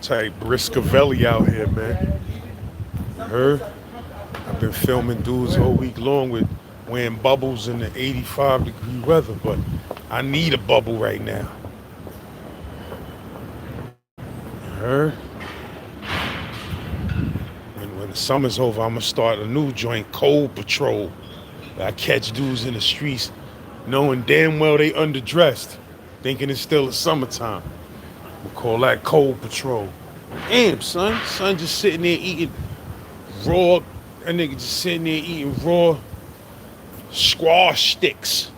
Type Briscovelli out here, man. You heard? I've been filming dudes all week long with wearing bubbles in the 85-degree weather, but I need a bubble right now. You heard? When the summer's over, I'm gonna start a new joint, Cold Patrol. I catch dudes in the streets knowing damn well they underdressed, thinking it's still the summertime. We'll call that Cold Patrol. Damn, son. Son just sitting there eating raw. That nigga just sitting there eating raw squash sticks.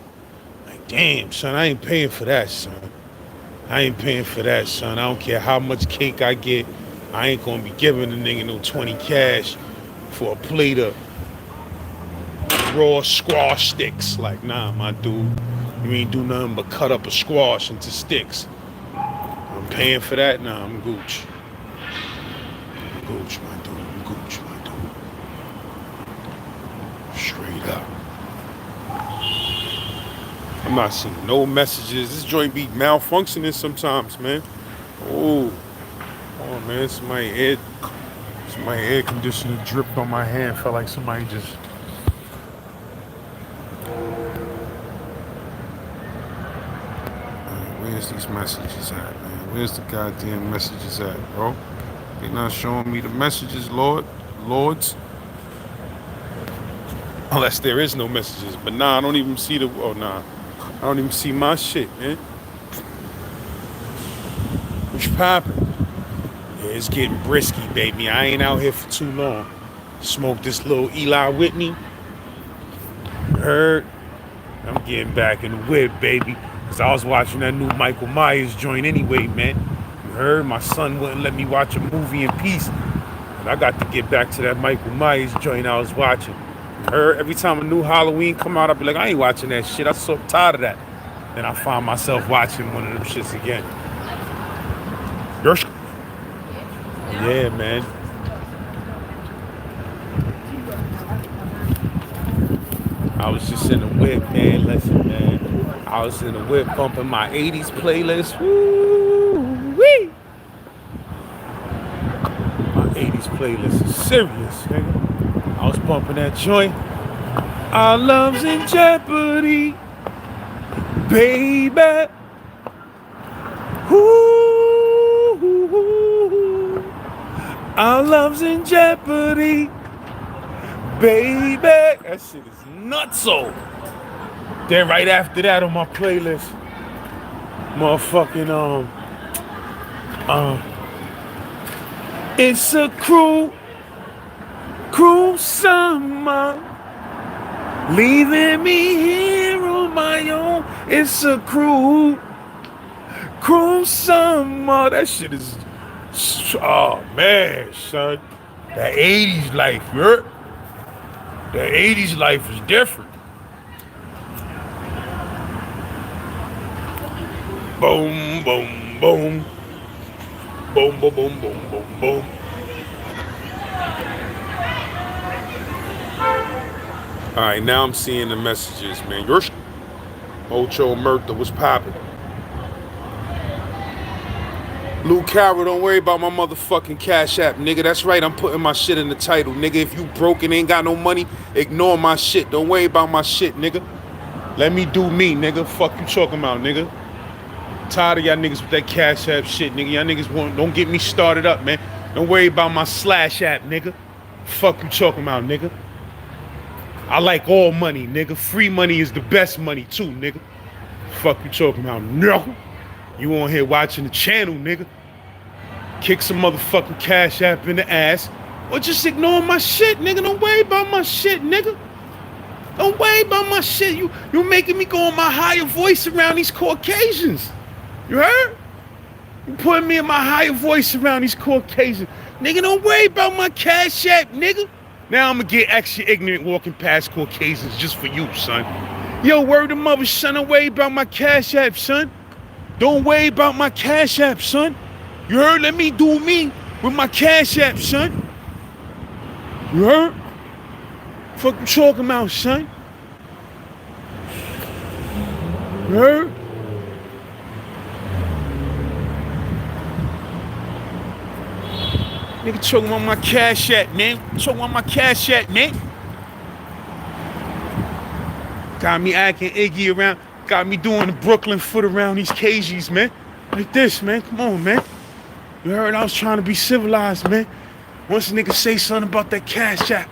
Like, damn, son, I ain't paying for that, son. I ain't paying for that, son. I don't care how much cake I get. I ain't gonna be giving the nigga no 20 cash for a plate of raw squash sticks. Like, nah, my dude. You ain't do nothing but cut up a squash into sticks. I'm paying for that? Nah, I'm gooch. Gooch, my dude. I'm gooch, my dude. Straight up. I'm not seeing no messages. This joint be malfunctioning sometimes, man. Oh man, somebody air conditioner dripped on my hand. Felt like somebody just. Where's these messages at, man? Where's the goddamn messages at, bro? They not showing me the messages, lords. Unless there is no messages. But nah, I don't even see the. Oh nah, I don't even see my shit, man. What's poppin'? Yeah, it's getting brisky, baby. I ain't out here for too long. Smoke this little Eli Whitney. Heard? I'm getting back in the whip, baby. Cause I was watching that new Michael Myers joint anyway, man. You heard? My son wouldn't let me watch a movie in peace. And I got to get back to that Michael Myers joint I was watching. You heard? Every time a new Halloween come out, I'll be like, I ain't watching that shit. I'm so tired of that. Then I find myself watching one of them shits again. Yeah, man. I was just in the whip, man. Listen, man. I was in the whip bumping my 80s playlist. Woo-wee. My 80s playlist is serious, nigga. I was bumping that joint. Our love's in jeopardy, baby. Ooh, our love's in jeopardy, baby. That shit is nutso. Then right after that on my playlist, motherfucking it's a cruel summer, leaving me here on my own. It's a cruel summer. That shit is, oh man, son. The 80s life, the 80s life is different. Boom, boom, boom. Boom, boom, boom, boom, boom, boom. All right, now I'm seeing the messages, man. Your Ocho Murtha was popping. Lou Carroll, don't worry about my motherfucking Cash App, nigga. That's right, I'm putting my shit in the title, nigga. If you broke and ain't got no money, ignore my shit. Don't worry about my shit, nigga. Let me do me, nigga. Fuck you talking about, nigga. Tired of y'all niggas with that Cash App shit, nigga. Y'all niggas don't get me started up, man. Don't worry about my Slash app, nigga. Fuck you talking about, nigga. I like all money, nigga. Free money is the best money too, nigga. Fuck you talking about, no. You on here watching the channel, nigga. Kick some motherfucking Cash App in the ass. Or just ignore my shit, nigga. Don't worry about my shit, nigga. Don't worry about my shit. You making me go on my higher voice around these Caucasians. You heard? You putting me in my higher voice around these Caucasians. Nigga, don't worry about my Cash App, nigga. Now I'm gonna get extra ignorant walking past Caucasians just for you, son. Yo, word to mother, son. Don't worry about my Cash App, son. Don't worry about my Cash App, son. You heard? Let me do me with my Cash App, son. You heard? Fuck you talking about, son? You heard? Nigga choking on my cash app, man. Choking on my cash app, man. Got me acting Iggy around. Got me doing the Brooklyn foot around these KGs, man. Like this, man. Come on, man. You heard I was trying to be civilized, man. Once a nigga say something about that cash app,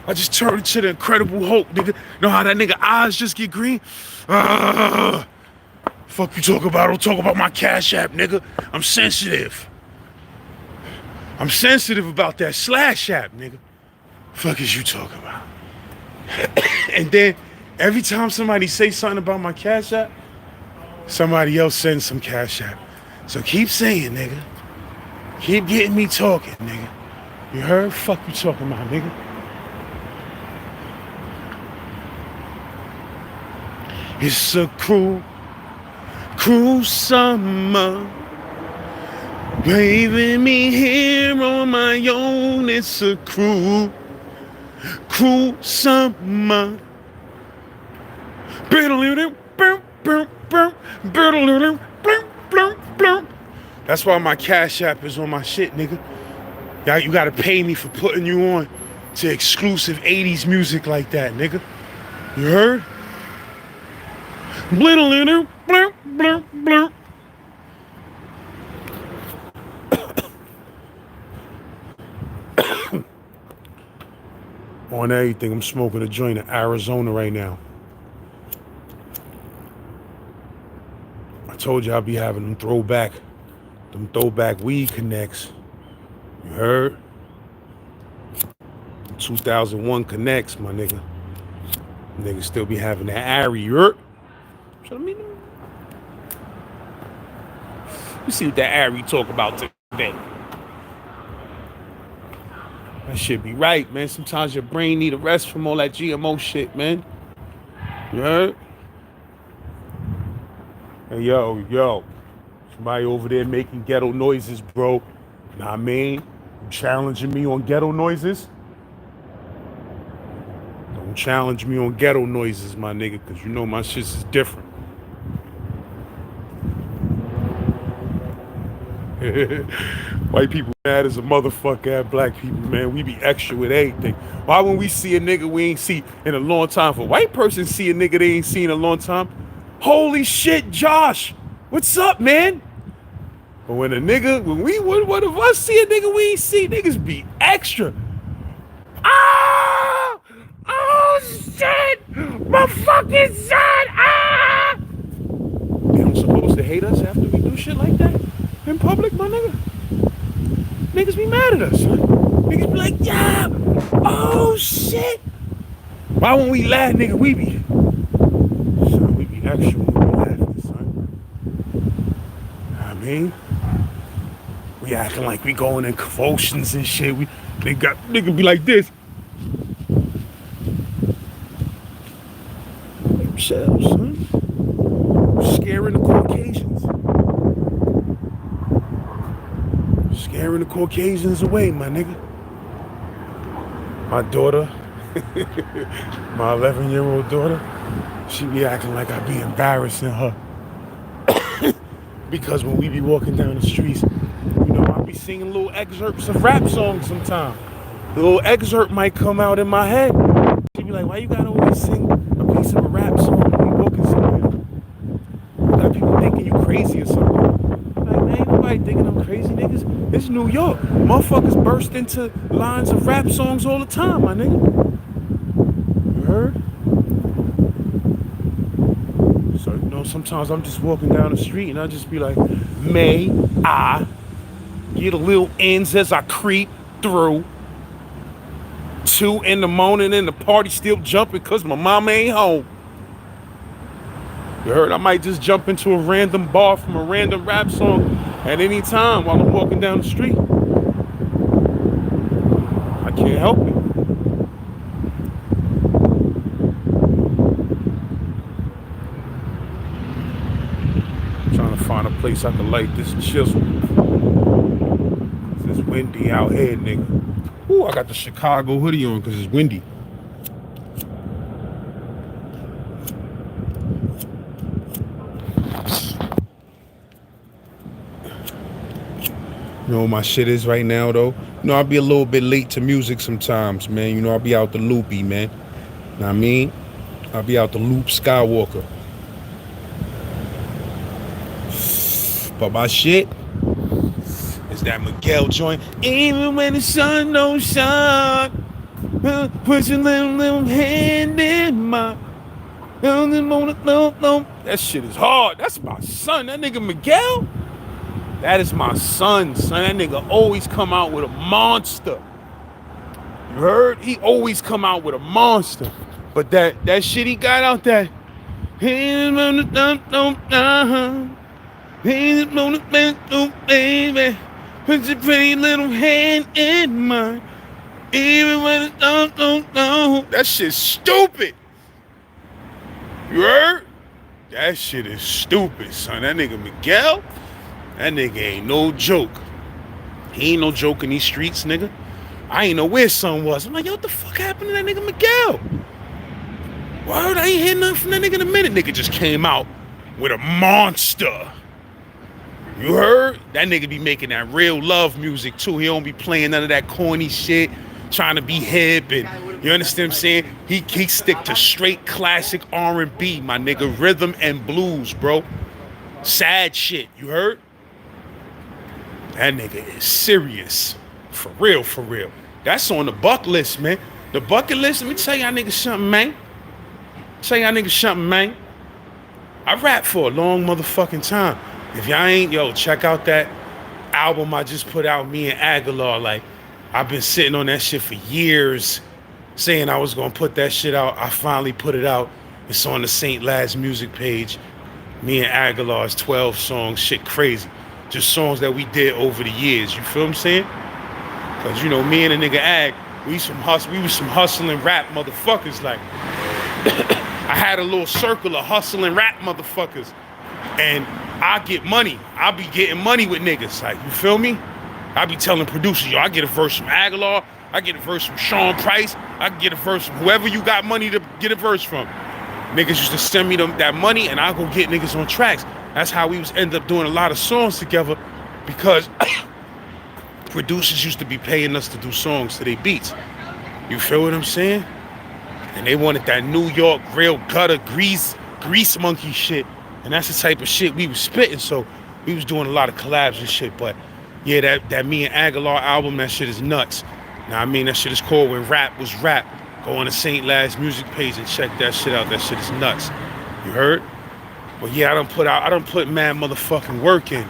I just turn into the Incredible Hulk, nigga. Know how that nigga eyes just get green? Fuck you talk about? Don't talk about my cash app, nigga. I'm sensitive. I'm sensitive about that slash app, nigga. Fuck is you talking about? And then every time somebody say something about my cash app, somebody else sends some cash app. So keep saying, nigga. Keep getting me talking, nigga. You heard? Fuck you talking about, nigga. It's a cruel, cruel summer. Leaving me here on my own. It's a cruel, cruel summer. That's why my cash app is on my shit, nigga. Y'all, you gotta pay me for putting you on to exclusive 80s music like that, nigga. You heard? On everything, I'm smoking a joint in Arizona right now. I told you I'll be having them throwback weed connects. You heard? 2001 connects, my nigga. Niggas still be having that Ari, you heard? So let me know. You see what that Ari talk about today. That shit be right, man. Sometimes your brain need a rest from all that GMO shit, man. You heard? Hey, yo. Somebody over there making ghetto noises, bro. Know what I mean? You challenging me on ghetto noises? Don't challenge me on ghetto noises, my nigga, because you know my shit is different. White people mad as a motherfucker at black people, man. We be extra with everything. Why when we see a nigga we ain't see in a long time? For a white person see a nigga they ain't seen in a long time, holy shit, Josh, what's up, man? But when one of us see a nigga we ain't see, niggas be extra. Ah! Oh shit! My fucking son! Ah! They don't supposed to hate us after we do shit like that in public, my nigga. Niggas be mad at us. Niggas be like, yeah, oh shit. Why when we laugh, nigga, we be extra when we laughing, son. I mean, we acting like we going in convulsions and shit. Nigga be like this. Shut up, son. Scaring the Caucasians. Scaring the Caucasians away, my nigga. My daughter, my 11-year-old daughter, she be acting like I be embarrassing her. Because when we be walking down the streets, you know, I be singing little excerpts of rap songs sometimes. A little excerpt might come out in my head. She be like, why you gotta always sing a piece of a rap song when you walking somewhere? You got people thinking you crazy or something. Like, man, ain't nobody thinking I'm crazy, niggas. It's New York. Motherfuckers burst into lines of rap songs all the time, my nigga. You heard? So, you know, sometimes I'm just walking down the street and I just be like, may I get a little ends as I creep through. 2 in the morning and the party still jumping because my mama ain't home. You heard? I might just jump into a random bar from a random rap song at any time while I'm walking down the street. I can't help it. I'm trying to find a place I can light this chisel. It's windy out here, nigga. Ooh, I got the Chicago hoodie on because it's windy. You know what my shit is right now, though? You know, I'll be a little bit late to music sometimes, man. You know, I'll be out the loopy, man. Know what I mean? I'll be out the loop Skywalker. But my shit is that Miguel joint. Even when the sun don't shine, put your little hand in mine. That shit is hard. That's my son. That nigga Miguel, that is my son. That nigga always come out with a monster. You heard? He always come out with a monster. But that shit he got out there. Baby, put your pretty little hand in mine. Even when it don't. That shit's stupid. You heard? That shit is stupid, son. That nigga Miguel, that nigga ain't no joke. He ain't no joke in these streets, nigga. I ain't know where son was. I'm like, yo, what the fuck happened to that nigga Miguel? Word, I ain't hear nothing from that nigga in a minute. Nigga just came out with a monster. You heard? That nigga be making that real love music too. He don't be playing none of that corny shit, trying to be hip, and you understand what I'm saying? He stick to straight classic R&B, my nigga, rhythm and blues, bro. Sad shit, you heard? That nigga is serious. For real, for real. That's on the bucket list, man. The bucket list, let me tell y'all niggas something, man. I rap for a long motherfucking time. If y'all ain't, yo, check out that album I just put out, me and Aguilar. Like, I've been sitting on that shit for years, saying I was gonna put that shit out. I finally put it out. It's on the St. Lad's music page. Me and Aguilar's 12 songs, shit crazy. Just songs that we did over the years, you feel what I'm saying? Cause you know, me and a nigga Ag, we was some hustling rap motherfuckers. Like, I had a little circle of hustling rap motherfuckers. And I get money. I be getting money with niggas. Like, you feel me? I be telling producers, yo, I get a verse from Aguilar. I get a verse from Sean Price. I can get a verse from whoever you got money to get a verse from. Niggas used to send me that money, and I go get niggas on tracks. That's how we end up doing a lot of songs together, because producers used to be paying us to do songs to their beats. You feel what I'm saying? And they wanted that New York real gutter grease monkey shit. And that's the type of shit we was spitting. So we was doing a lot of collabs and shit. But yeah, that me and Aguilar album, that shit is nuts. Now I mean, that shit is called When Rap Was Rap. Go on the St. Lad's music page and check that shit out. That shit is nuts. You heard? But yeah, I done put mad motherfucking work in.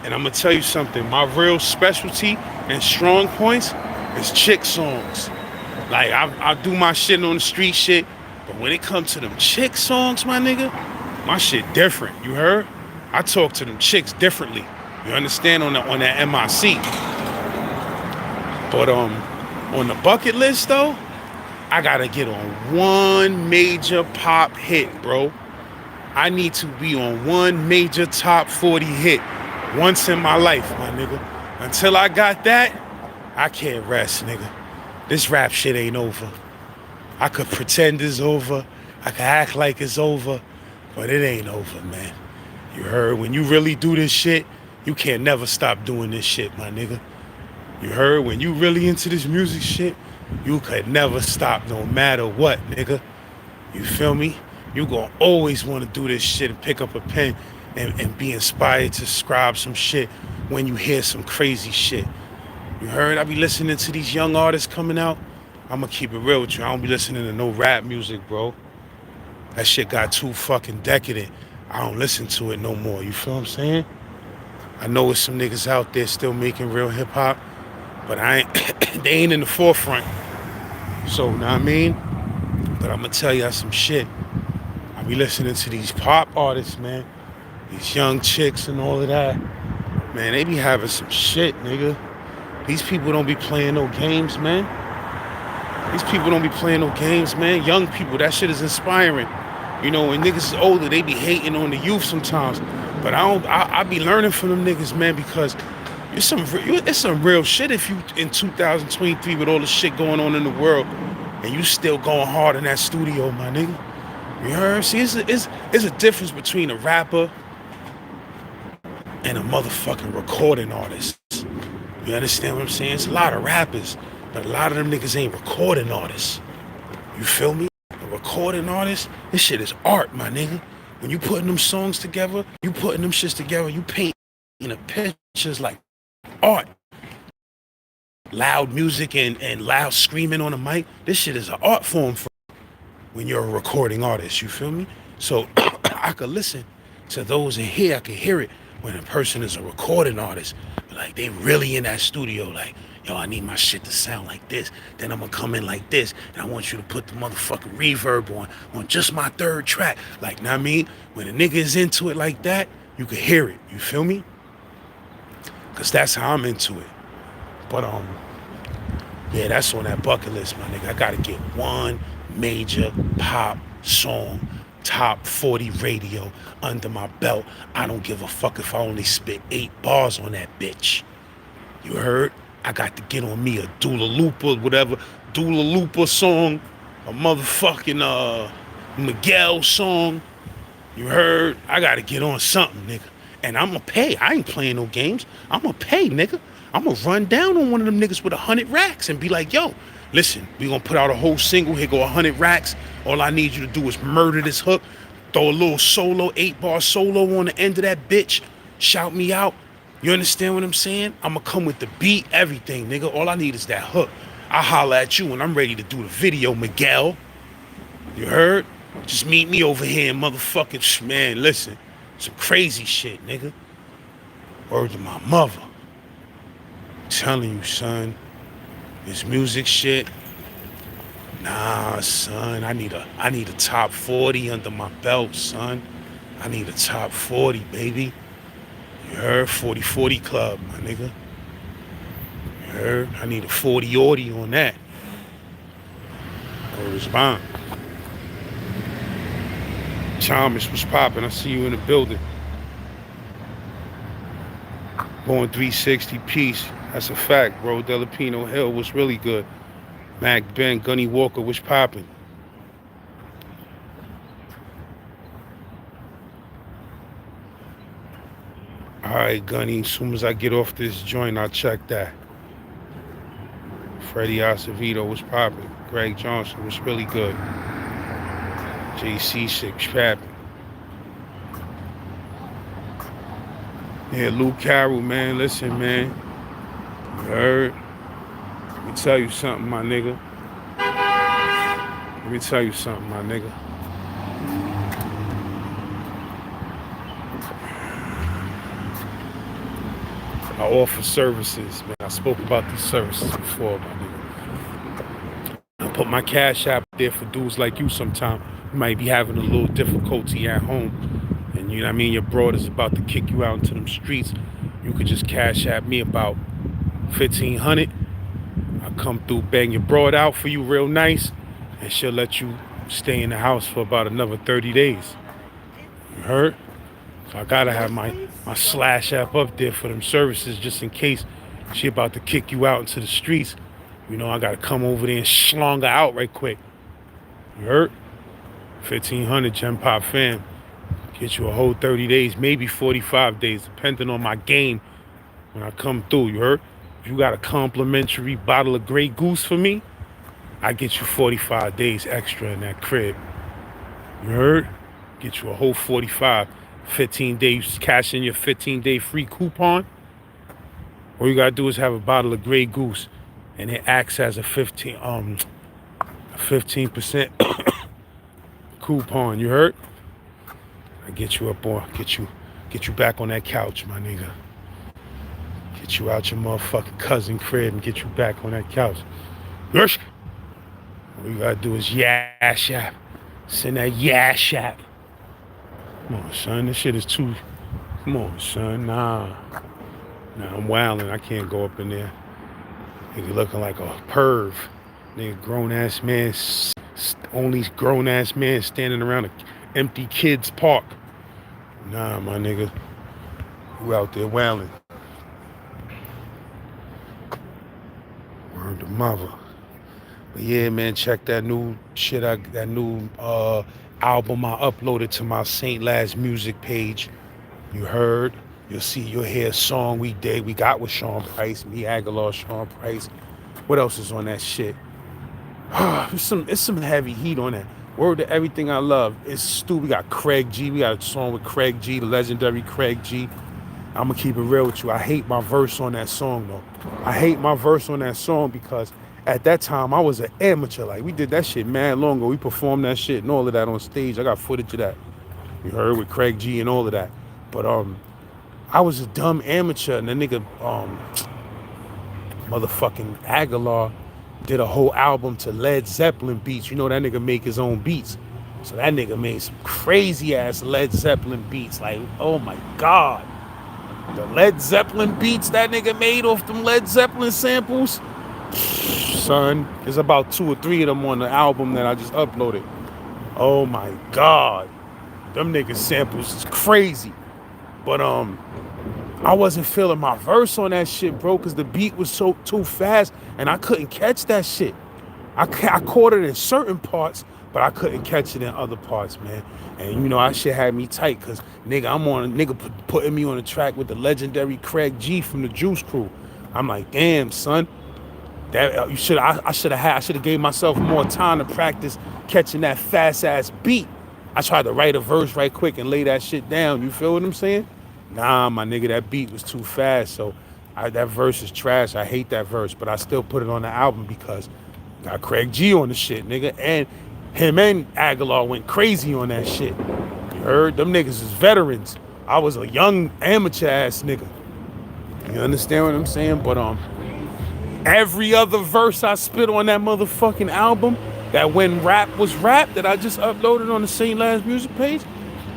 And I'm gonna tell you something. My real specialty and strong points is chick songs. Like, I do my shit on the street shit, but when it comes to them chick songs, my nigga, my shit different. You heard? I talk to them chicks differently. You understand? On that MIC. But on the bucket list though, I gotta get on one major pop hit, bro. I need to be on one major top 40 hit once in my life, my nigga. Until I got that, I can't rest, nigga. This rap shit ain't over. I could pretend it's over. I could act like it's over, but it ain't over, man. You heard? When you really do this shit, you can't never stop doing this shit, my nigga. You heard? When you really into this music shit, you could never stop no matter what, nigga. You feel me? You gonna always want to do this shit and pick up a pen and be inspired to scribe some shit when you hear some crazy shit. You heard? I be listening to these young artists coming out. I'ma keep it real with you. I don't be listening to no rap music, bro. That shit got too fucking decadent. I don't listen to it no more. You feel what I'm saying? I know there's some niggas out there still making real hip hop, but they ain't in the forefront. So, know what I mean? But I'ma tell y'all some shit. I be listening to these pop artists, man. These young chicks and all of that. Man, they be having some shit, nigga. These people don't be playing no games, man. These people don't be playing no games, man. Young people, that shit is inspiring. You know, when niggas is older, they be hating on the youth sometimes. But I be learning from them niggas, man, because it's some real shit if you in 2023 with all the shit going on in the world and you still going hard in that studio, my nigga. You heard? See, it's a difference between a rapper and a motherfucking recording artist. You understand what I'm saying? It's a lot of rappers, but a lot of them niggas ain't recording artists. You feel me? A recording artist, this shit is art, my nigga. When you putting them songs together, you putting them shits together, you painting the pictures like art. Loud music and loud screaming on the mic. This shit is an art form for when you're a recording artist, you feel me? So I could listen to those in here, I could hear it when a person is a recording artist. Like they really in that studio, like, yo, I need my shit to sound like this. Then I'm gonna come in like this, and I want you to put the motherfucking reverb on just my third track. Like, know what I mean? When a nigga is into it like that, you can hear it, you feel me? Cause that's how I'm into it. But yeah, that's on that bucket list, my nigga. I gotta get one major pop song, top 40 radio under my belt. I don't give a fuck if I only spit 8 bars on that bitch. You heard? I got to get on me a Dula Lupa, whatever, Dula Lupa song, a motherfucking Miguel song. You heard? I gotta get on something, nigga. And I'ma pay. I ain't playing no games. I'ma pay, nigga. I'ma run down on one of them niggas with 100 racks and be like, yo, listen, we gonna put out a whole single. Here go 100 racks. All I need you to do is murder this hook. Throw a little solo, 8-bar solo on the end of that bitch. Shout me out. You understand what I'm saying? I'ma come with the beat, everything, nigga. All I need is that hook. I'll holler at you when I'm ready to do the video, Miguel. You heard? Just meet me over here in motherfucking, man, listen. Some crazy shit, nigga. Word to my mother. I'm telling you, son. This music shit. Nah, son. I need a top 40 under my belt, son. I need a top 40, baby. You heard? 40-40 club, my nigga. You heard? I need a 40-40 on that. Go respond. Thomas was popping. I see you in the building. Born 360 piece. That's a fact, bro. Delapino Hill was really good. Mac Ben, Gunny Walker was popping. All right, Gunny. As soon as I get off this joint, I'll check that. Freddie Acevedo was popping. Greg Johnson was really good. JC6 Pappin. Yeah, Luke Carroll, man. Listen, man. You heard? Let me tell you something, my nigga. Let me tell you something, my nigga. I offer services, man. I spoke about these services before, my nigga. I put my cash app there for dudes like you sometime. You might be having a little difficulty at home. And you know what I mean? Your broad is about to kick you out into them streets. You could just cash app me about 1,500. I'll come through, bang your broad out for you real nice. And she'll let you stay in the house for about another 30 days. You heard? So I gotta have my slash app up there for them services just in case she about to kick you out into the streets. You know, I gotta come over there and schlong her out right quick. You heard? 1,500 genpopfam. Get you a whole 30 days, maybe 45 days, depending on my game when I come through, you heard? If you got a complimentary bottle of Grey Goose for me, I get you 45 days extra in that crib. You heard? Get you a whole 45. 15 days, cash in your 15-day free coupon. All you gotta do is have a bottle of Grey Goose, and it acts as a 15% coupon. You heard? I get you up on, get you back on that couch, my nigga. Get you out your motherfucking cousin crib and get you back on that couch. All you gotta do is yash app. Send that yash app. Come on, son. This shit is too. Come on, son. Nah, I'm wilding. I can't go up in there. Nigga looking like a perv. Nigga, grown ass man. Only grown ass man standing around an empty kids park. Nah, my nigga. You out there wilding. Word to mother. But yeah, man, check that new shit. That new album I uploaded to my St. Laz music page. You heard? You'll hear a song we did. We got with Sean Price, me, Aguilar, Sean Price. What else is on that shit? It's some heavy heat on that. Word to Everything I Love. It's stupid. We got Craig G. We got a song with Craig G, the legendary Craig G. I'm gonna keep it real with you. I hate my verse on that song though. I hate my verse on that song because at that time I was an amateur. Like we did that shit mad long ago. We performed that shit and all of that on stage. I got footage of that. You heard with Craig G and all of that. But I was a dumb amateur and the nigga motherfucking Aguilar did a whole album to Led Zeppelin beats. You know that nigga make his own beats. So that nigga made some crazy ass Led Zeppelin beats. Like, oh my God. The Led Zeppelin beats that nigga made off them Led Zeppelin samples. Son, there's about 2 or 3 of them on the album that I just uploaded. Oh my God. Them niggas samples is crazy. But I wasn't feeling my verse on that shit, bro, because the beat was so too fast and I couldn't catch that shit. I caught it in certain parts, but I couldn't catch it in other parts, man. And you know, that shit had me tight because nigga putting me on the track with the legendary Craig G from the Juice Crew. I'm like, damn, son. That I should have gave myself more time to practice catching that fast ass beat. I tried to write a verse right quick and lay that shit down. You feel what I'm saying? Nah, my nigga, that beat was too fast. So that verse is trash. I hate that verse, but I still put it on the album because got Craig G on the shit, nigga. And him and Aguilar went crazy on that shit. You heard? Them niggas is veterans. I was a young amateur ass nigga. You understand what I'm saying? But every other verse I spit on that motherfucking album, that when rap was rap, that I just uploaded on the St. Last music page,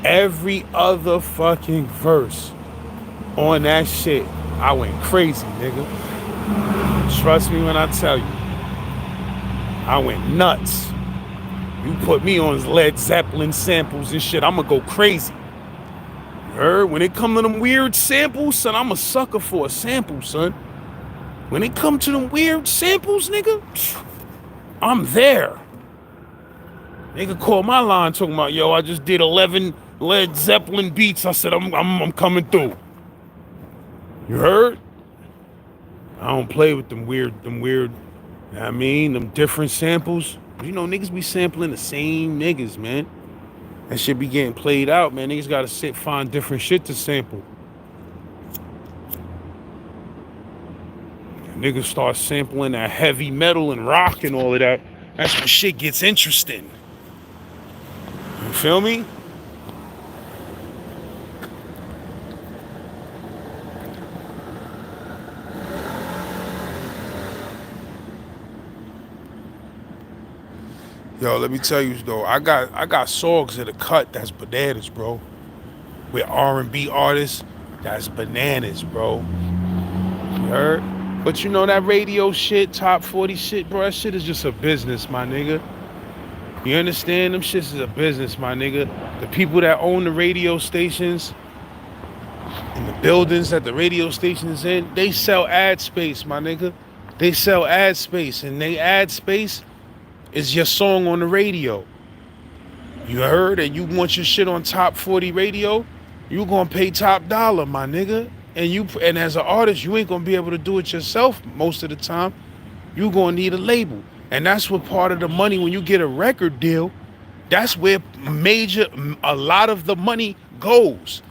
every other fucking verse on that shit, I went crazy, nigga. Trust me when I tell you, I went nuts. You put me on Led Zeppelin samples and shit, I'ma go crazy. You heard? When it come to them weird samples, son, I'm a sucker for a sample, son. When it come to them weird samples, nigga, I'm there. Nigga called my line talking about, yo, I just did 11 Led Zeppelin beats. I said, I'm coming through. You heard? I don't play with them weird, you know what I mean, them different samples. You know, niggas be sampling the same niggas, man. That shit be getting played out, man. Niggas gotta find different shit to sample. Niggas start sampling that heavy metal and rock and all of that. That's when shit gets interesting. You feel me? Yo, let me tell you though, I got songs in the cut that's bananas, bro. With R&B artists, that's bananas, bro. You heard? But you know that radio shit, top 40 shit, bro, that shit is just a business, my nigga. You understand? Them shits is a business, my nigga. The people that own the radio stations and the buildings that the radio station is in, they sell ad space, my nigga. They sell ad space, and they ad space is your song on the radio. You heard? And you want your shit on top 40 radio, you gonna pay top dollar, my nigga. And as an artist, you ain't gonna be able to do it yourself most of the time. You gonna need a label. And that's what part of the money when you get a record deal, that's where a lot of the money goes.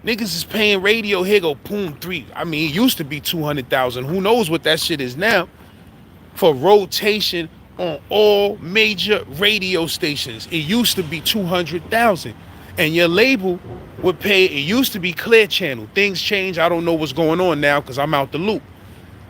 Niggas is paying radio, here go, boom, 3. I mean, it used to be 200,000. Who knows what that shit is now? For rotation on all major radio stations. It used to be 200,000. And your label would pay, it used to be Clear Channel. Things change, I don't know what's going on now because I'm out the loop.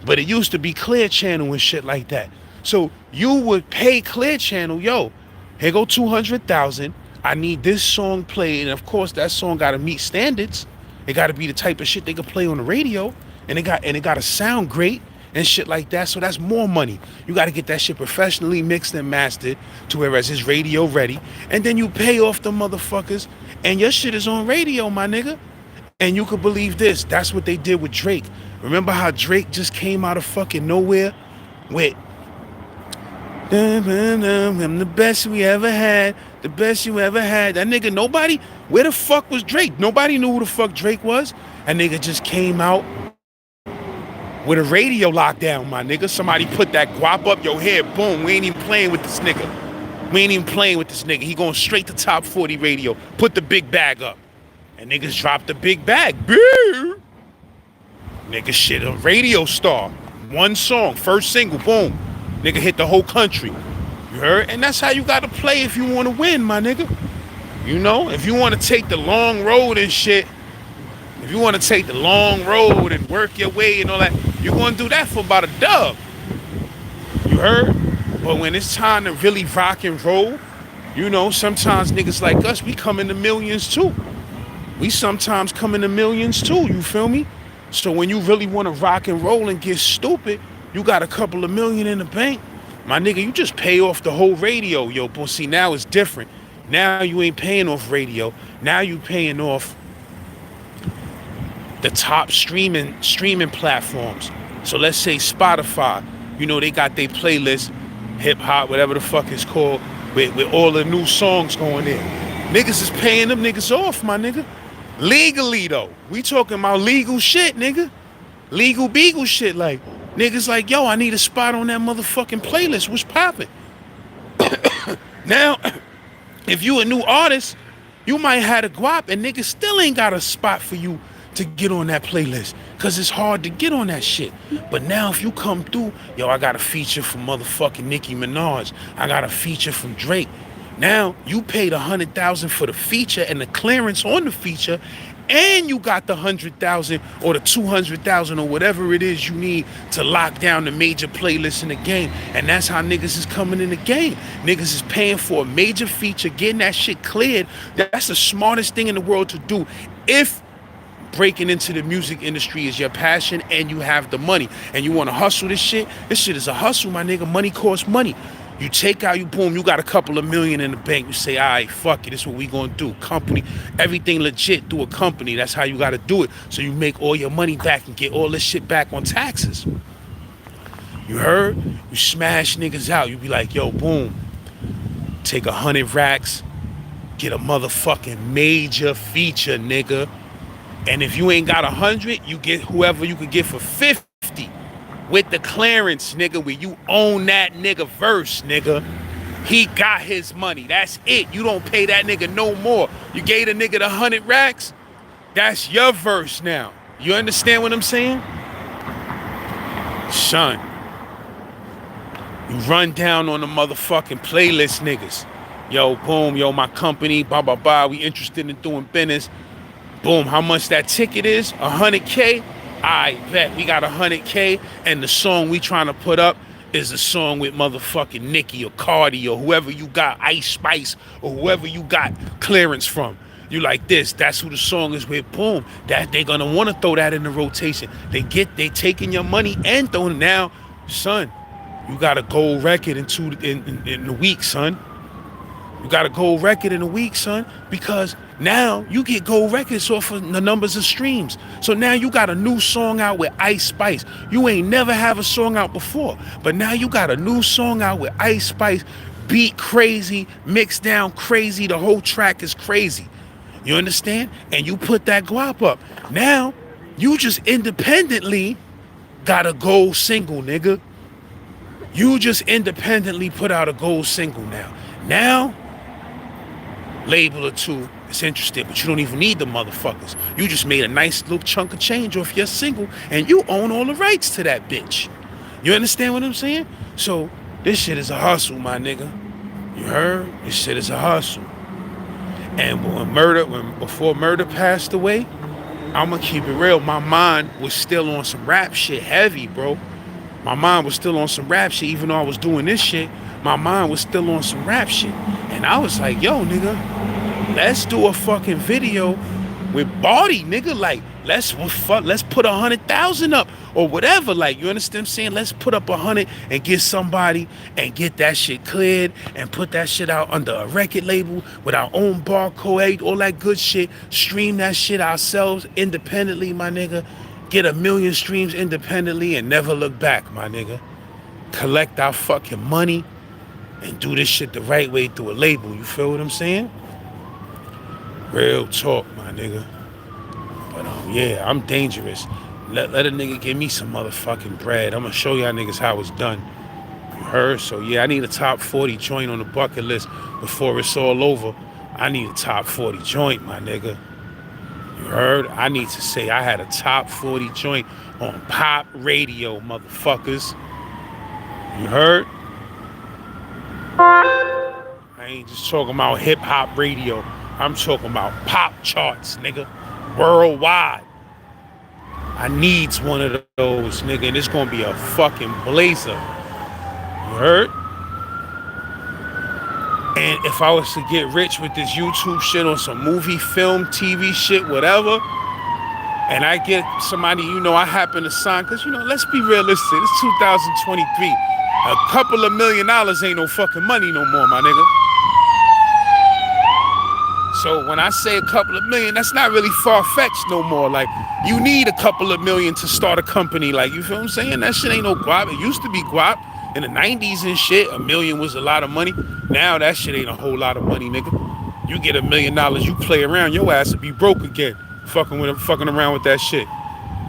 But it used to be Clear Channel and shit like that. So you would pay Clear Channel, yo, here go 200,000. I need this song played. And of course that song gotta meet standards. It gotta be the type of shit they could play on the radio. And it gotta sound great and shit like that. So that's more money. You gotta get that shit professionally mixed and mastered to whereas it's radio ready. And then you pay off the motherfuckers and your shit is on radio, my nigga. And you could believe this. That's what they did with Drake. Remember how Drake just came out of fucking nowhere with I'm the best we ever had. The best you ever had. That nigga, nobody, where the fuck was Drake? Nobody knew who the fuck Drake was. That nigga just came out with a radio lockdown, my nigga. Somebody put that guap up your head, boom. We ain't even playing with this nigga. We ain't even playing with this nigga. He going straight to top 40 radio. Put the big bag up. And niggas dropped the big bag. Beer. Nigga shit, a radio star. One song, first single, boom. Nigga hit the whole country. You heard? And that's how you gotta play if you wanna win, my nigga. You know, if you wanna take the long road and shit, if you wanna take the long road and work your way and all that, you're gonna do that for about a dub. You heard? But when it's time to really rock and roll, you know, sometimes niggas like us, we come in the millions too. We sometimes come in the millions too, you feel me? So when you really wanna rock and roll and get stupid, you got a couple of million in the bank, my nigga, you just pay off the whole radio, yo. But see, now it's different. Now you ain't paying off radio. Now you paying off the top streaming platforms. So let's say Spotify, you know, they got their playlist, hip hop, whatever the fuck it's called, with all the new songs going in. Niggas is paying them niggas off, my nigga. Legally though. We talking about legal shit, nigga. Legal beagle shit, like niggas like, yo, I need a spot on that motherfucking playlist. What's poppin'? Now, if you a new artist, you might have a guap and niggas still ain't got a spot for you to get on that playlist. Cause it's hard to get on that shit. But now if you come through, yo, I got a feature from motherfucking Nicki Minaj. I got a feature from Drake. Now you paid $100,000 for the feature and the clearance on the feature, and you got the $100,000 or the $200,000 or whatever it is you need to lock down the major playlists in the game. And that's how niggas is coming in the game. Niggas is paying for a major feature, getting that shit cleared. That's the smartest thing in the world to do. If breaking into the music industry is your passion and you have the money and you want to hustle this shit is a hustle, my nigga. Money costs money. You take out, you boom, you got a couple of million in the bank. You say, all right, fuck it, this is what we gonna do. Company, everything legit through a company. That's how you gotta do it. So you make all your money back and get all this shit back on taxes. You heard? You smash niggas out. You be like, yo, boom, take 100 racks, get a motherfucking major feature, nigga. And if you ain't got 100, you get whoever you could get for 50. With the clearance, nigga, where you own that nigga verse, nigga. He got his money. That's it. You don't pay that nigga no more. You gave the nigga the 100 racks. That's your verse now. You understand what I'm saying? Son, you run down on the motherfucking playlist niggas. Yo, boom, yo, my company, blah, blah, blah. We interested in doing business. Boom, how much that ticket is? 100K? I bet we got 100K, and the song we trying to put up is a song with motherfucking Nicki or Cardi or whoever you got, Ice Spice or whoever you got clearance from. You like this, that's who the song is with, boom. That they gonna wanna throw that in the rotation. They taking your money and throwing it. Now, son, you got a gold record in a week, son. You got a gold record in a week, son, because now you get gold records off of the numbers of streams. So now you got a new song out with Ice Spice. You ain't never have a song out before, but now you got a new song out with Ice Spice, beat crazy, mixed down crazy. The whole track is crazy. You understand? And you put that guap up. Now you just independently got a gold single, nigga. You just independently put out a gold single now. Now, label or two is interested, but you don't even need the motherfuckers. You just made a nice little chunk of change off your single, and you own all the rights to that bitch. You understand what I'm saying? So this shit is a hustle, my nigga. You heard? This shit is a hustle. And before Murder passed away, I'ma keep it real. My mind was still on some rap shit heavy, bro. My mind was still on some rap shit, even though I was doing this shit. My mind was still on some rap shit. And I was like, yo, nigga, let's do a fucking video with Body, nigga. Like, let's put 100,000 up or whatever. Like, you understand what I'm saying? Let's put up 100 and get somebody and get that shit cleared and put that shit out under a record label with our own barcode, all that good shit. Stream that shit ourselves independently, my nigga. Get 1 million streams independently and never look back, my nigga. Collect our fucking money. and do this shit the right way through a label. You feel what I'm saying? Real talk, my nigga. But yeah, I'm dangerous. Let a nigga give me some motherfucking bread. I'm gonna show y'all niggas how it's done. You heard? So yeah, I need a top 40 joint on the bucket list before it's all over. I need a top 40 joint, my nigga. You heard? I need to say I had a top 40 joint on pop radio, motherfuckers. You heard? I ain't just talking about hip hop radio. I'm talking about pop charts, nigga. Worldwide. I needs one of those, nigga, and it's gonna be a fucking blazer. You heard? And if I was to get rich with this YouTube shit on some movie, film, TV shit, whatever, and I get somebody, I happen to sign, because, let's be realistic, it's 2023. A couple of $1 million ain't no fucking money no more, my nigga. So when I say a couple of million, that's not really far-fetched no more. Like, you need a couple of million to start a company. Like, you feel what I'm saying? That shit ain't no guap. It used to be guap in the 90s and shit. $1 million was a lot of money. Now that shit ain't a whole lot of money, nigga. You get $1 million, you play around, your ass will be broke again. Fucking around with that shit.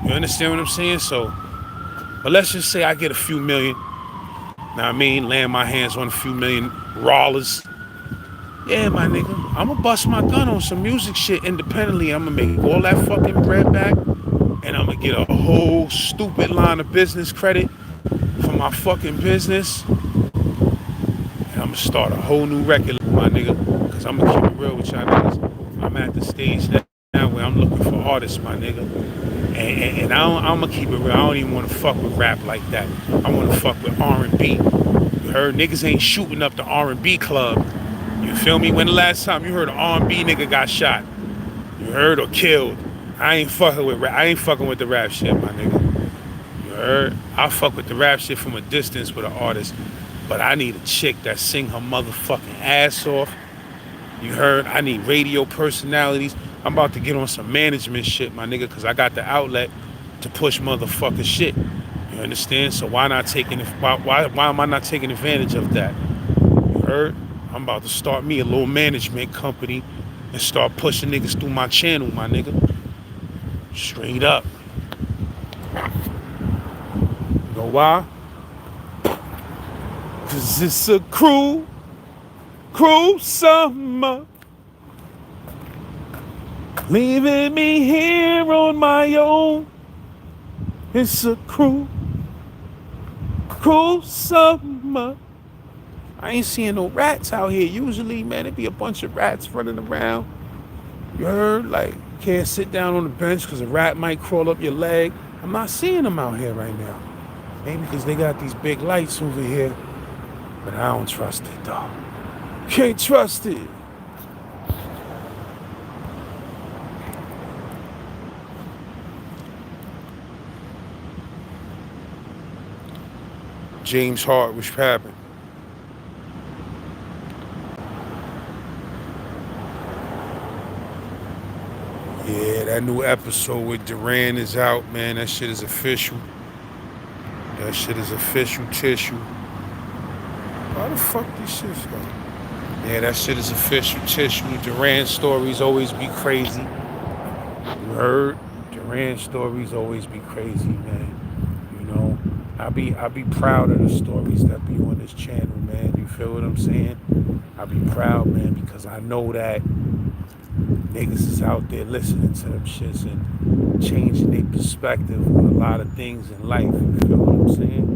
You understand what I'm saying? So, but let's just say I get a few million. Know what I mean? Laying my hands on a few million rawlers. Yeah, my nigga. I'ma bust my gun on some music shit independently. I'ma make all that fucking bread back. And I'ma get a whole stupid line of business credit for my fucking business. And I'ma start a whole new record, my nigga. Cause I'ma keep it real with y'all niggas. I'm at the stage now where I'm looking for artists, my nigga. And I'ma keep it real. I don't even want to fuck with rap like that. I want to fuck with R&B. You heard? Niggas ain't shooting up the R&B club. You feel me? When the last time you heard an R&B nigga got shot? You heard? Or killed? I ain't fucking with the rap shit, my nigga. You heard? I fuck with the rap shit from a distance with an artist. But I need a chick that sing her motherfucking ass off. You heard? I need radio personalities. I'm about to get on some management shit, my nigga, because I got the outlet to push motherfucking shit. You understand? So why am I not taking advantage of that? You heard? I'm about to start me a little management company and start pushing niggas through my channel, my nigga. Straight up. You know why? Cause it's a cruel summer. Leaving me here on my own. It's a cruel summer. I ain't seeing no rats out here. Usually, man, it be a bunch of rats running around. You heard? Like, can't sit down on the bench because a rat might crawl up your leg. I'm not seeing them out here right now. Maybe because they got these big lights over here. But I don't trust it, dog. Can't trust it. James Hart was rapping. Yeah, that new episode with Duran is out, man. That shit is official. That shit is official tissue. Why the fuck this shit go? Yeah, that shit is official tissue. Duran stories always be crazy. You heard? Duran stories always be crazy, man. You know, I be proud of the stories that be on this channel, man. You feel what I'm saying? I be proud, man, because I know that niggas is out there listening to them shits and changing their perspective on a lot of things in life. You feel what I'm saying?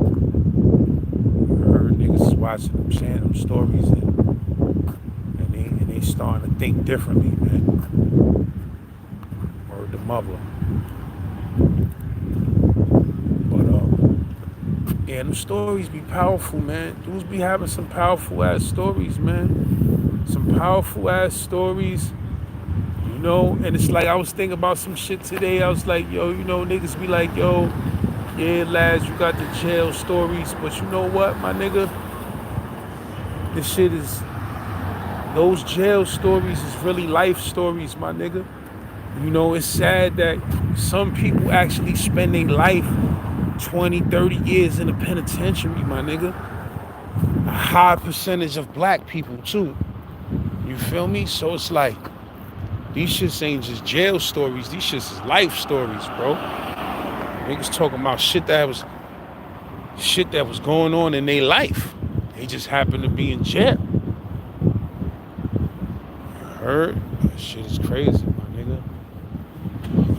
You heard niggas is watching them, sharing them stories, and they starting to think differently, man. Word to mother. But yeah, them stories be powerful, man. Dudes be having some powerful ass stories, man. Some powerful ass stories. You know, and it's like I was thinking about some shit today. I was like, yo, niggas be like, yo, yeah, lads, you got the jail stories, but you know what, my nigga? This shit is, those jail stories is really life stories, my nigga. You know, it's sad that some people actually spend their life 20, 30 years in a penitentiary, my nigga. high percentage of black people too. You feel me? So it's like, these shits ain't just jail stories. These shits is life stories, bro. Niggas talking about shit that was going on in their life. They just happened to be in jail. Heard? That shit is crazy, my nigga.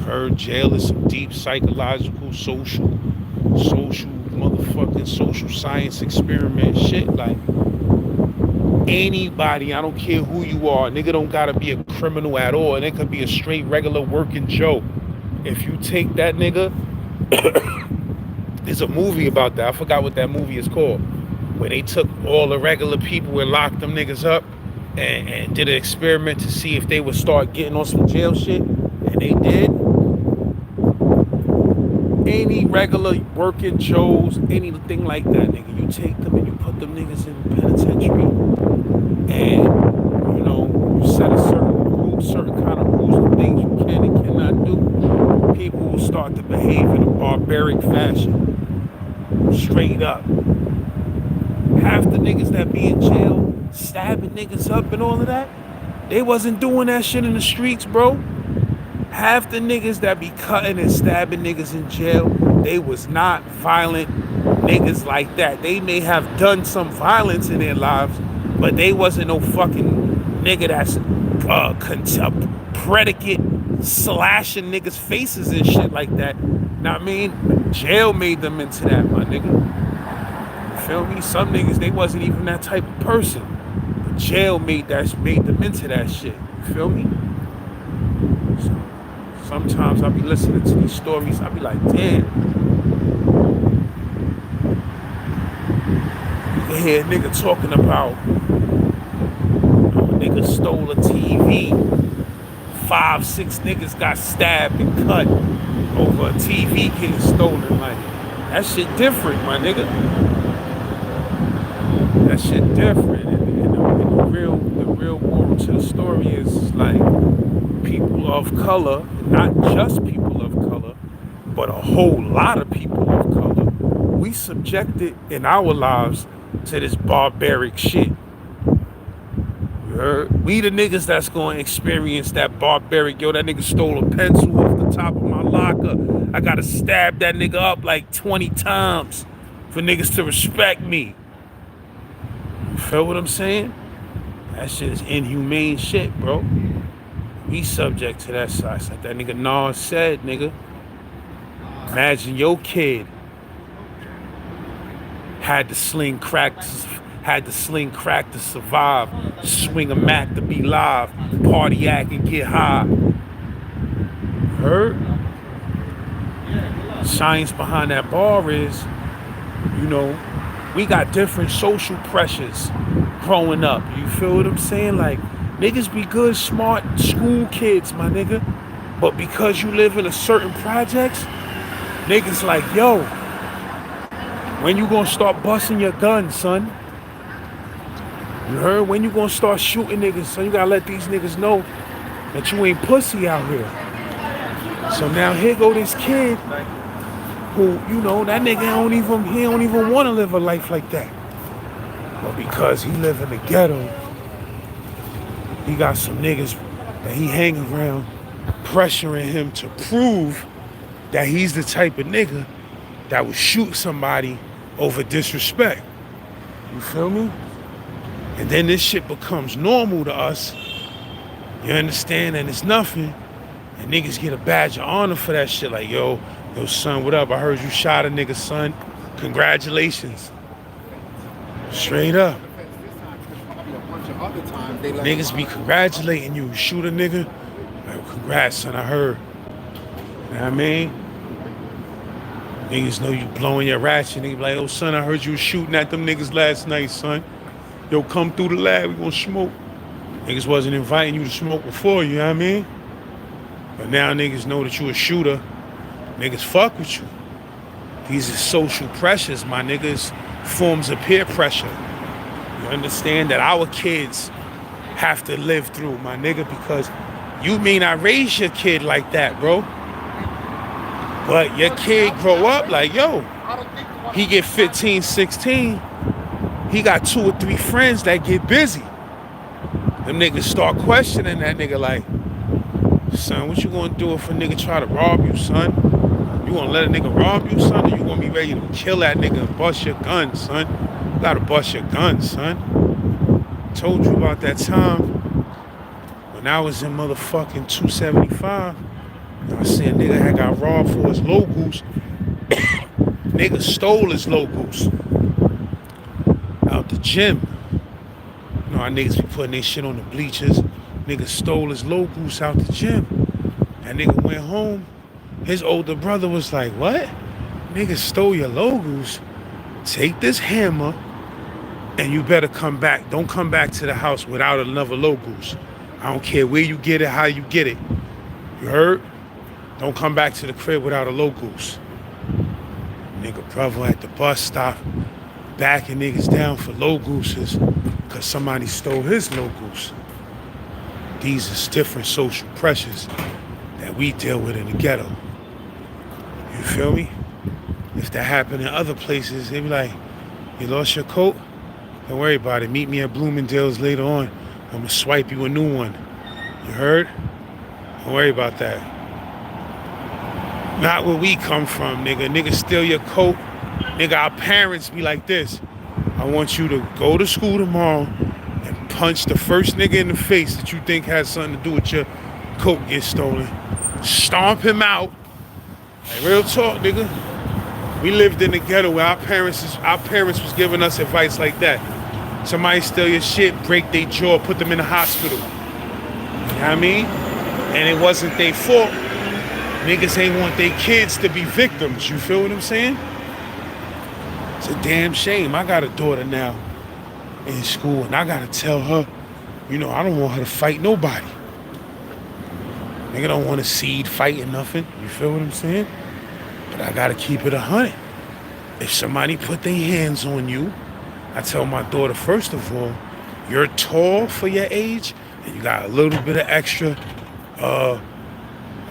Heard jail is some deep psychological, social motherfucking social science experiment shit. Like, anybody, I don't care who you are, nigga don't gotta be a criminal at all. And it could be a straight regular working Joe. If you take that nigga, there's a movie about that. I forgot what that movie is called. Where they took all the regular people and locked them niggas up and did an experiment to see if they would start getting on some jail shit. And they did. Any regular working Joes, anything like that, nigga, you take them and you put them niggas in the penitentiary, and you know, you set a certain kind of rules and things you can and cannot do. People will start to behave in a barbaric fashion, straight up. Half the niggas that be in jail, stabbing niggas up and all of that, they wasn't doing that shit in the streets, bro. Half the niggas that be cutting and stabbing niggas in jail, they was not violent niggas like that. They may have done some violence in their lives, but they wasn't no fucking nigga that's predicate slashing niggas' faces and shit like that. Know what I mean? Jail made them into that, my nigga. You feel me? Some niggas, they wasn't even that type of person. But jail made them into that shit. You feel me? So, sometimes I be listening to these stories, I be like, damn. You can hear a nigga talking about, nigga stole a TV. 5, 6 niggas got stabbed and cut over a TV getting stolen. Like, that shit different, my nigga. That shit different. And the real moral to the story is like, people of color, not just people of color, but a whole lot of people of color, we subjected in our lives to this barbaric shit. You heard? We the niggas that's gonna experience that barbaric, yo, that nigga stole a pencil off the top of my locker. I gotta stab that nigga up like 20 times for niggas to respect me. You feel what I'm saying? That shit is inhumane shit, bro. We subject to that size. Like that nigga Nas said, nigga. Imagine your kid had to sling crack to survive, swing a Mac to be live, party act and get high. Heard? Science behind that bar is, you know, we got different social pressures growing up. You feel what I'm saying? Like, niggas be good, smart school kids, my nigga. But because you live in a certain projects, niggas like, yo, when you gonna start busting your gun, son? You heard? When you gonna start shooting niggas, son? You gotta let these niggas know that you ain't pussy out here. So now here go this kid who, you know, that nigga don't even want to live a life like that. But because he live in the ghetto, he got some niggas that he hang around pressuring him to prove that he's the type of nigga that would shoot somebody over disrespect. You feel me? And then this shit becomes normal to us. You understand? And it's nothing. And niggas get a badge of honor for that shit. Like, yo, son, what up? I heard you shot a nigga, son. Congratulations. Straight up. Niggas be congratulating you. Shoot a nigga. Like, congrats, son, I heard. You know what I mean? Niggas know you blowing your ratchet. Niggas be like, oh, son, I heard you was shooting at them niggas last night, son. Yo, come through the lab, we gonna smoke. Niggas wasn't inviting you to smoke before, you know what I mean? But now niggas know that you a shooter. Niggas fuck with you. These are social pressures, my niggas. Forms of peer pressure. You understand that our kids have to live through, my nigga, because you may not raise your kid like that, bro. But your kid grow up like, yo, he get 15, 16, he got 2 or 3 friends that get busy. Them niggas start questioning that nigga like, son, what you gonna do if a nigga try to rob you, son? You gonna let a nigga rob you, son? Or you gonna be ready to kill that nigga and bust your gun, son? You gotta bust your gun, son. Told you about that time when I was in motherfucking 275. I see a nigga had got robbed for his locals. Nigga stole his locals out the gym. You know how niggas be putting their shit on the bleachers. Nigga stole his locals out the gym. That nigga went home. His older brother was like, what? Nigga stole your logos. Take this hammer and you better come back. Don't come back to the house without another logos. I don't care where you get it, how you get it. You heard? Don't come back to the crib without a logos. Nigga brother at the bus stop backing niggas down for logos because somebody stole his logos. These is different social pressures that we deal with in the ghetto. You feel me? If that happened in other places, they be like, you lost your coat? Don't worry about it. Meet me at Bloomingdale's later on. I'm gonna swipe you a new one. You heard? Don't worry about that. Not where we come from, nigga. Nigga steal your coat. Nigga, our parents be like this. I want you to go to school tomorrow and punch the first nigga in the face that you think has something to do with your coat get stolen. Stomp him out. Like, real talk, nigga. We lived in the ghetto where our parents was giving us advice like that. Somebody steal your shit, break their jaw, put them in the hospital. You know what I mean? And it wasn't their fault. Niggas ain't want their kids to be victims. You feel what I'm saying? It's a damn shame. I got a daughter now in school, and I gotta tell her, you know, I don't want her to fight nobody. Nigga don't want to seed fighting nothing. You feel what I'm saying? But I gotta keep it 100. If somebody put their hands on you, I tell my daughter, first of all, you're tall for your age, and you got a little bit of extra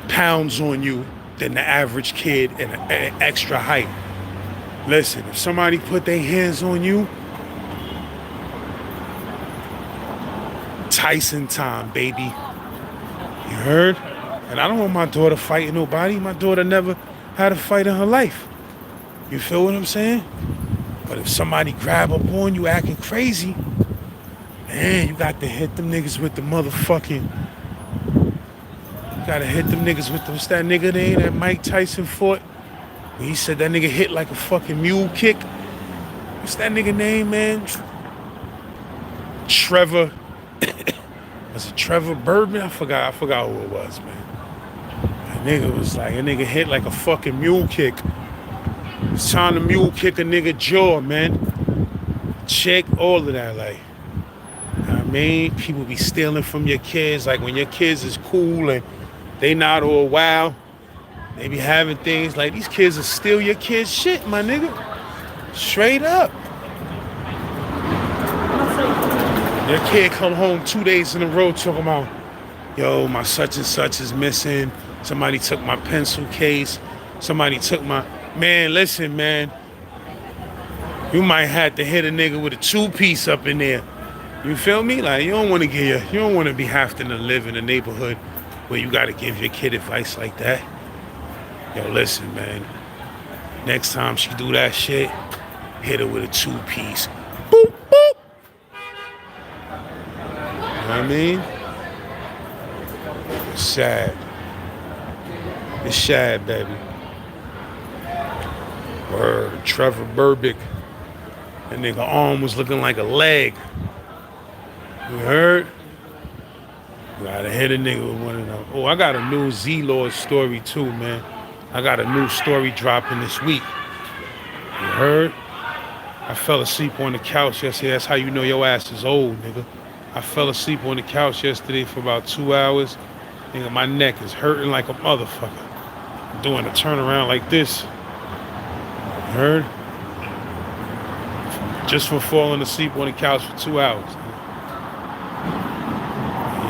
pounds on you than the average kid and extra height. Listen, if somebody put their hands on you, Tyson time, baby. You heard? And I don't want my daughter fighting nobody. My daughter never had a fight in her life. You feel what I'm saying? But if somebody grab up on you acting crazy, man, you got to hit them niggas with the motherfucking... You gotta hit them niggas with the... What's that nigga name that Mike Tyson fought? When he said that nigga hit like a fucking mule kick. What's that nigga name, man? Trevor... Was it Trevor Birdman? I forgot who it was, man. That nigga was like, a nigga hit like a fucking mule kick. It's time to mule kick a nigga jaw, man. Check all of that, like. You know what I mean? People be stealing from your kids. Like when your kids is cool and they not all wild, they be having things like these kids will steal your kids' shit, my nigga. Straight up. Your kid come home 2 days in a row talking about, yo, my such and such is missing. Somebody took my pencil case. Somebody took my... Man, listen, man. You might have to hit a nigga with a 2-piece up in there. You feel me? Like, you don't want to be having to live in a neighborhood where you got to give your kid advice like that. Yo, listen, man. Next time she do that shit, hit her with a 2-piece. Boop, boop. You know what I mean? It's sad. It's sad, baby. Word. Trevor Burbick. That nigga arm was looking like a leg. You heard? Gotta hit a nigga with one of them. Oh, I got a new Z-Lord story too, man. I got a new story dropping this week. You heard? I fell asleep on the couch yesterday. That's how you know your ass is old, nigga. I fell asleep on the couch yesterday for about 2 hours. Nigga, my neck is hurting like a motherfucker. I'm doing a turnaround like this. You heard? Just from falling asleep on the couch for 2 hours.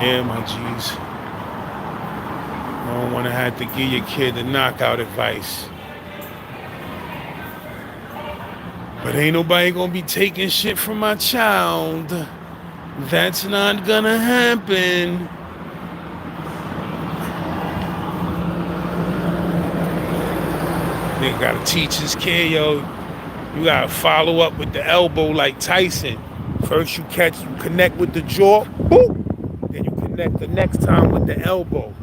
Yeah, my G's. You don't want to have to give your kid the knockout advice. But ain't nobody gonna be taking shit from my child. That's not gonna happen. Nigga gotta teach his kid, yo. You gotta follow up with the elbow like Tyson. First you connect with the jaw, boop. Then you connect the next time with the elbow.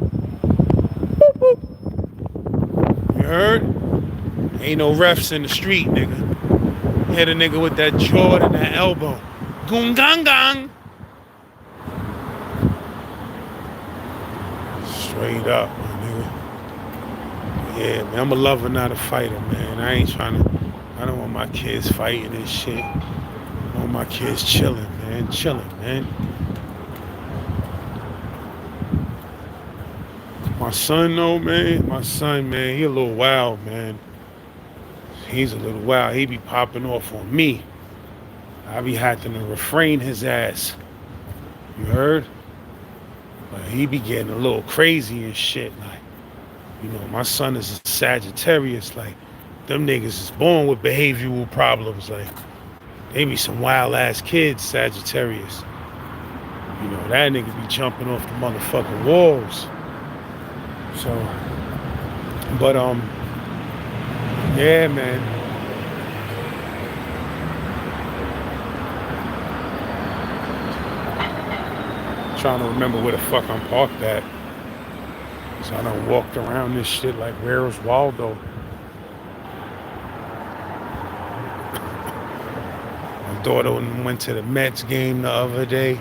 Boop, boop. You heard? Ain't no refs in the street, nigga. Hit a nigga with that jaw and that elbow. Goong gang gang. Straight up, my nigga. Yeah, man, I'm a lover, not a fighter, man. I don't want my kids fighting and shit. I want my kids chilling, man. My son, though, man. He a little wild, man. He's a little wild. He be popping off on me. I be having to refrain his ass. You heard? But he be getting a little crazy and shit. Like, you know, my son is a Sagittarius. Like, them niggas is born with behavioral problems. Like, they be some wild ass kids, Sagittarius. You know, that nigga be jumping off the motherfucking walls. So, but, yeah, man. Trying to remember where the fuck I'm parked at. So I done walked around this shit like, where's Waldo? My daughter went to the Mets game the other day.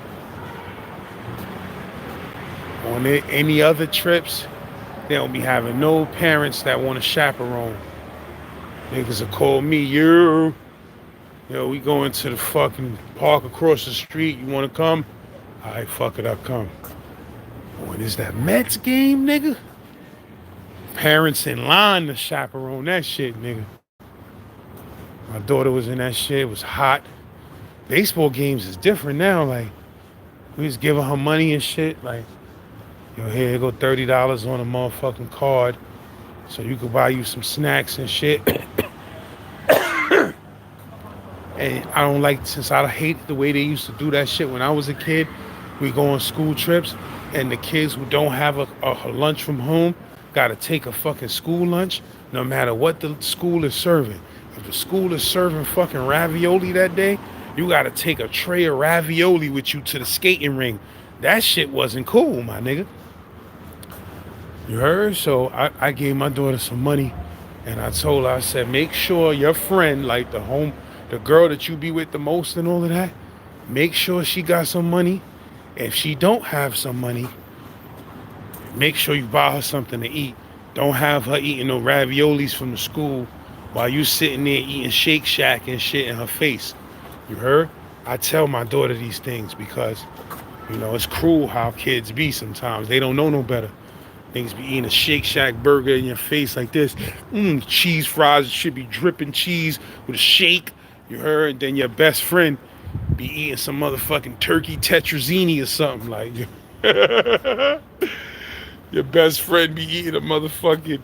On any other trips, they don't be having no parents that want to chaperone. Niggas will call me, yo, we going to the fucking park across the street. You want to come? All right, fuck it, I'll come. When is that Mets game, nigga? Parents in line to chaperone that shit, nigga. My daughter was in that shit. It was hot. Baseball games is different now. Like, we just giving her money and shit. Like, yo, here you go, $30 on a motherfucking card, so you could buy you some snacks and shit. And I don't like, since I hate the way they used to do that shit when I was a kid. We go on school trips, and the kids who don't have a lunch from home gotta take a fucking school lunch, no matter what the school is serving. If the school is serving fucking ravioli that day, you gotta take a tray of ravioli with you to the skating ring. That shit wasn't cool, my nigga. You heard? So I gave my daughter some money, and I told her, I said, make sure your friend, like the girl that you be with the most and all of that, make sure she got some money. If she don't have some money, make sure you buy her something to eat. Don't have her eating no raviolis from the school while you sitting there eating Shake Shack and shit in her face. You heard? I tell my daughter these things because, you know, it's cruel how kids be sometimes. They don't know no better. Niggas be eating a Shake Shack burger in your face like this. Cheese fries should be dripping cheese with a shake. You heard? And then your best friend be eating some motherfucking turkey tetrazzini or something. Like, your best friend be eating a motherfucking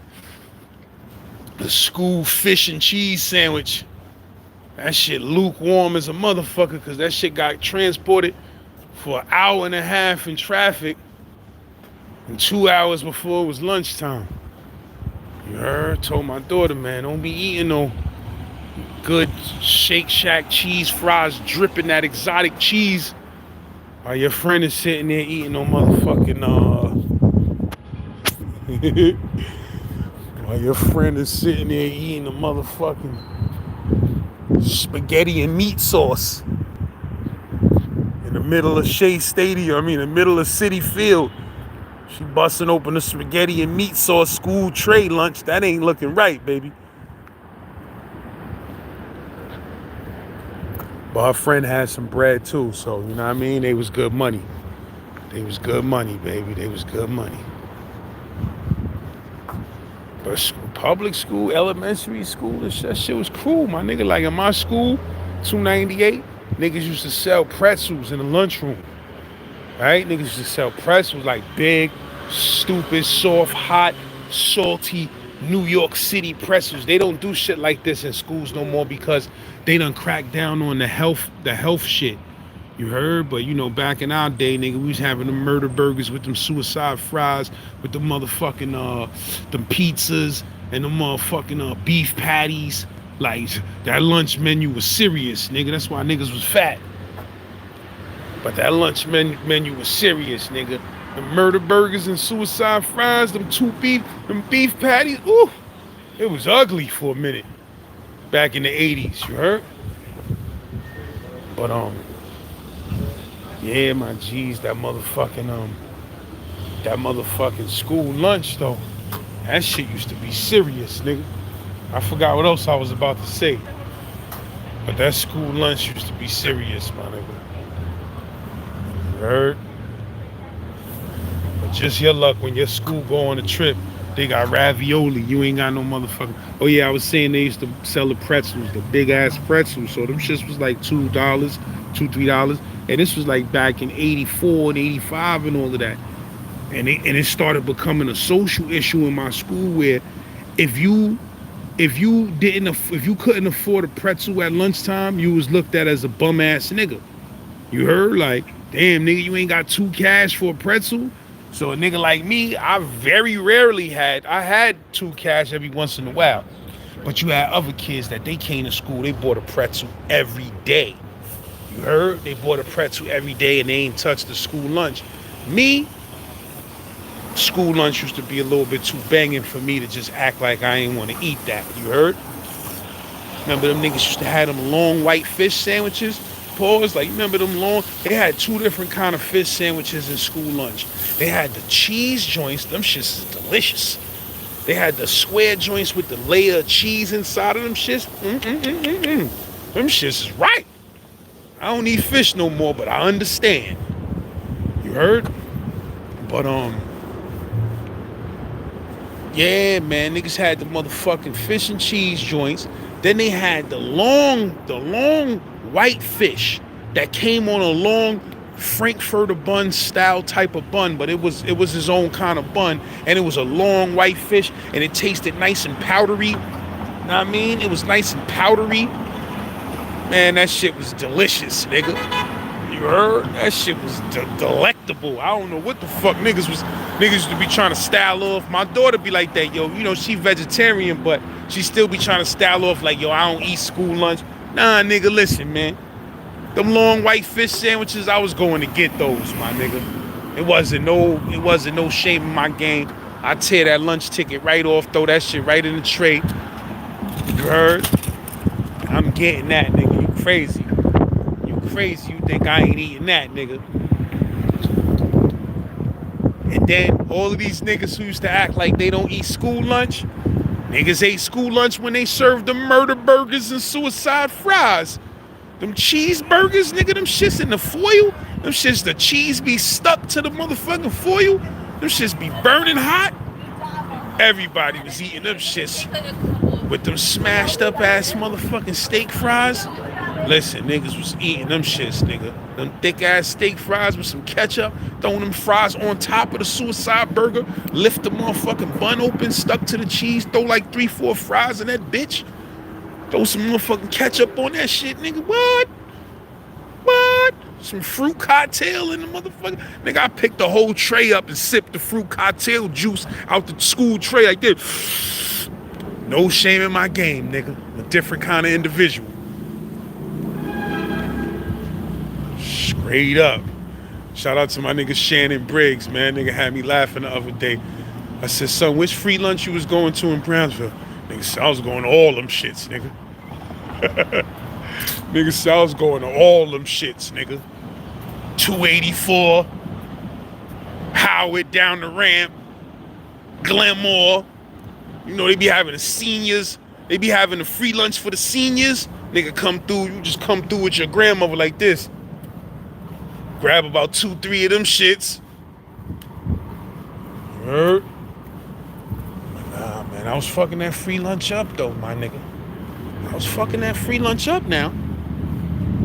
school fish and cheese sandwich. That shit lukewarm as a motherfucker because that shit got transported for an hour and a half in traffic and 2 hours before it was lunchtime. You heard? Told my daughter, man, don't be eating no good Shake Shack cheese fries dripping that exotic cheese while your friend is sitting there eating no motherfucking while your friend is sitting there eating the motherfucking spaghetti and meat sauce in the middle of Shea Stadium, the middle of Citi Field. She busting open the spaghetti and meat sauce school tray lunch. That ain't looking right, baby. But her friend had some bread too, so you know what I mean? They was good money. They was good money, baby. They was good money. But public school, elementary school, that shit was cool, my nigga. Like in my school, 298, niggas used to sell pretzels in the lunchroom. Right? Niggas used to sell pretzels, like big, stupid, soft, hot, salty New York City pretzels. They don't do shit like this in schools no more because They done cracked down on the health shit. You heard? But you know, back in our day, nigga, we was having them murder burgers with them suicide fries, with the motherfucking them pizzas and the motherfucking beef patties. Like that lunch menu was serious, nigga. That's why niggas was fat. But that lunch menu was serious, nigga. The murder burgers and suicide fries, them beef patties, ooh, it was ugly for a minute back in the 80s, you heard? But yeah, my G's, that motherfucking school lunch though, that shit used to be serious, nigga. I forgot what else I was about to say. But that school lunch used to be serious, my nigga. You heard? But just your luck when your school go on a trip, they got ravioli. You ain't got no motherfucking. Oh yeah, I was saying they used to sell the pretzels, the big ass pretzels. So them shits was like $2, $3. And this was like back in 84 and 85 and all of that. And it started becoming a social issue in my school where if you couldn't afford a pretzel at lunchtime, you was looked at as a bum ass nigga. You heard? Like, damn nigga, you ain't got $2 for a pretzel. So a nigga like me, I very rarely had $2 every once in a while. But you had other kids that they came to school, they bought a pretzel every day. You heard? They bought a pretzel every day and they ain't touched the school lunch. Me, school lunch used to be a little bit too banging for me to just act like I ain't want to eat that. You heard? Remember them niggas used to have them long white fish sandwiches? Pause. Like, you remember them long? They had two different kind of fish sandwiches in school lunch. They had the cheese joints. Them shits is delicious. They had the square joints with the layer of cheese inside of them shits. Them shits is right. I don't eat fish no more, but I understand. You heard? But yeah, man, niggas had the motherfucking fish and cheese joints. Then they had the long white fish that came on a long Frankfurter bun style type of bun, but it was his own kind of bun, and it was a long white fish, and it tasted nice and powdery. Know what I mean? It was nice and powdery. Man, that shit was delicious, nigga. You heard? That shit was delectable. I don't know what the fuck niggas used to be trying to style off. My daughter be like that, yo. You know, she vegetarian, but she still be trying to style off like, yo, I don't eat school lunch. Nah, nigga, listen, man. Them long white fish sandwiches, I was going to get those, my nigga. It wasn't no shame in my game. I tear that lunch ticket right off, throw that shit right in the tray. You heard? I'm getting that, nigga. You crazy. You crazy. You think I ain't eating that, nigga. And then all of these niggas who used to act like they don't eat school lunch, niggas ate school lunch when they served them murder burgers and suicide fries. Them cheeseburgers, nigga, them shits in the foil. Them shits, the cheese be stuck to the motherfucking foil. Them shits be burning hot. Everybody was eating them shits with them smashed up ass motherfucking steak fries. Listen, niggas was eating them shits, nigga. Them thick ass steak fries with some ketchup, throwing them fries on top of the suicide burger, lift the motherfucking bun open, stuck to the cheese, throw like 3-4 fries in that bitch. Throw some motherfucking ketchup on that shit, nigga. What? Some fruit cocktail in the motherfucker. Nigga, I picked the whole tray up and sipped the fruit cocktail juice out the school tray like this. No shame in my game, nigga. I'm a different kind of individual. Straight up. Shout out to my nigga Shannon Briggs, man. Nigga had me laughing the other day. I said, son, which free lunch you was going to in Brownsville? Nigga said, I was going to all them shits, nigga. Nigga said, I was going to all them shits, nigga. 284, Howard down the ramp, Glenmore. You know, they be having the seniors. They be having the free lunch for the seniors. Nigga come through, you just come through with your grandmother like this. Grab about 2-3 of them shits. You heard? Nah, man, I was fucking that free lunch up, though, my nigga. I was fucking that free lunch up now.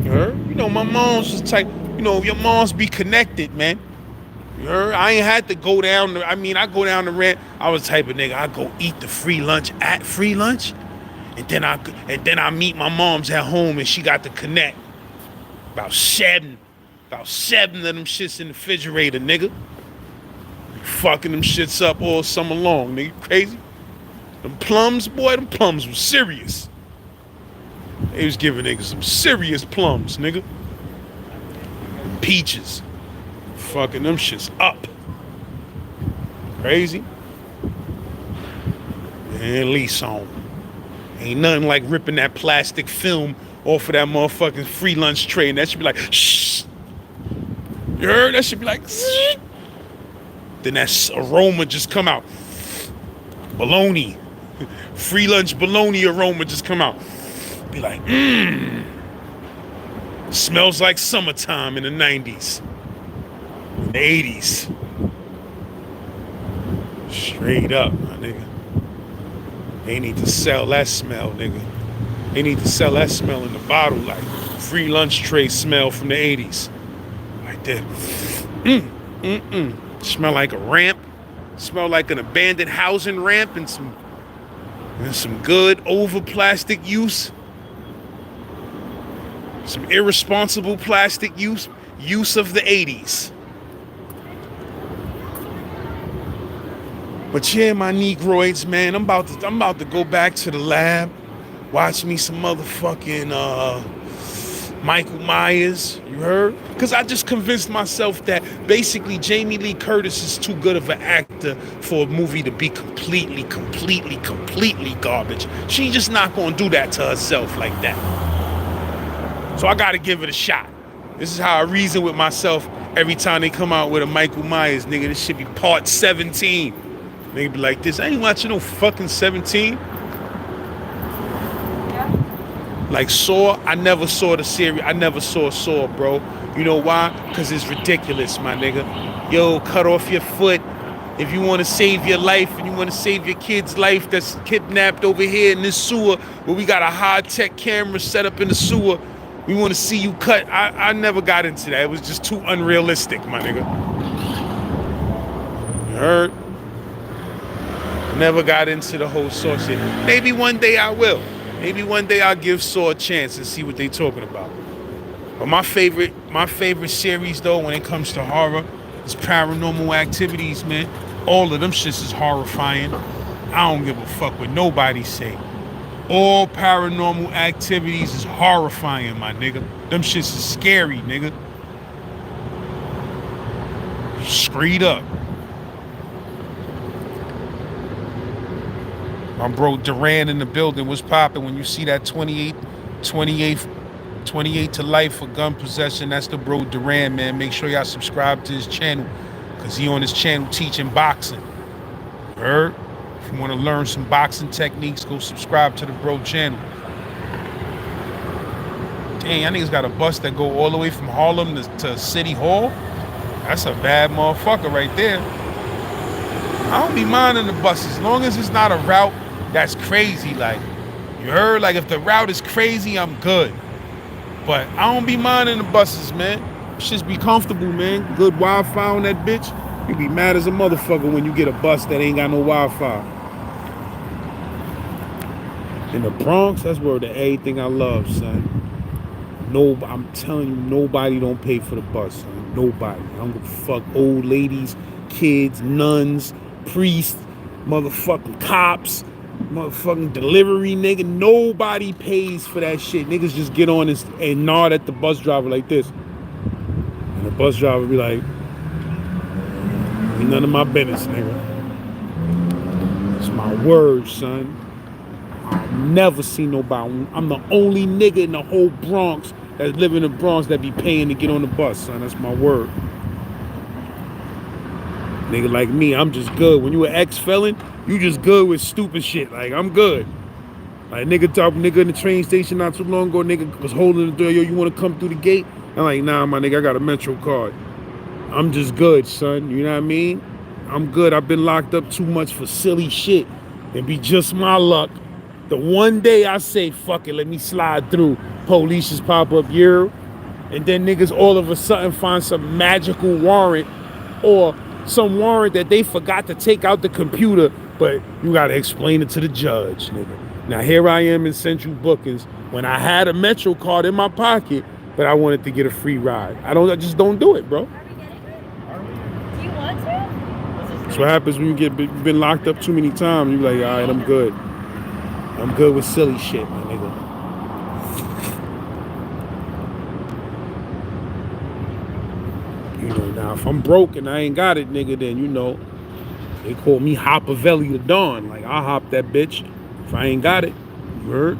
You heard? You know, my mom's just type, you know, your moms be connected, man. You heard? I ain't had to go down, I go down the rent. I was the type of nigga, I go eat the free lunch at free lunch. And then I meet my mom's at home and she got the connect. About seven of them shits in the refrigerator, nigga. Fucking them shits up all summer long, nigga. Crazy? Them plums, boy, them plums was serious. They was giving niggas some serious plums, nigga. Peaches. Fucking them shits up. Crazy? And lease on. Ain't nothing like ripping that plastic film off of that motherfucking free lunch tray, and that should be like, shh. You heard? That should be like, shh. Then that aroma just come out. Bologna. Free lunch bologna aroma just come out. Be like, smells like summertime in the 90s. In the 80s. Straight up, my nigga. They need to sell that smell, nigga. They need to sell that smell in the bottle, like free lunch tray smell from the 80s. Like that. Smell like a ramp. Smell like an abandoned housing ramp and some good over plastic use. Some irresponsible plastic use of the 80s. But yeah, my Negroids, man, I'm about to go back to the lab, watch me some motherfucking Michael Myers, you heard? Because I just convinced myself that basically Jamie Lee Curtis is too good of an actor for a movie to be completely garbage. She just not gonna do that to herself like that. So I gotta give it a shot. This is how I reason with myself every time they come out with a Michael Myers, nigga. This should be part 17. Nigga be like this. I ain't watching no fucking 17. Yeah. Like Saw, I never saw the series. I never saw Saw, bro. You know why? Because it's ridiculous, my nigga. Yo, cut off your foot. If you want to save your life and you want to save your kid's life that's kidnapped over here in this sewer where we got a high-tech camera set up in the sewer, we want to see you cut. I never got into that. It was just too unrealistic, my nigga. You heard? Never got into the whole Saw shit. Maybe one day I will. Maybe one day I'll give Saw a chance and see what they talking about. But my favorite series though, when it comes to horror, is Paranormal Activities, man. All of them shits is horrifying. I don't give a fuck what nobody say. All Paranormal Activities is horrifying, my nigga. Them shits is scary, nigga. Straight up. My bro Duran in the building was popping. When you see that 28 to life for gun possession, that's the bro Duran, man. Make sure y'all subscribe to his channel, because he on his channel teaching boxing. Heard? If you want to learn some boxing techniques, go subscribe to the bro channel. Dang, I niggas got a bus that go all the way from Harlem to City Hall. That's a bad motherfucker right there. I don't be minding the buses, as long as it's not a route that's crazy. Like, you heard? Like, if the route is crazy, I'm good. But I don't be minding the buses, man. Shits be comfortable, man. Good Wi-Fi on that bitch. You be mad as a motherfucker when you get a bus that ain't got no Wi-Fi. In the Bronx, that's where everything I love, son. No, I'm telling you, nobody don't pay for the bus, son. Nobody. I don't give a fuck. Old ladies, kids, nuns, priests, motherfucking cops, motherfucking delivery nigga. Nobody pays for that shit. Niggas just get on and nod at the bus driver like this. And the bus driver be like, ain't none of my business, nigga. It's my word, son. I've never seen nobody. I'm the only nigga in the whole Bronx that live in the Bronx that be paying to get on the bus, son. That's my word. Nigga like me, I'm just good. When you an ex-felon, you just good with stupid shit. Like, I'm good. Like, nigga in the train station not too long ago, nigga was holding the door. Yo, you want to come through the gate? I'm like, nah, my nigga, I got a Metro card. I'm just good, son. You know what I mean? I'm good. I've been locked up too much for silly shit. And be just my luck. The one day I say, fuck it, let me slide through. Police just pop up, yeah. And then niggas all of a sudden find some magical warrant or some warrant that they forgot to take out the computer, but you gotta explain it to the judge, nigga. Now here I am in Central Bookings when I had a Metro card in my pocket, but I wanted to get a free ride. I just don't do it, bro. Do you want to? That's what happens when you've been locked up too many times. You're like, all right, I'm good. I'm good with silly shit, my nigga. You know, now if I'm broke and I ain't got it, nigga, then you know, they call me Hoppavelli the Dawn. Like, I'll hop that bitch if I ain't got it. You heard?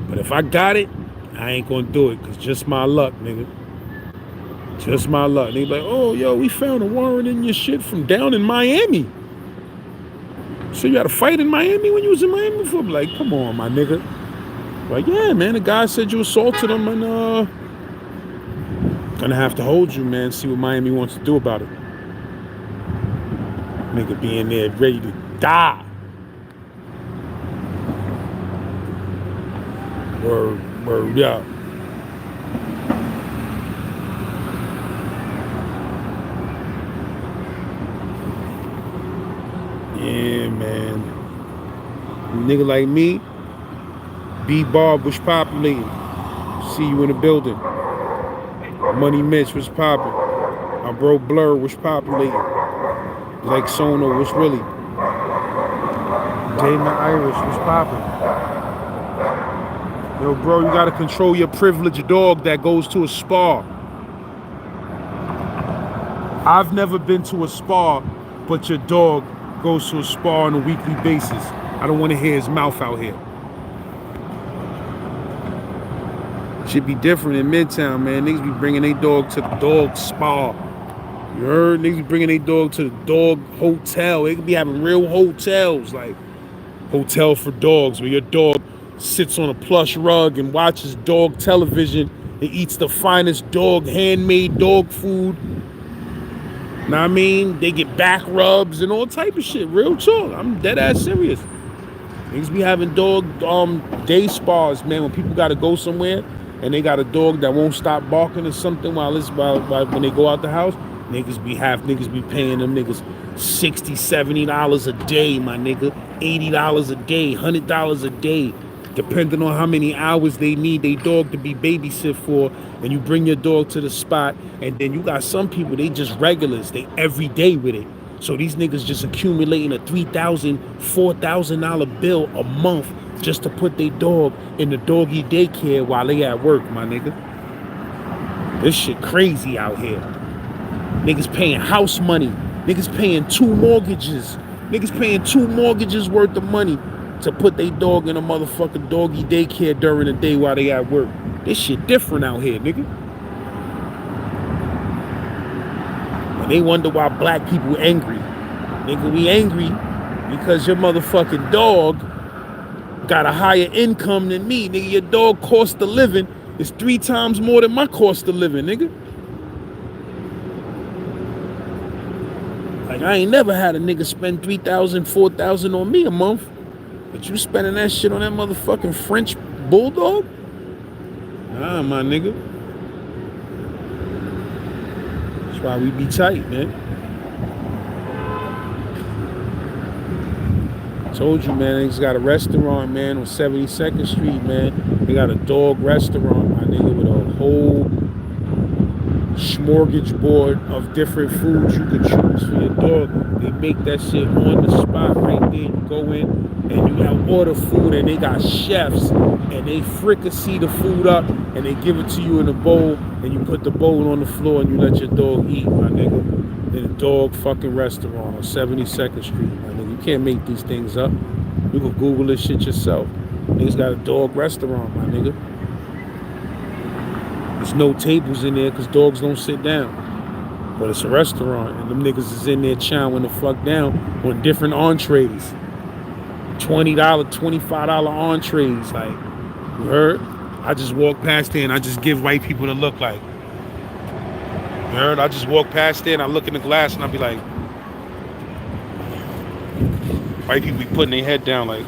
But if I got it, I ain't gonna do it, cause just my luck, nigga. Just my luck. They be like, oh, yo, we found a warrant in your shit from down in Miami. So you had a fight in Miami when you was in Miami before? I'm like, come on, my nigga. Like, yeah, man, the guy said you assaulted him and gonna have to hold you, man, see what Miami wants to do about it. Nigga being there ready to die. Word up. Yeah, man. Nigga like me, B-Bob was populating. See you in the building. Money Mitch was popping. My bro Blur was populating. Like Sono was really. Damon Irish was popping. Yo, bro, you gotta control your privileged dog that goes to a spa. I've never been to a spa, but your dog goes to a spa on a weekly basis. I don't want to hear his mouth out here. Should be different in Midtown, man. Niggas be bringing their dog to the dog spa. You heard? Niggas be bringing their dog to the dog hotel. They could be having real hotels, like hotel for dogs, where your dog sits on a plush rug and watches dog television and eats the finest dog, handmade dog food. Know what I mean? They get back rubs and all type of shit. Real talk. I'm dead ass serious. Niggas be having dog day spas, man, when people gotta go somewhere and they got a dog that won't stop barking or something while when they go out the house. Niggas be paying them niggas $60, $70 a day, my nigga. $80 a day, $100 a day, depending on how many hours they need their dog to be babysit for. And you bring your dog to the spot, and then you got some people, they just regulars, they every day with it. So these niggas just accumulating a $3,000, $4,000 bill a month just to put their dog in the doggy daycare while they at work, my nigga. This shit crazy out here. Niggas paying house money. Niggas paying 2 mortgages. Niggas paying 2 mortgages worth of money to put their dog in a motherfucking doggy daycare during the day while they at work. This shit different out here, nigga. And they wonder why black people angry. Nigga, we angry because your motherfucking dog got a higher income than me. Nigga, your dog cost of living is 3 times more than my cost of living, nigga. Like, I ain't never had a nigga spend $3,000, $4,000 on me a month. But you spending that shit on that motherfucking French bulldog? Nah, my nigga. That's why we be tight, man. Told you, man, they just got a restaurant, man, on 72nd Street, man. They got a dog restaurant, my nigga, with a whole smorgasbord of different foods you could choose for your dog. They make that shit on the spot right there. You go in and you have order food, and they got chefs, and they fricassee the food up, and they give it to you in a bowl, and you put the bowl on the floor, and you let your dog eat, my nigga. In a dog fucking restaurant on 72nd Street, my nigga. You can't make these things up. You can Google this shit yourself. Niggas got a dog restaurant, my nigga. There's no tables in there because dogs don't sit down. But it's a restaurant, and them niggas is in there chowing the fuck down on different entrees. $20, $25 entrees. Like, you heard? I just walk past there and I just give white people the look like. You heard? I just walk past there and I look in the glass and I be like, white people be putting their head down like,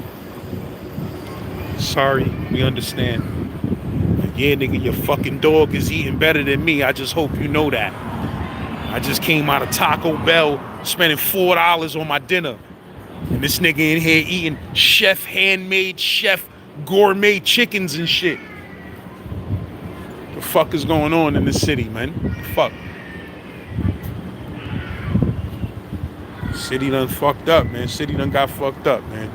sorry, we understand. Like, yeah, nigga, your fucking dog is eating better than me. I just hope you know that. I just came out of Taco Bell spending $4 on my dinner. And this nigga in here eating handmade chef gourmet chickens and shit. The fuck is going on in this city, man? The fuck? City done fucked up, man. City done got fucked up, man.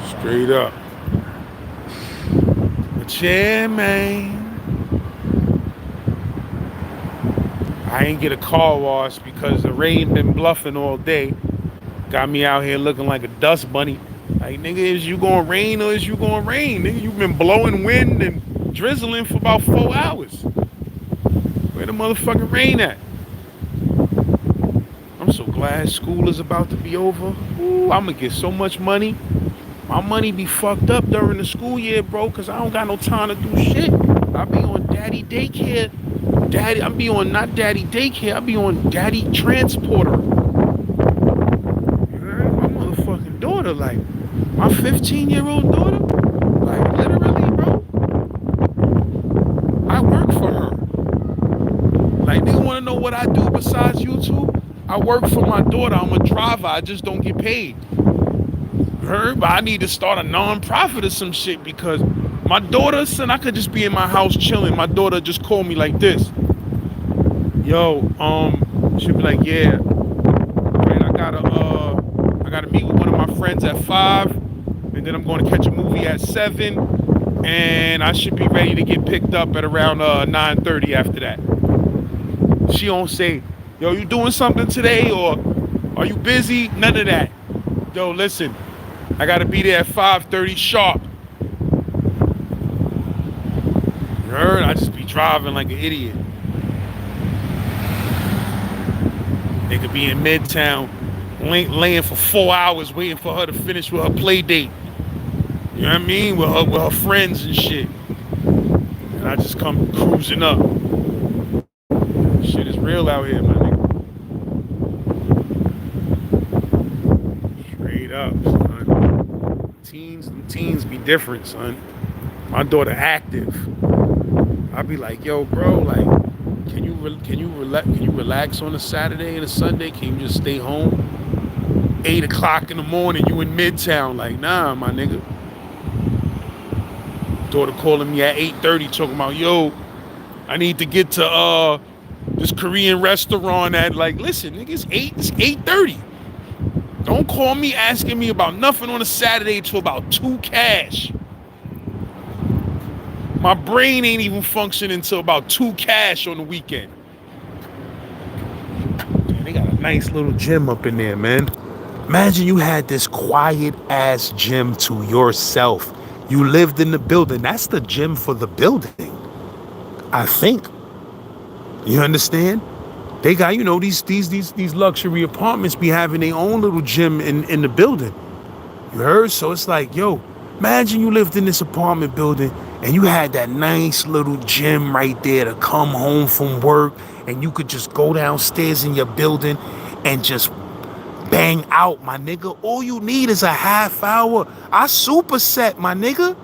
Straight up. But yeah, man. I ain't get a car wash because the rain been bluffing all day. Got me out here looking like a dust bunny. Like, nigga, is you gonna rain or is you gonna rain? Nigga, you been blowing wind and drizzling for about 4 hours. Where the motherfucking rain at? I'm so glad school is about to be over. Ooh, I'm gonna get so much money. My money be fucked up during the school year, bro, because I don't got no time to do shit. I be on daddy daycare. I be on not daddy daycare, I be on daddy transporter. You heard? My motherfucking daughter, like, my 15-year-old daughter, like, literally, bro, I work for her. Like, they want to know what I do besides YouTube? I work for my daughter. I'm a driver. I just don't get paid. You heard? But I need to start a non-profit or some shit because my daughter, son, I could just be in my house chilling. My daughter just called me like this. Yo, she'll be like, yeah, right, I gotta meet with one of my friends at 5, and then I'm going to catch a movie at 7, and I should be ready to get picked up at around 9:30 after that. She don't say, yo, you doing something today, or are you busy? None of that. Yo, listen, I gotta be there at 5:30 sharp. You heard? I just be driving like an idiot. They could be in Midtown, laying for 4 hours waiting for her to finish with her play date. You know what I mean? With her friends and shit. And I just come cruising up. Shit is real out here, my nigga. Straight up, son. Teens be different, son. My daughter active. I be like, yo, bro, like, can you relax on a Saturday and a Sunday? Can you just stay home? 8 o'clock in the morning, you in Midtown. Like, nah, my nigga. Daughter calling me at 8:30 talking about, yo, I need to get to this Korean restaurant at, like, listen, nigga, it's 8:30. Don't call me asking me about nothing on a Saturday till about 2 cash. My brain ain't even functioning until about 2 cash on the weekend. Man, they got a nice little gym up in there, man. Imagine you had this quiet ass gym to yourself. You lived in the building. That's the gym for the building, I think. You understand? They got, you know, these luxury apartments be having their own little gym in the building. You heard? So it's like, yo, imagine you lived in this apartment building and you had that nice little gym right there to come home from work, and you could just go downstairs in your building and just bang out, my nigga. All you need is a half hour. I superset, my nigga.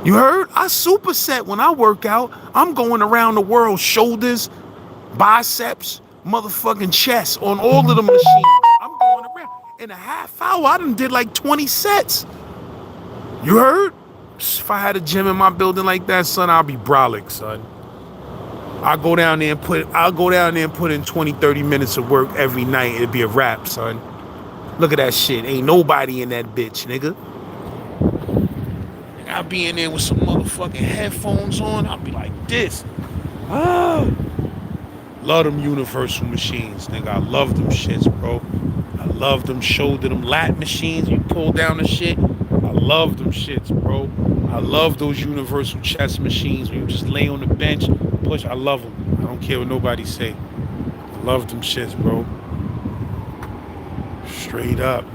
You heard? I superset when I work out. I'm going around the world, shoulders, biceps, motherfucking chest on all of the machines. I'm going around. In a half hour, I done did like 20 sets. You heard? If I had a gym in my building like that, son, I'll be brolic, son. I'll go down there and put in 20, 30 minutes of work every night. It'd be a wrap, son. Look at that shit. Ain't nobody in that bitch, nigga. I'll be in there with some motherfucking headphones on. I'll be like this. Ah. Love them universal machines, nigga. I love them shits, bro. I love them shoulder, them lat machines. You pull down the shit. I love them shits, bro. I love those universal chest machines where you just lay on the bench, push. I love them. I don't care what nobody say. I love them shits, bro. Straight up.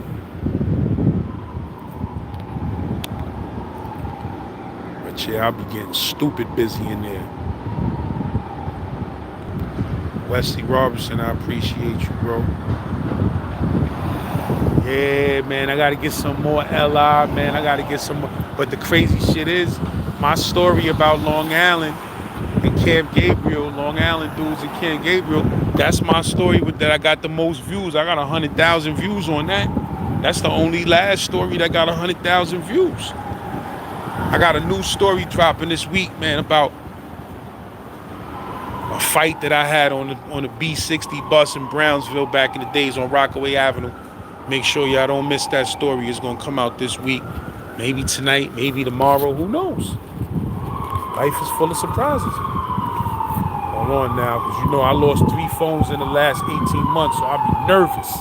But yeah, I'll be getting stupid busy in there. Wesley Robertson, I appreciate you, bro. Yeah, man, I gotta get some more LI, man. I gotta get some more. But the crazy shit is, my story about Long Island and Camp Gabriel, Long Island dudes in Camp Gabriel. That's my story that I got the most views. I got 100,000 views on that. That's the only last story that got 100,000 views. I got a new story dropping this week, man, about a fight that I had on the B60 bus in Brownsville back in the days on Rockaway Avenue. Make sure y'all don't miss that story. It's gonna come out this week. Maybe tonight, maybe tomorrow, who knows? Life is full of surprises. Hold on now, because you know I lost 3 phones in the last 18 months, so I'll be nervous.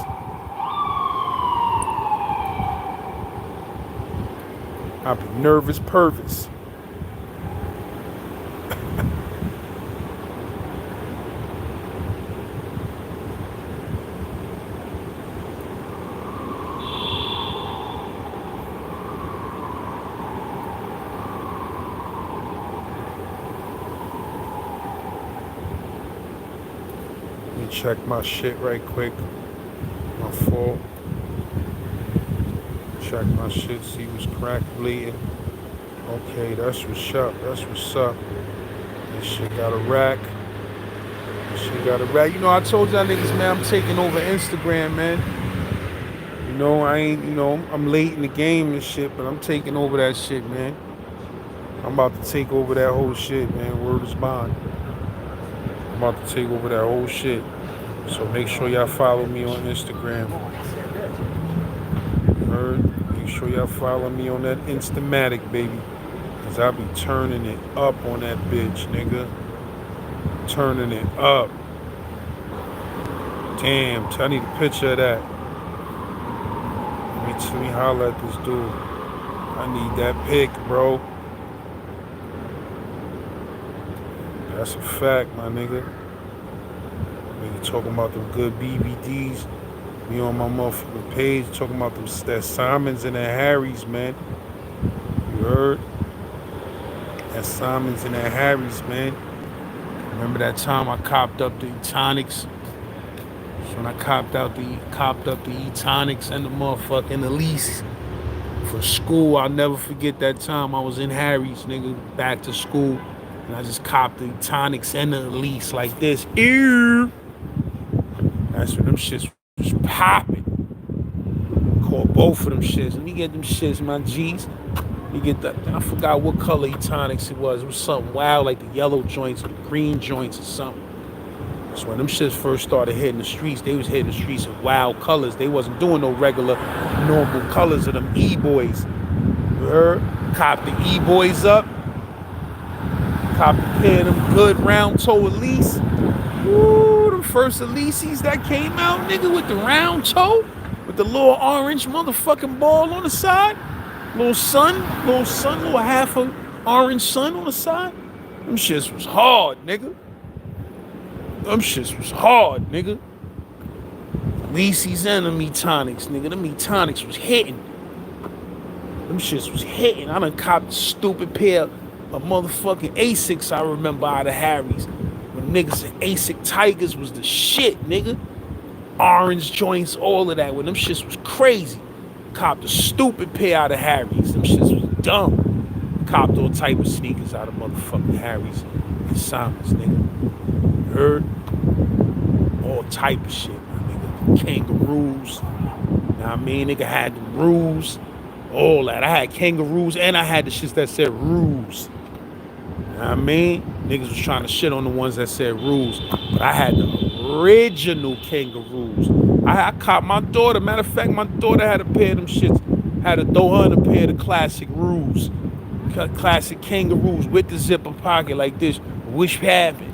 I'll be nervous pervous. Let me check my shit right quick. My fault. Check my shit, see what's crack bleeding. Okay, that's what's up. That's what's up. This shit got a rack. This shit got a rack. You know, I told y'all niggas, man, I'm taking over Instagram, man. You know, I ain't, you know, I'm late in the game and shit, but I'm taking over that shit, man. I'm about to take over that whole shit, man. Word is bond. I'm about to take over that whole shit. So make sure y'all follow me on Instagram. Heard? Make sure y'all follow me on that Instamatic, baby. Cause I be turning it up on that bitch, nigga. Turning it up. Damn, I need a picture of that. Let me holler at this dude. I need that pic, bro. That's a fact, my nigga. Nigga talking about them good BBDs. Me on my motherfucking page talking about them that Simons and that Harry's, man. You heard? That Simons and that Harry's, man. Remember that time I copped up the Etonics? When I copped up the Etonics and the motherfucking Elise for school. I'll never forget that time I was in Harry's, nigga, back to school. And I just copped the Etonics and the Elise like this. Ew. That's when them shits was popping. Caught both of them shits. Let me get them shits, my G's. Let me get that. I forgot what color Etonics it was. It was something wild, like the yellow joints or the green joints or something. So when them shits first started hitting the streets, they was hitting the streets in wild colors. They wasn't doing no regular, normal colors of them E-boys. You heard? Cop the E-boys up. Cop a pair of them good round toe Elise. Ooh, them first Elises that came out, nigga, with the round toe, with the little orange motherfucking ball on the side. Little half of orange sun on the side. Them shits was hard, nigga. Them shits was hard, nigga. Elises and them Etonics, nigga. Them Etonics was hitting. Them shits was hitting. I done copped a stupid pair of motherfucking Asics I remember out of Harry's. When niggas and Asic Tigers was the shit, nigga. Orange joints, all of that. When them shits was crazy. Copped a stupid pair out of Harry's. Them shits was dumb. Copped all type of sneakers out of motherfucking Harry's and Simons, nigga. You heard? All type of shit, my nigga. Kangaroos. Know what I mean? Nigga had the rules. All that. I had kangaroos and I had the shits that said rules. You know what I mean? Niggas was trying to shit on the ones that said rules. But I had the original kangaroos. I caught my daughter. Matter of fact, my daughter had a pair of them shits. Had to throw her in a pair of the classic rules. Classic kangaroos with the zipper pocket like this. Wish happened.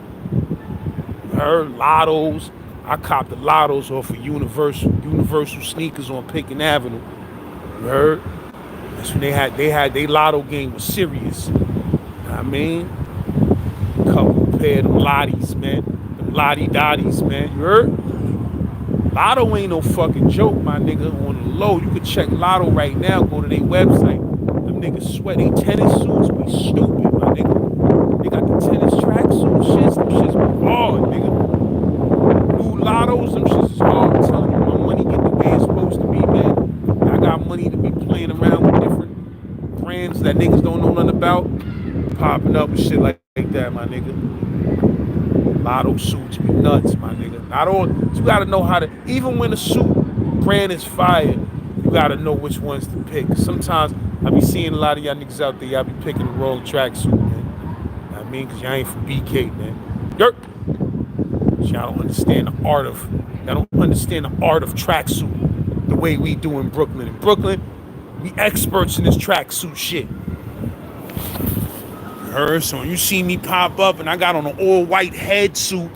Her lottos. I copped the lottos off of Universal sneakers on Pickens Avenue. You heard? That's when they had their lotto game was serious. You know what I mean? Couple pair of them lotties, man. Them lottie dotties, man. You heard? Lotto ain't no fucking joke, my nigga. On the low, you can check Lotto right now. Go to their website. Them niggas sweat. They tennis suits be stupid, my nigga. They got the tennis tracksuit shits. Them shits be hard, nigga. New Lottos, them shits is hard. I'm telling you, my money get the way it's supposed to be, man. I got money to be playing around with different brands that niggas don't know nothing about. Popping up and shit like that, my nigga. Lotto suits be nuts, my nigga. Not all. You gotta know how to. Even when a suit brand is fire, you gotta know which ones to pick. Sometimes I be seeing a lot of y'all niggas out there. Y'all be picking the wrong tracksuit, man. You know what I mean, cause y'all ain't from BK, man. Yerk. Y'all don't understand the art of. Y'all don't understand the art of tracksuit the way we do in Brooklyn. In Brooklyn, we experts in this tracksuit shit. Heard, so when you see me pop up and I got on an all-white head suit,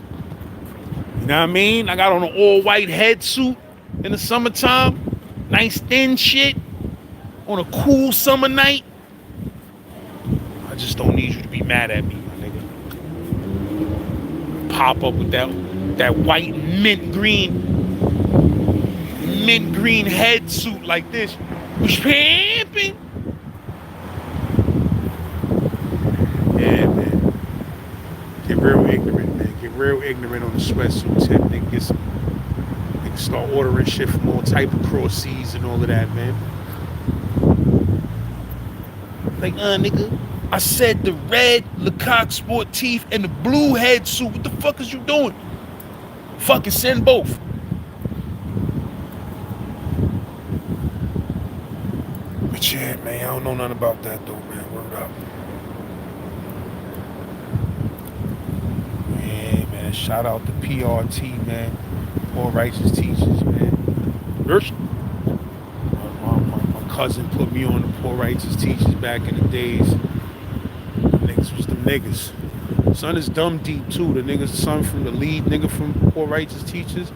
you know what I mean? I got on an all-white head suit in the summertime, nice thin shit, on a cool summer night. I just don't need you to be mad at me, my nigga. Pop up with that white mint green head suit like this. Pimping. Yeah, man. Get real ignorant, man. Get real ignorant on the sweatsuit tip. Niggas start ordering shit from all type of cross-seas and all of that, man. Like, nigga, I said the red Lecoq Sportif and the blue head suit. What the fuck is you doing? Fucking send both. But yeah, man, I don't know nothing about that though, man. Word up. Yeah, man. Shout out to PRT, man. Poor Righteous Teachers, man. My cousin put me on the Poor Righteous Teachers back in the days. Niggas was the niggas. Son is dumb deep too. The nigga's son from the lead nigga from Poor Righteous Teachers.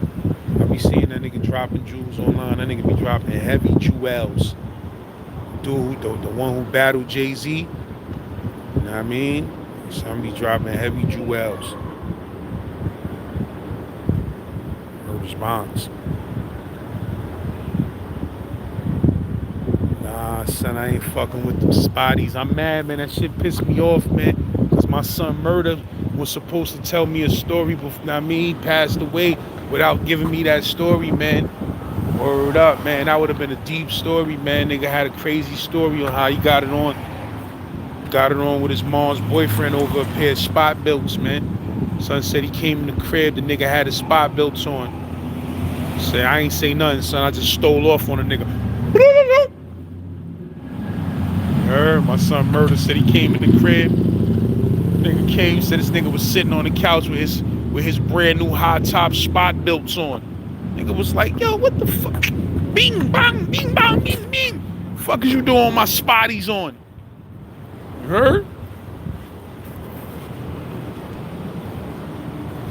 I be seeing that nigga dropping jewels online. That nigga be dropping heavy jewels. Dude, the one who battled Jay-Z. You know what I mean? Son be dropping heavy jewels. Word is bonds. Nah, son, I ain't fucking with them spotties. I'm mad, man. That shit pissed me off, man. Cause my son Murder was supposed to tell me a story before, I mean, he passed away without giving me that story, man. Word up, man. That would have been a deep story, man. Nigga had a crazy story on how he got it on. Got it on with his mom's boyfriend over a pair of spot belts, man. Son said he came in the crib, the nigga had his spot belts on. Said, I ain't say nothing, son. I just stole off on a nigga. Heard, my son Murder said he came in the crib. Nigga came, said this nigga was sitting on the couch with his brand new high top spot belts on. Nigga was like, yo, what the fuck? Bing bang, bing bang, bing bing. Fuck is you doing with my spotties on? You heard?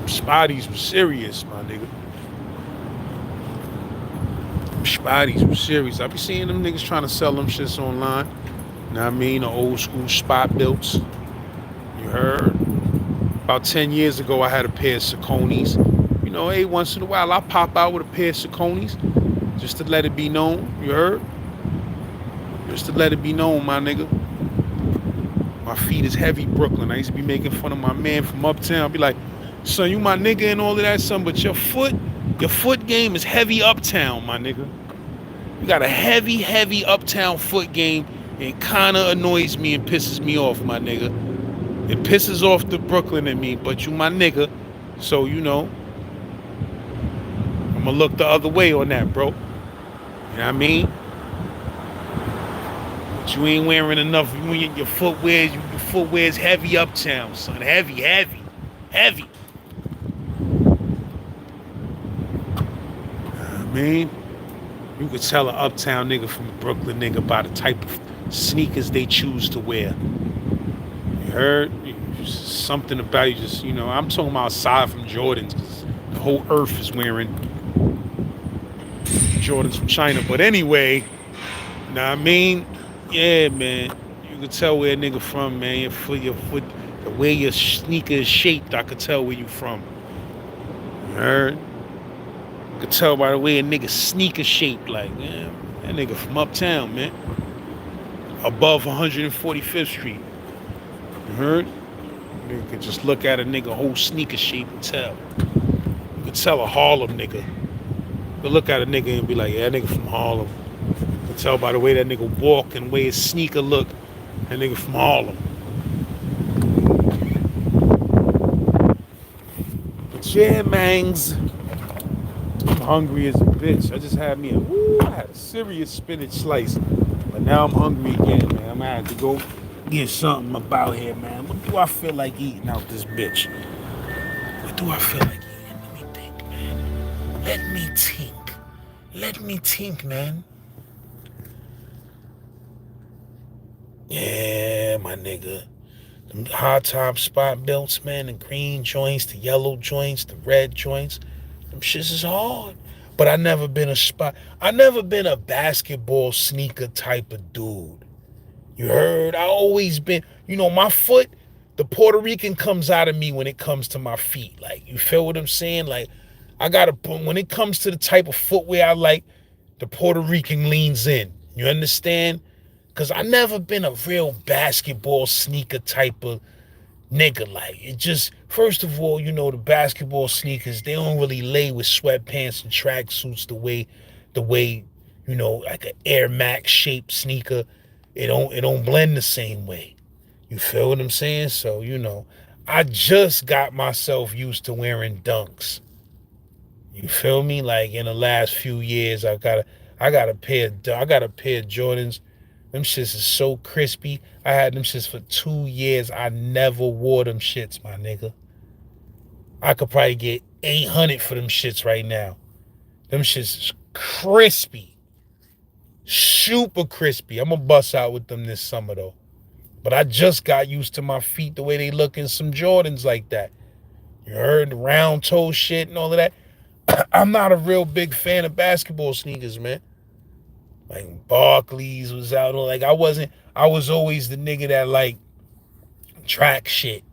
Spotties was serious, my nigga. Spotties was serious. I be seeing them niggas trying to sell them shits online. You know what I mean? The old school spot belts. You heard? About 10 years ago, I had a pair of Sauconys. You know, hey, once in a while, I pop out with a pair of Sauconys just to let it be known. You heard? Just to let it be known, my nigga. My feet is heavy, Brooklyn. I used to be making fun of my man from uptown. I'd be like, son, you my nigga and all of that, son, but your foot game is heavy uptown, my nigga. You got a heavy uptown foot game. It kind of annoys me and pisses me off, my nigga. It pisses off the Brooklyn in me, but you my nigga. So, you know, I'm going to look the other way on that, bro. You know what I mean? But you ain't wearing enough. Your footwear's heavy uptown, son. Heavy. I mean, you could tell an uptown nigga from a Brooklyn nigga by the type of sneakers they choose to wear. You heard? Something about you just, you know, I'm talking about aside from Jordans. The whole earth is wearing Jordans from China. But anyway, you know what I mean? Yeah, man. You can tell where a nigga from, man. Your foot, the way your sneaker is shaped, I could tell where you from. You heard? You could tell by the way a nigga sneaker shaped, like, man, that nigga from uptown, man. Above 145th Street. You heard? You could just look at a nigga whole sneaker shape and tell. You could tell a Harlem nigga. You could look at a nigga and be like, yeah, that nigga from Harlem. You could tell by the way that nigga walk and the way his sneaker look, that nigga from Harlem. Yeah, mangs. I'm hungry as a bitch. I just had me I had a serious spinach slice. But now I'm hungry again, man. I'm gonna have to go get something about here, man. What do I feel like eating out this bitch? What do I feel like eating? Let me think, man. Let me think. Let me think, man. Yeah, my nigga. Them high top spot belts, man. The green joints, the yellow joints, the red joints. Them shits is hard. But I never been a basketball sneaker type of dude. You heard? I always been, my foot, the Puerto Rican comes out of me when it comes to my feet. Like, you feel what I'm saying? Like, when it comes to the type of footwear I like, the Puerto Rican leans in. You understand? Because I never been a real basketball sneaker type of nigga. Like, it just, first of all, the basketball sneakers, they don't really lay with sweatpants and tracksuits the way, like an Air Max shaped sneaker. It don't blend the same way. You feel what I'm saying? So, I just got myself used to wearing dunks. You feel me? Like in the last few years, I got a pair of Jordans. Them shits is so crispy. I had them shits for 2 years. I never wore them shits, my nigga. I could probably get 800 for them shits right now. Them shits is crispy. Super crispy. I'm gonna bust out with them this summer though. But I just got used to my feet the way they look in some Jordans like that. You heard the round toe shit and all of that. I'm not a real big fan of basketball sneakers, man. Like Barclays was out. Like I was always the nigga that like track shit.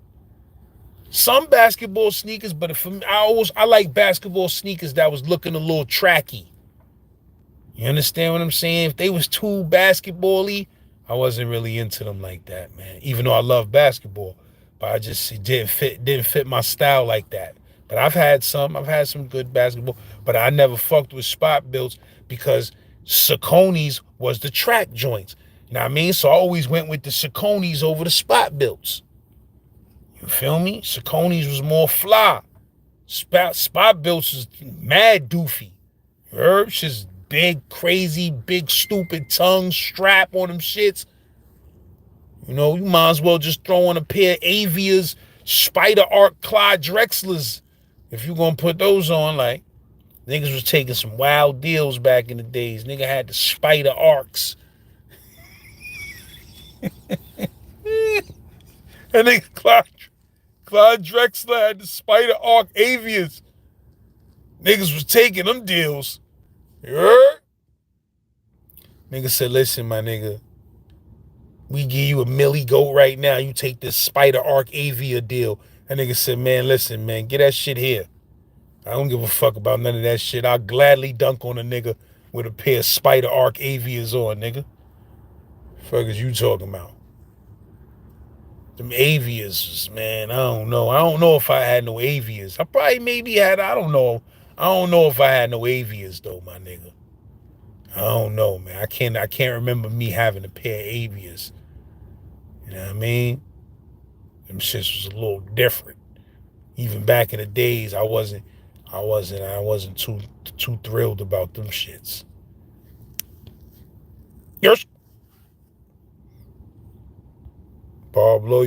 Some basketball sneakers, but for me, I like basketball sneakers that was looking a little tracky. You understand what I'm saying? If they was too basketball-y, I wasn't really into them like that, man. Even though I love basketball, but it didn't fit my style like that. But I've had some good basketball, but I never fucked with spot builds because Saucony's was the track joints. You know what I mean? So I always went with the Saucony's over the spot builds. You feel me? Saucony's was more fly. Spot builds was mad doofy. You heard? Just big, crazy, big, stupid tongue strap on them shits. You might as well just throw on a pair of Avia's Spider Arc Clyde Drexlers if you gonna put those on. Like, niggas was taking some wild deals back in the days. Nigga had the Spider Arcs. And nigga Clyde Drexler had the Spider Arc Avias. Niggas was taking them deals. You heard? Nigga said, listen, my nigga, we give you a milli goat right now. You take this Spider Arc Avia deal. That nigga said, man, listen, man, get that shit here. I don't give a fuck about none of that shit. I'll gladly dunk on a nigga with a pair of Spider Arc Avias on, nigga. Fuck is you talking about? Them Avias, man, I don't know. I don't know if I had no Avias. I probably maybe had, I don't know. I don't know if I had no Avias though, my nigga. I don't know, man. I can't remember me having a pair of Avias. You know what I mean? Them shits was a little different. Even back in the days, I wasn't too thrilled about them shits. Yes. Bob Lowe,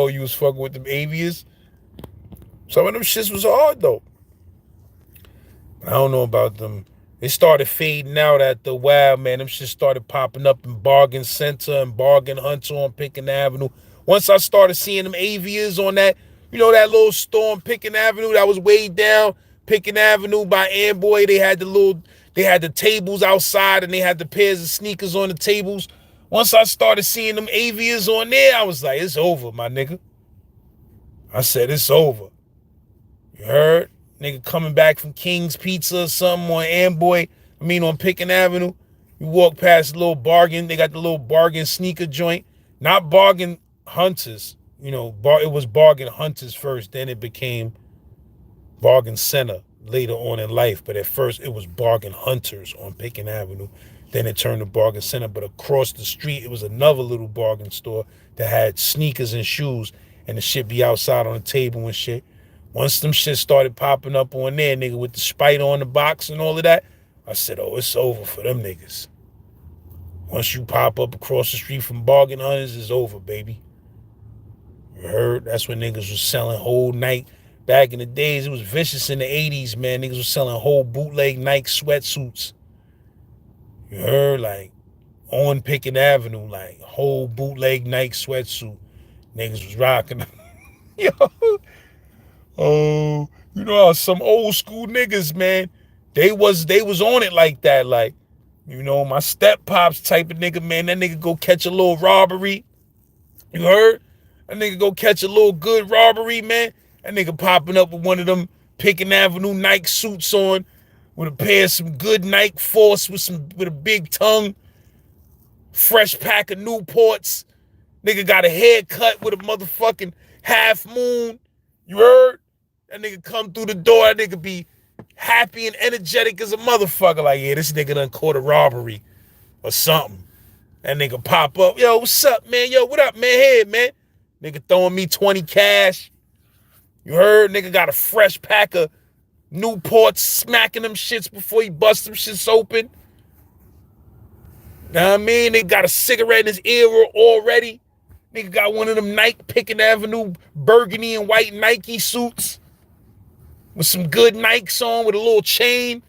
you was fucking with them Avias. Some of them shits was hard though. I don't know about them. They started fading out at the Wild, man. Them shit started popping up in Bargain Center and Bargain Hunter on Pickens Avenue. Once I started seeing them Avias on that, that little store on Pickens Avenue that was way down Pickens Avenue by Amboy. They had the tables outside and they had the pairs of sneakers on the tables. Once I started seeing them Avias on there, I was like, it's over, my nigga. I said, it's over. You heard? Nigga coming back from King's Pizza or something on Amboy. On Pickens Avenue. You walk past the little bargain. They got the little bargain sneaker joint. Not Bargain Hunters. It was Bargain Hunters first. Then it became Bargain Center later on in life. But at first, it was Bargain Hunters on Pickens Avenue. Then it turned to Bargain Center. But across the street, it was another little bargain store that had sneakers and shoes. And the shit be outside on the table and shit. Once them shit started popping up on there, nigga, with the Sprite on the box and all of that, I said, oh, it's over for them niggas. Once you pop up across the street from Bargain Hunters, it's over, baby. You heard? That's when niggas was selling whole Nike. Back in the days, it was vicious in the 80s, man. Niggas was selling whole bootleg Nike sweatsuits. You heard? Like, on Pickett Avenue, like, whole bootleg Nike sweatsuit. Niggas was rocking them. Yo. Oh, you know, some old school niggas, man. They was on it like that. Like, you know, my step pops type of nigga, man. That nigga go catch a little robbery. You heard? That nigga go catch a little good robbery, man. That nigga popping up with one of them Pickett Avenue Nike suits on, with a pair of some good Nike Force with a big tongue, fresh pack of Newports. Nigga got a haircut with a motherfucking half moon. You heard? That nigga come through the door, that nigga be happy and energetic as a motherfucker. Like, yeah, this nigga done caught a robbery or something. That nigga pop up. Yo, what's up, man? Yo, what up, man? Hey, man. Nigga throwing me 20 cash. You heard? Nigga got a fresh pack of Newports, smacking them shits before he bust them shits open. Know what I mean? Nigga got a cigarette in his ear already. Nigga got one of them Nike Pickett Avenue burgundy and white Nike suits with some good Nikes on with a little chain.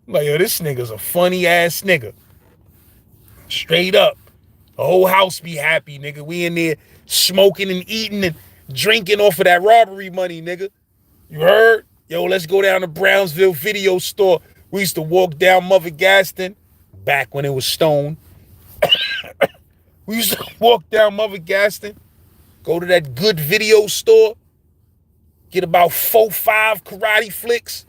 I'm like, yo, this nigga's a funny ass nigga. Straight up. The whole house be happy, nigga. We in there smoking and eating and drinking off of that robbery money, nigga. You heard? Yo, let's go down to Brownsville Video Store. We used to walk down Mother Gaston back when it was Stone. We used to walk down Mother Gaston, go to that good video store, get about 4-5 karate flicks,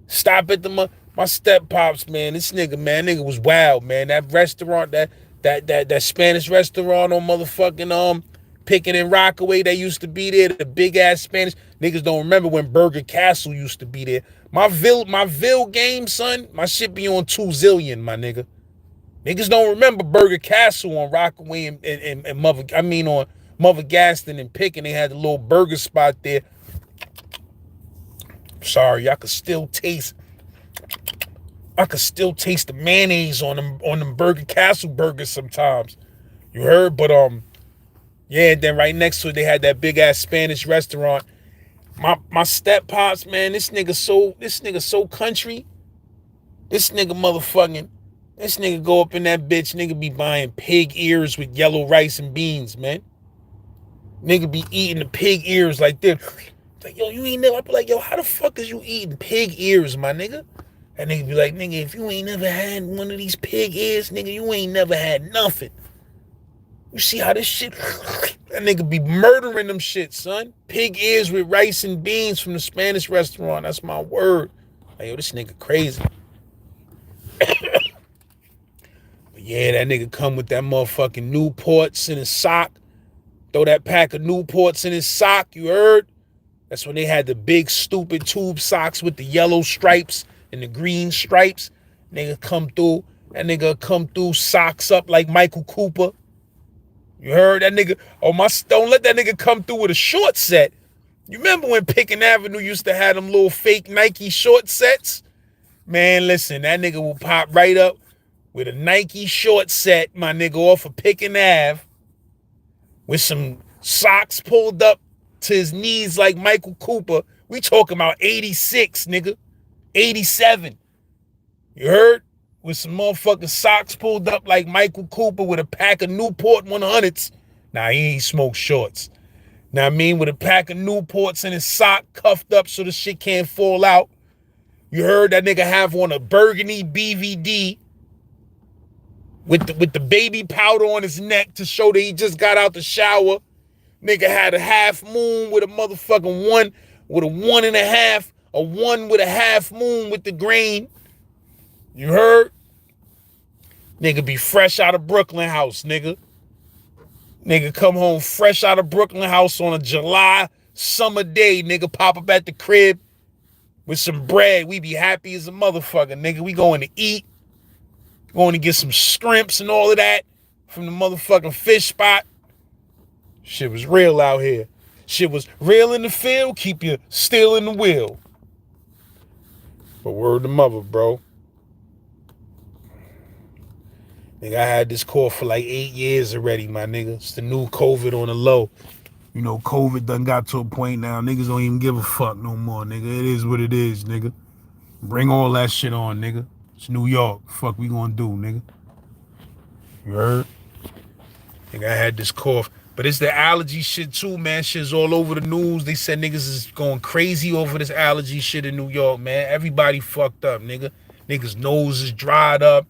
stop at my step pops, man. This nigga was wild, man. That restaurant, that Spanish restaurant on motherfucking Pickett and Rockaway that used to be there, the big ass Spanish. Niggas don't remember when Burger Castle used to be there. My Ville game, son, my shit be on 2 zillion, my nigga. Niggas don't remember Burger Castle on Rockaway and on Mother Gaston and Pickett. They had the little burger spot there. Sorry, I could still taste the mayonnaise on them Burger Castle burgers sometimes. You heard? But yeah, and then right next to it they had that big ass Spanish restaurant. My step pops, man, this nigga so country. This nigga go up in that bitch, nigga be buying pig ears with yellow rice and beans, man. Nigga be eating the pig ears like this. Like, yo, you ain't never, I be like, yo, how the fuck is you eating pig ears, my nigga? That nigga be like, nigga, if you ain't never had one of these pig ears, nigga, you ain't never had nothing. You see how this shit, that nigga be murdering them shit, son. Pig ears with rice and beans from the Spanish restaurant, that's my word. Like, yo, this nigga crazy. Yeah, that nigga come with that motherfucking Newports in his sock. Throw that pack of Newports in his sock, you heard? That's when they had the big stupid tube socks with the yellow stripes and the green stripes. Nigga come through. That nigga come through socks up like Michael Cooper. You heard? That nigga, don't let that nigga come through with a short set. You remember when Pickett Avenue used to have them little fake Nike short sets? Man, listen, that nigga will pop right up with a Nike short set, my nigga, off of Pickett Ave, with some socks pulled up to his knees like Michael Cooper. We talking about 86, nigga. 87. You heard? With some motherfucking socks pulled up like Michael Cooper with a pack of Newport 100s. Nah, he ain't smoked shorts. Now I mean, with a pack of Newports in his sock cuffed up so the shit can't fall out. You heard? That nigga have on a burgundy BVD with the baby powder on his neck to show that he just got out the shower. Nigga had a half moon with a motherfucking 1 with a 1.5, a 1 with a half moon with the grain. You heard? Nigga be fresh out of Brooklyn house, nigga. Nigga come home fresh out of Brooklyn house on a July summer day. Nigga pop up at the crib with some bread. We be happy as a motherfucker, nigga. We going to eat. Going to get some scrimps and all of that from the motherfucking fish spot. Shit was real out here. Shit was real in the field, keep you still in the wheel. But word to mother, bro. Nigga, I had this cough for like 8 years already, my nigga. It's the new COVID on the low. You know, COVID done got to a point now. Niggas don't even give a fuck no more, nigga. It is what it is, nigga. Bring all that shit on, nigga. It's New York. Fuck we gonna do, nigga? You heard? Nigga, I had this cough. But it's the allergy shit too, man. Shit's all over the news. They said niggas is going crazy over this allergy shit in New York, man. Everybody fucked up, nigga. Niggas' nose is dried up.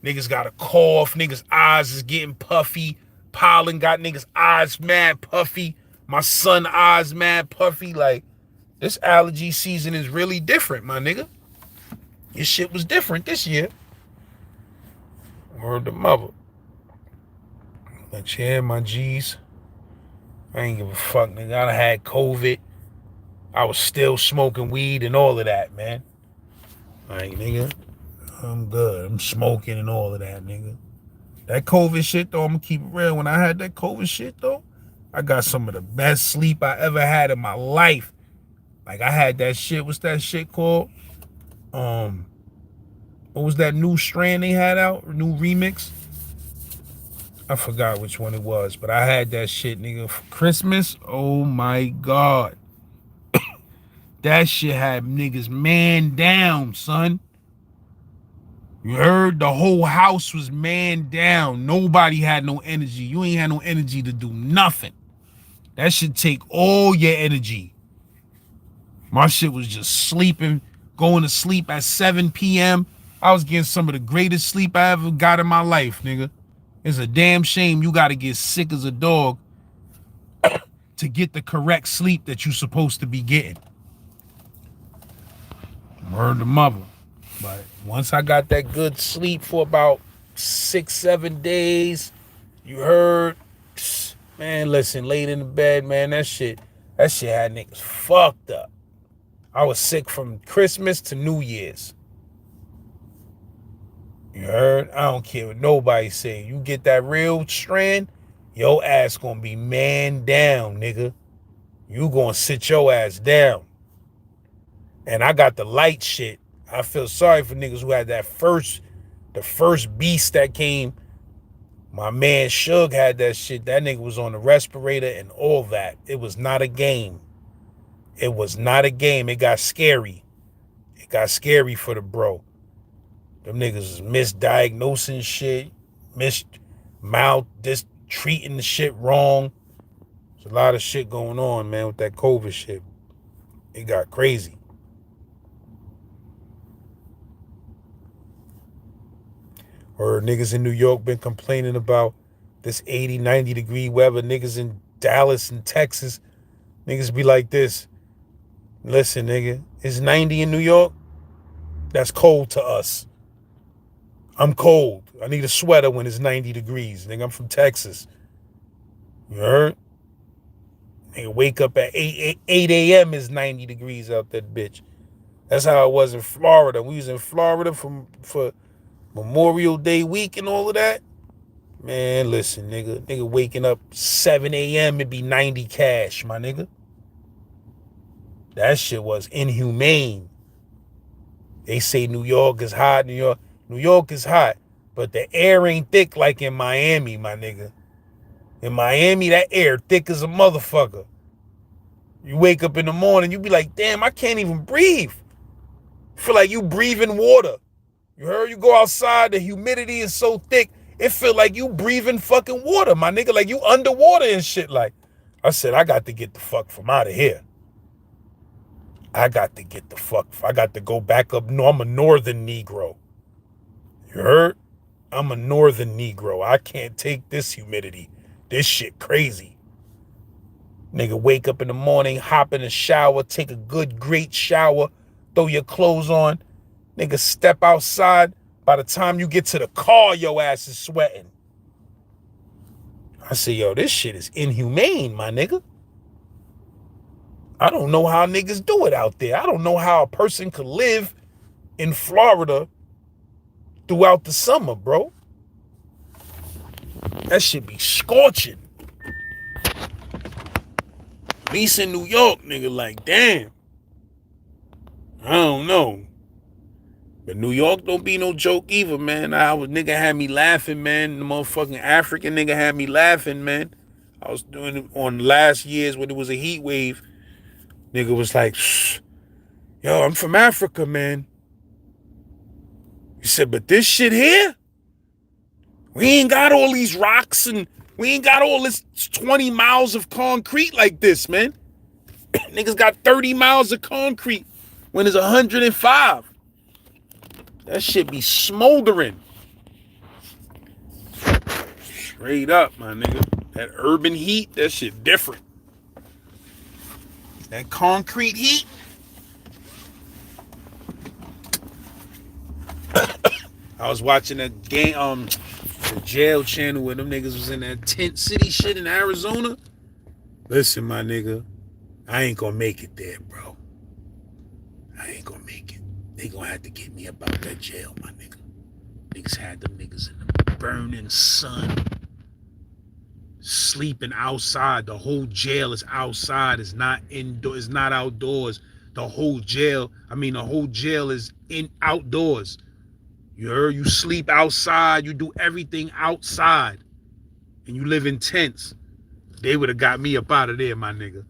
Niggas got a cough. Niggas' eyes is getting puffy. Pollen got niggas' eyes mad puffy. My son eyes mad puffy. Like, this allergy season is really different, my nigga. Your shit was different this year. Word to mother. But yeah, my G's. I ain't give a fuck, nigga. I done had COVID. I was still smoking weed and all of that, man. Like, nigga, I'm good. I'm smoking and all of that, nigga. That COVID shit, though, I'm gonna keep it real. When I had that COVID shit, though, I got some of the best sleep I ever had in my life. Like, I had that shit. What's that shit called? What was that new strand they had out? New remix? I forgot which one it was, but I had that shit, nigga, for Christmas. Oh, my God. That shit had niggas man down, son. You heard? The whole house was man down. Nobody had no energy. You ain't had no energy to do nothing. That should take all your energy. My shit was just sleeping, going to sleep at 7 p.m. I was getting some of the greatest sleep I ever got in my life, nigga. It's a damn shame you gotta get sick as a dog to get the correct sleep that you're supposed to be getting. Word to mother. But once I got that good sleep for about 6-7 days, you heard, man, listen, laid in the bed, man, that shit had niggas fucked up. I was sick from Christmas to New Year's. You heard? I don't care what nobody say. You get that real strand, your ass gonna be man down, nigga. You gonna sit your ass down. And I got the light shit. I feel sorry for niggas who had the first beast that came. My man Suge had that shit. That nigga was on the respirator and all that. It was not a game. It was not a game. It got scary. It got scary for the bro. Them niggas was misdiagnosing shit, treating the shit wrong. There's a lot of shit going on, man, with that COVID shit. It got crazy. Or niggas in New York been complaining about this 80, 90 degree weather. Niggas in Dallas and Texas, niggas be like this. Listen, nigga, it's 90 in New York. That's cold to us. I'm cold. I need a sweater when it's 90 degrees. Nigga, I'm from Texas. You heard? Nigga, wake up at 8 a.m. is 90 degrees out that bitch. That's how it was in Florida. We was in Florida for Memorial Day week and all of that. Man, listen, nigga. Nigga waking up 7 a.m. it be 90 cash, my nigga. That shit was inhumane. They say New York is hot. New York is hot, but the air ain't thick like in Miami, my nigga. In Miami, that air thick as a motherfucker. You wake up in the morning, you be like, damn, I can't even breathe. Feel like you breathing water. You heard? You go outside, the humidity is so thick, it feel like you breathing fucking water, my nigga. Like you underwater and shit. Like, I said, I got to get the fuck from out of here. I got to go back up. No, I'm a northern Negro. You heard? I'm a northern Negro. I can't take this humidity. This shit crazy. Nigga, wake up in the morning, hop in the shower, take a good, great shower, throw your clothes on. Nigga, step outside. By the time you get to the car, your ass is sweating. I say, yo, this shit is inhumane, my nigga. I don't know how niggas do it out there. I don't know how a person could live in Florida throughout the summer, bro. That shit be scorching. At least in New York, nigga, like, damn. I don't know. But New York don't be no joke either, man. Nigga had me laughing, man. The motherfucking African nigga had me laughing, man. I was doing it on last year's when it was a heat wave. Nigga was like, shh, yo, I'm from Africa, man. He said, but this shit here, we ain't got all these rocks and we ain't got all this 20 miles of concrete like this, man. Niggas got 30 miles of concrete when it's 105. That shit be smoldering. Straight up, my nigga. That urban heat, that shit different. That concrete heat. I was watching that game, the jail channel where them niggas was in that tent city shit in Arizona. Listen, my nigga, I ain't gonna make it there, bro. I ain't gonna make it. They gonna have to get me about that jail, my nigga. Niggas had them niggas in the burning sun, sleeping outside. The whole jail is outside. It's not indoor. It's not outdoors. The whole jail is outdoors. You heard? You sleep outside. You do everything outside, and you live in tents. They would have got me up out of there, my nigga.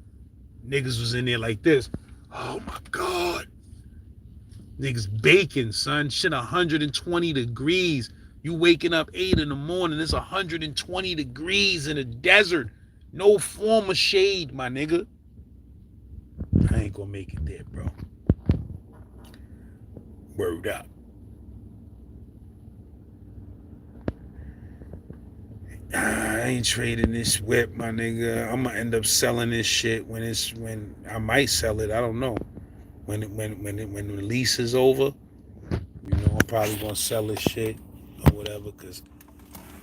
Niggas was in there like this. Oh my God. Niggas baking, son. Shit 120 degrees. You waking up 8 in the morning. It's 120 degrees in the desert. No form of shade, my nigga. I ain't gonna make it there, bro. Word up. I ain't trading this whip, my nigga. I'm gonna end up selling this shit when I might sell it. I don't know. When the lease is over, you know, I'm probably gonna sell this shit or whatever, cause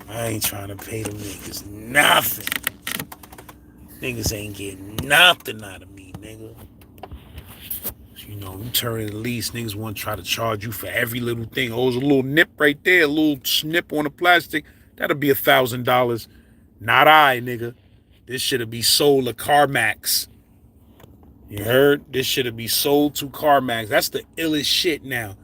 I ain't trying to pay them niggas nothing. Niggas ain't getting nothing out of me, nigga. You know, you turn in the lease, niggas want to try to charge you for every little thing. Oh, there's a little nip right there, a little snip on the plastic. That'll be $1,000. Not I, nigga. This shit'll be sold to CarMax. You heard? This shit'll be sold to CarMax. That's the illest shit now.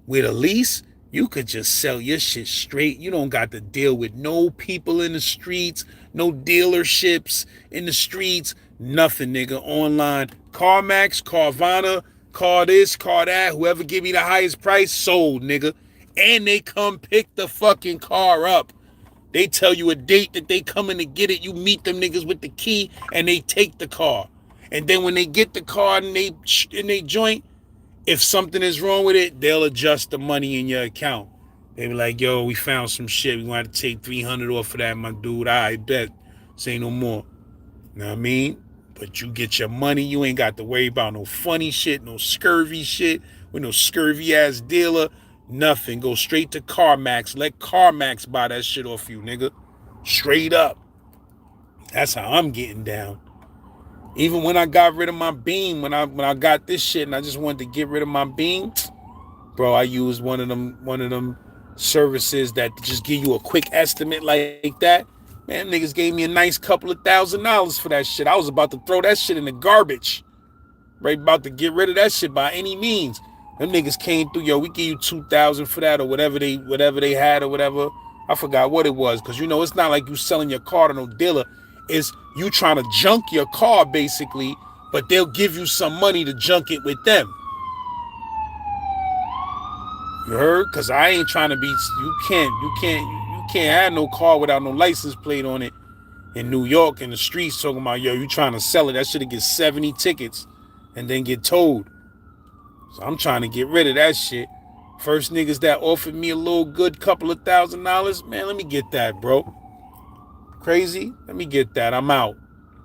With a lease, you could just sell your shit straight. You don't got to deal with no people in the streets, no dealerships in the streets, nothing, nigga. Online. CarMax, Carvana, car this, car that, whoever give me the highest price, sold, nigga. And they come pick the fucking car up. They tell you a date that they coming to get it. You meet them niggas with the key and they take the car. And then when they get the car and they joint, if something is wrong with it, they'll adjust the money in your account. They be like, yo, we found some shit. We want to take $300 off of that, my dude. I bet. Say no more. You know what I mean? But you get your money. You ain't got to worry about no funny shit, no scurvy shit, with no scurvy ass dealer. Nothing. Go straight to CarMax. Let CarMax buy that shit off you, nigga. Straight up. That's how I'm getting down. Even when I got rid of my beam, when I got this shit and I just wanted to get rid of my beam, bro, I used one of them services that just give you a quick estimate like that. Man, niggas gave me a nice couple of $1,000s for that shit. I was about to throw that shit in the garbage. Right, about to get rid of that shit by any means. Them niggas came through, yo, we give you $2,000 for that or whatever they had or whatever. I forgot what it was, because you know it's not like you selling your car to no dealer. It's you trying to junk your car basically, but they'll give you some money to junk it with them. You heard? Because I ain't trying to be. You can't have no car without no license plate on it in New York in the streets talking about, yo, you trying to sell it. That should get 70 tickets and then get towed. So I'm trying to get rid of that shit. First niggas that offered me a little good couple of $1,000, man, let me get that, bro. Crazy? Let me get that. I'm out.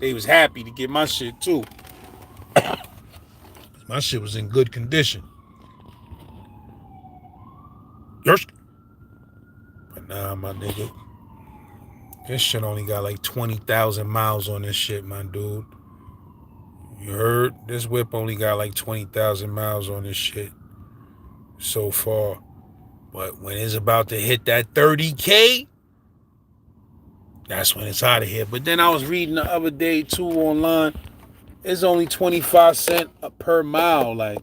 They was happy to get my shit too. My shit was in good condition. Yes. But nah, my nigga. This shit only got like 20,000 miles on this shit, my dude. You heard? This whip only got like 20,000 miles on this shit so far. But when it's about to hit that 30K, that's when it's out of here. But then I was reading the other day too online. it's only 25 cents per mile. Like,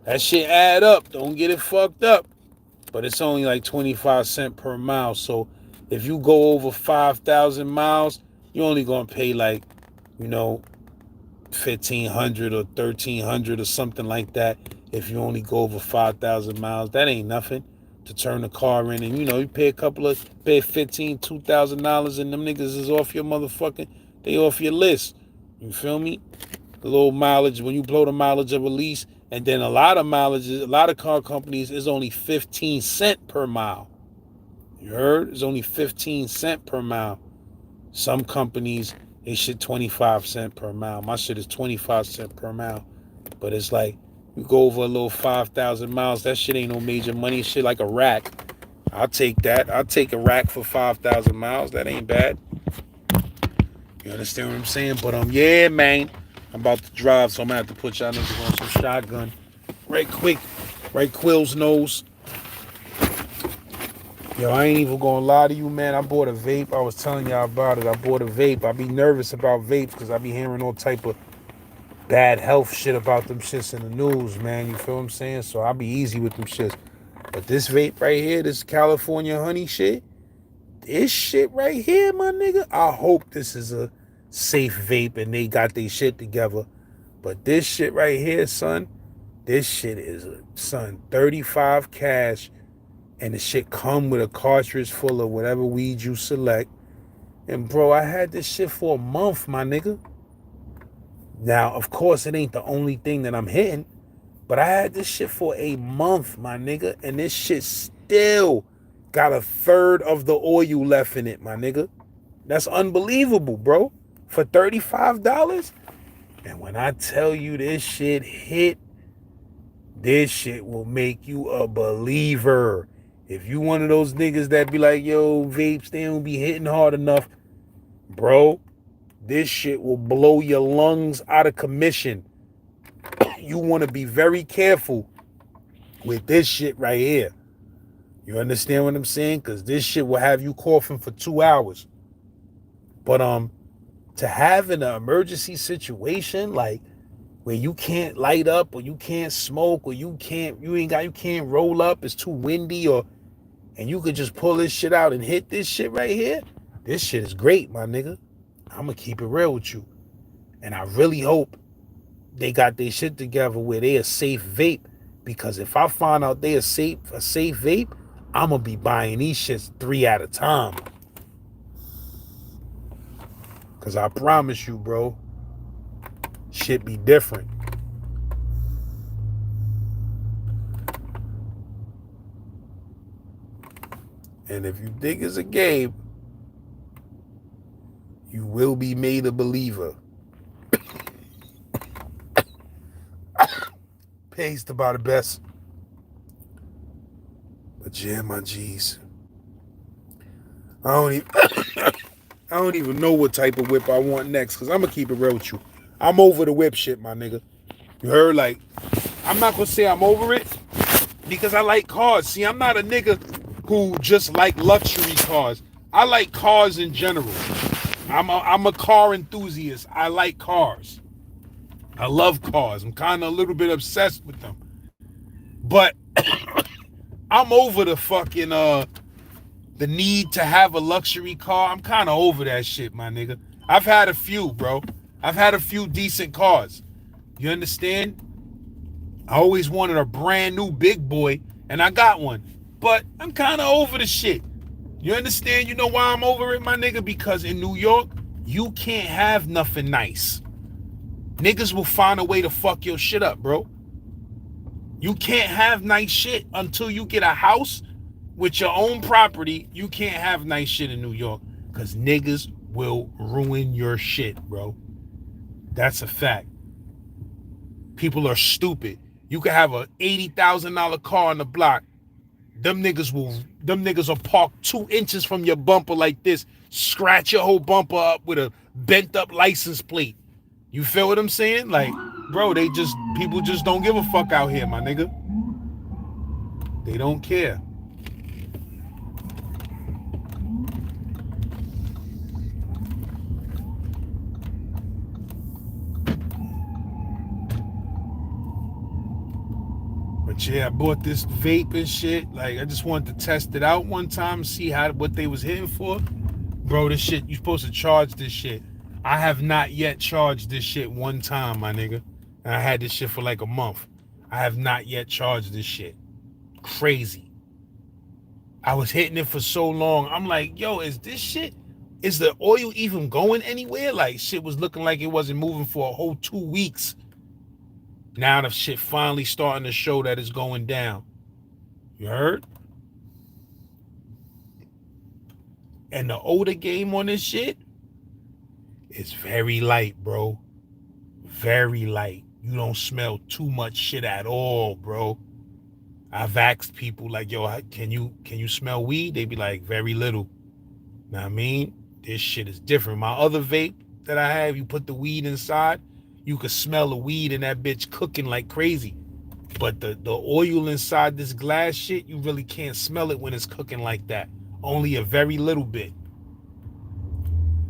that shit add up. Don't get it fucked up. But it's only like 25 cents per mile. So if you go over 5,000 miles, you're only gonna pay like, you know, 1,500 or 1,300 or something like that. If you only go over 5,000 miles, that ain't nothing to turn the car in. And you pay pay $2,000, and them niggas is off your motherfucking, they off your list. You feel me? The little mileage, when you blow the mileage of a lease, and then a lot of car companies is only 15 cents per mile. You heard? It's only 15 cents per mile. Some companies, they shit 25 cents per mile. My shit is 25 cents per mile. But it's like, you go over a little 5,000 miles, that shit ain't no major money. Shit like a rack. I'll take that. I'll take a rack for 5,000 miles. That ain't bad. You understand what I'm saying? But yeah, man. I'm about to drive, so I'm gonna have to put y'all niggas on some shotgun. Right quick. Right Quill's nose. Yo, I ain't even gonna lie to you, man. I bought a vape. I was telling y'all about it. I bought a vape. I be nervous about vapes because I be hearing all type of bad health shit about them shits in the news, man. You feel what I'm saying? So I'll be easy with them shits. But this vape right here, this California honey shit, this shit right here, my nigga, I hope this is a safe vape and they got their shit together. But this shit right here, son, this shit is, son, 35 cash. And the shit come with a cartridge full of whatever weed you select. And bro, I had this shit for a month, my nigga. Now, of course, it ain't the only thing that I'm hitting, but I had this shit for a month, my nigga. And this shit still got a third of the oil left in it, my nigga. That's unbelievable, bro. For $35? And when I tell you this shit hit, this shit will make you a believer. If you one of those niggas that be like, yo, vapes, they don't be hitting hard enough, bro, this shit will blow your lungs out of commission. You want to be very careful with this shit right here. You understand what I'm saying? Because this shit will have you coughing for 2 hours. But to have in an emergency situation, like where you can't light up or you can't smoke or you can't roll up, it's too windy, and you could just pull this shit out and hit this shit right here, this shit is great, my nigga. I'm gonna keep it real with you. And I really hope they got their shit together where they a safe vape, because if I find out they a safe vape, I'm gonna be buying these shits 3 at a time. Cause I promise you, bro, shit be different. And if you think it's a game, you will be made a believer. Paced about the best. But yeah, my G's. I don't even know what type of whip I want next, because I'm going to keep it real with you. I'm over the whip shit, my nigga. You heard? Like, I'm not going to say I'm over it, because I like cars. See, I'm not a nigga who just like luxury cars. I like cars in general. I'm a car enthusiast. I like cars. I love cars. I'm kind of a little bit obsessed with them. But I'm over the fucking the need to have a luxury car. I'm kind of over that shit, my nigga. I've had a few, bro. I've had a few decent cars. You understand? I always wanted a brand new big boy, and I got one. But I'm kind of over the shit. You understand? You know why I'm over it, my nigga? Because in New York, you can't have nothing nice. Niggas will find a way to fuck your shit up, bro. You can't have nice shit until you get a house with your own property. You can't have nice shit in New York, because niggas will ruin your shit, bro. That's a fact. People are stupid. You can have a $80,000 car on the block. Them niggas will park 2 inches from your bumper like this, scratch your whole bumper up with a bent up license plate. You feel what I'm saying? Like, bro, people just don't give a fuck out here, my nigga. They don't care. But yeah, I bought this vape and shit. Like, I just wanted to test it out one time, see what they was hitting for. Bro, this shit, you supposed to charge this shit. I have not yet charged this shit one time, my nigga. And I had this shit for like a month. I have not yet charged this shit. Crazy. I was hitting it for so long. I'm like, yo, is the oil even going anywhere? Like, shit was looking like it wasn't moving for a whole 2 weeks. Now the shit finally starting to show that it's going down. You heard? And the odor game on this shit is very light, bro. Very light. You don't smell too much shit at all, bro. I've asked people like, yo, can you smell weed? They be like, very little. Know what I mean? This shit is different. My other vape that I have, you put the weed inside, you could smell the weed in that bitch cooking like crazy. But the oil inside this glass shit, you really can't smell it when it's cooking like that. Only a very little bit.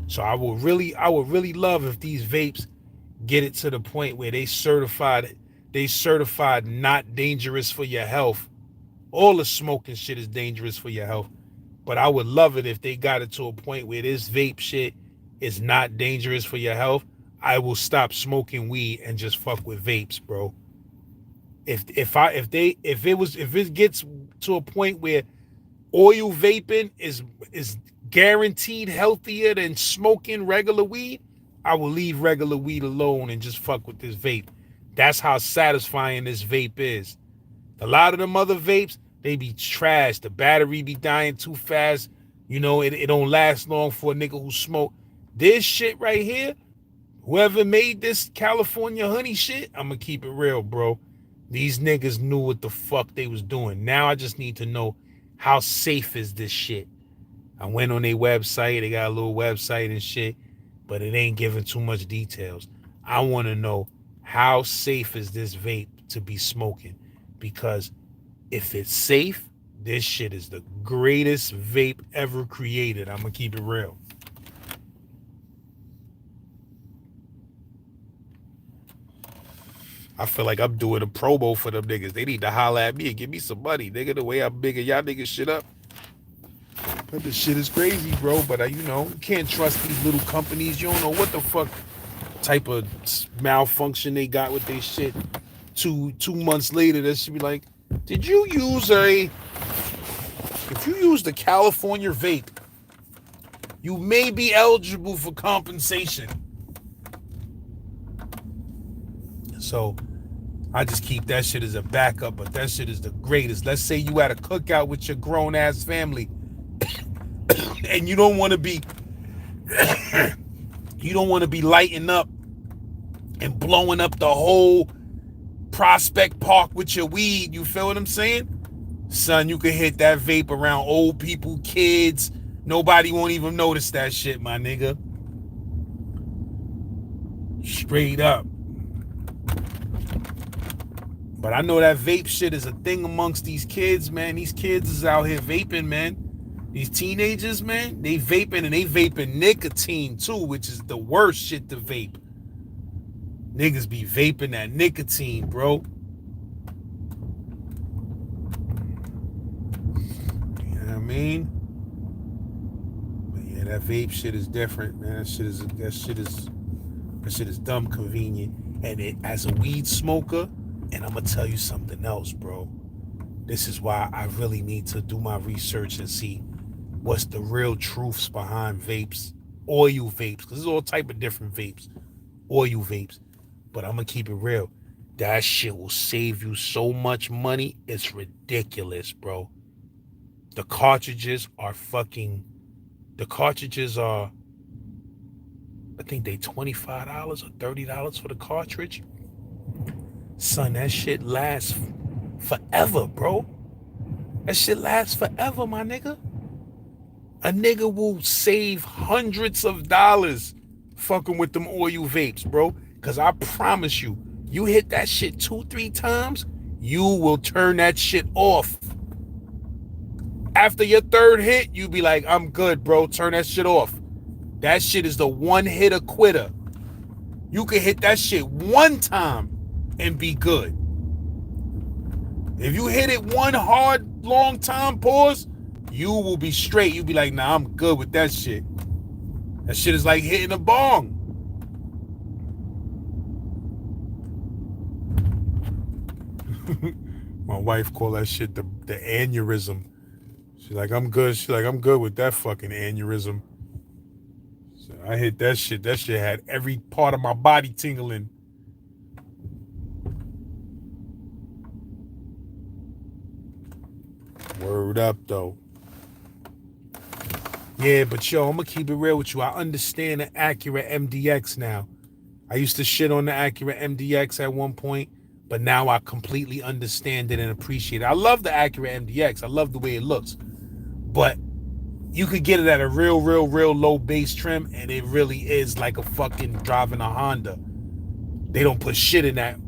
So I would really love if these vapes get it to the point where they certified not dangerous for your health. All the smoking shit is dangerous for your health. But I would love it if they got it to a point where this vape shit is not dangerous for your health. I will stop smoking weed and just fuck with vapes, bro. If it gets to a point where oil vaping is guaranteed healthier than smoking regular weed, I will leave regular weed alone and just fuck with this vape. That's how satisfying this vape is. A lot of them other vapes, they be trash. The battery be dying too fast. You know, it don't last long for a nigga who smoke. This shit right here, whoever made this California honey shit, I'm gonna keep it real, bro. These niggas knew what the fuck they was doing. Now I just need to know, how safe is this shit? I went on their website. They got a little website and shit, but it ain't giving too much details. I want to know, how safe is this vape to be smoking? Because if it's safe, this shit is the greatest vape ever created. I'm going to keep it real. I feel like I'm doing a promo for them niggas. They need to holler at me and give me some money, nigga. The way I'm bigging y'all niggas shit up. But this shit is crazy, bro. But you can't trust these little companies. You don't know what the fuck type of malfunction they got with their shit. Two months later, that should be like, did you use if you use the California vape, you may be eligible for compensation. So I just keep that shit as a backup, but that shit is the greatest. Let's say you had a cookout with your grown ass family and you don't want to be lighting up and blowing up the whole Prospect Park with your weed. You feel what I'm saying? Son, you can hit that vape around old people, kids. Nobody won't even notice that shit, my nigga. Straight up. But I know that vape shit is a thing amongst these kids, man. These kids is out here vaping, man. These teenagers, man, they vaping, and they vaping nicotine too, which is the worst shit to vape. Niggas be vaping that nicotine, bro. You know what I mean? But yeah, that vape shit is different, man. That shit is dumb convenient. And it, as a weed smoker, and I'm gonna tell you something else, bro. This is why I really need to do my research and see what's the real truths behind vapes, oil vapes, because there's all type of different vapes, oil vapes. But I'm gonna keep it real. That shit will save you so much money. It's ridiculous, bro. The cartridges are, I think they $25 or $30 for the cartridge. Son, that shit lasts forever, bro. That shit lasts forever, my nigga. A nigga will save hundreds of dollars fucking with them oil vapes, bro. Because I promise you, you hit that shit 2-3 times, you will turn that shit off. After your third hit, you be like, I'm good, bro. Turn that shit off. That shit is the one-hitter quitter. You can hit that shit one time and be good. If you hit it one hard, long time pause, you will be straight. You'll be like, nah, I'm good with that shit. That shit is like hitting a bong. My wife call that shit the aneurysm. She's like, I'm good. She's like, I'm good with that fucking aneurysm. So I hit that shit. That shit had every part of my body tingling. Word up, though. Yeah, but yo, I'm gonna keep it real with you. I understand the Acura MDX now. I used to shit on the Acura MDX at one point, but now I completely understand it and appreciate it. I love the Acura MDX. I love the way it looks. But you could get it at a real low bass trim, and it really is like a fucking driving a Honda. They don't put shit in that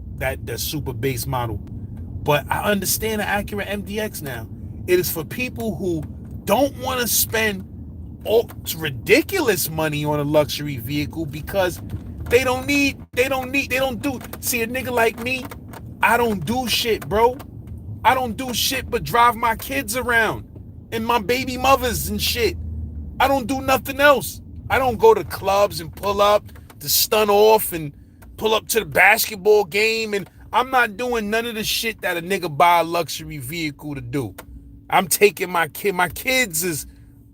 super bass model. But I understand the Acura MDX now. It is for people who don't want to spend ridiculous money on a luxury vehicle because they don't do. See, a nigga like me, I don't do shit, bro. I don't do shit but drive my kids around and my baby mothers and shit. I don't do nothing else. I don't go to clubs and pull up to stun off and pull up to the basketball game, and I'm not doing none of the shit that a nigga buy a luxury vehicle to do. I'm taking my kids is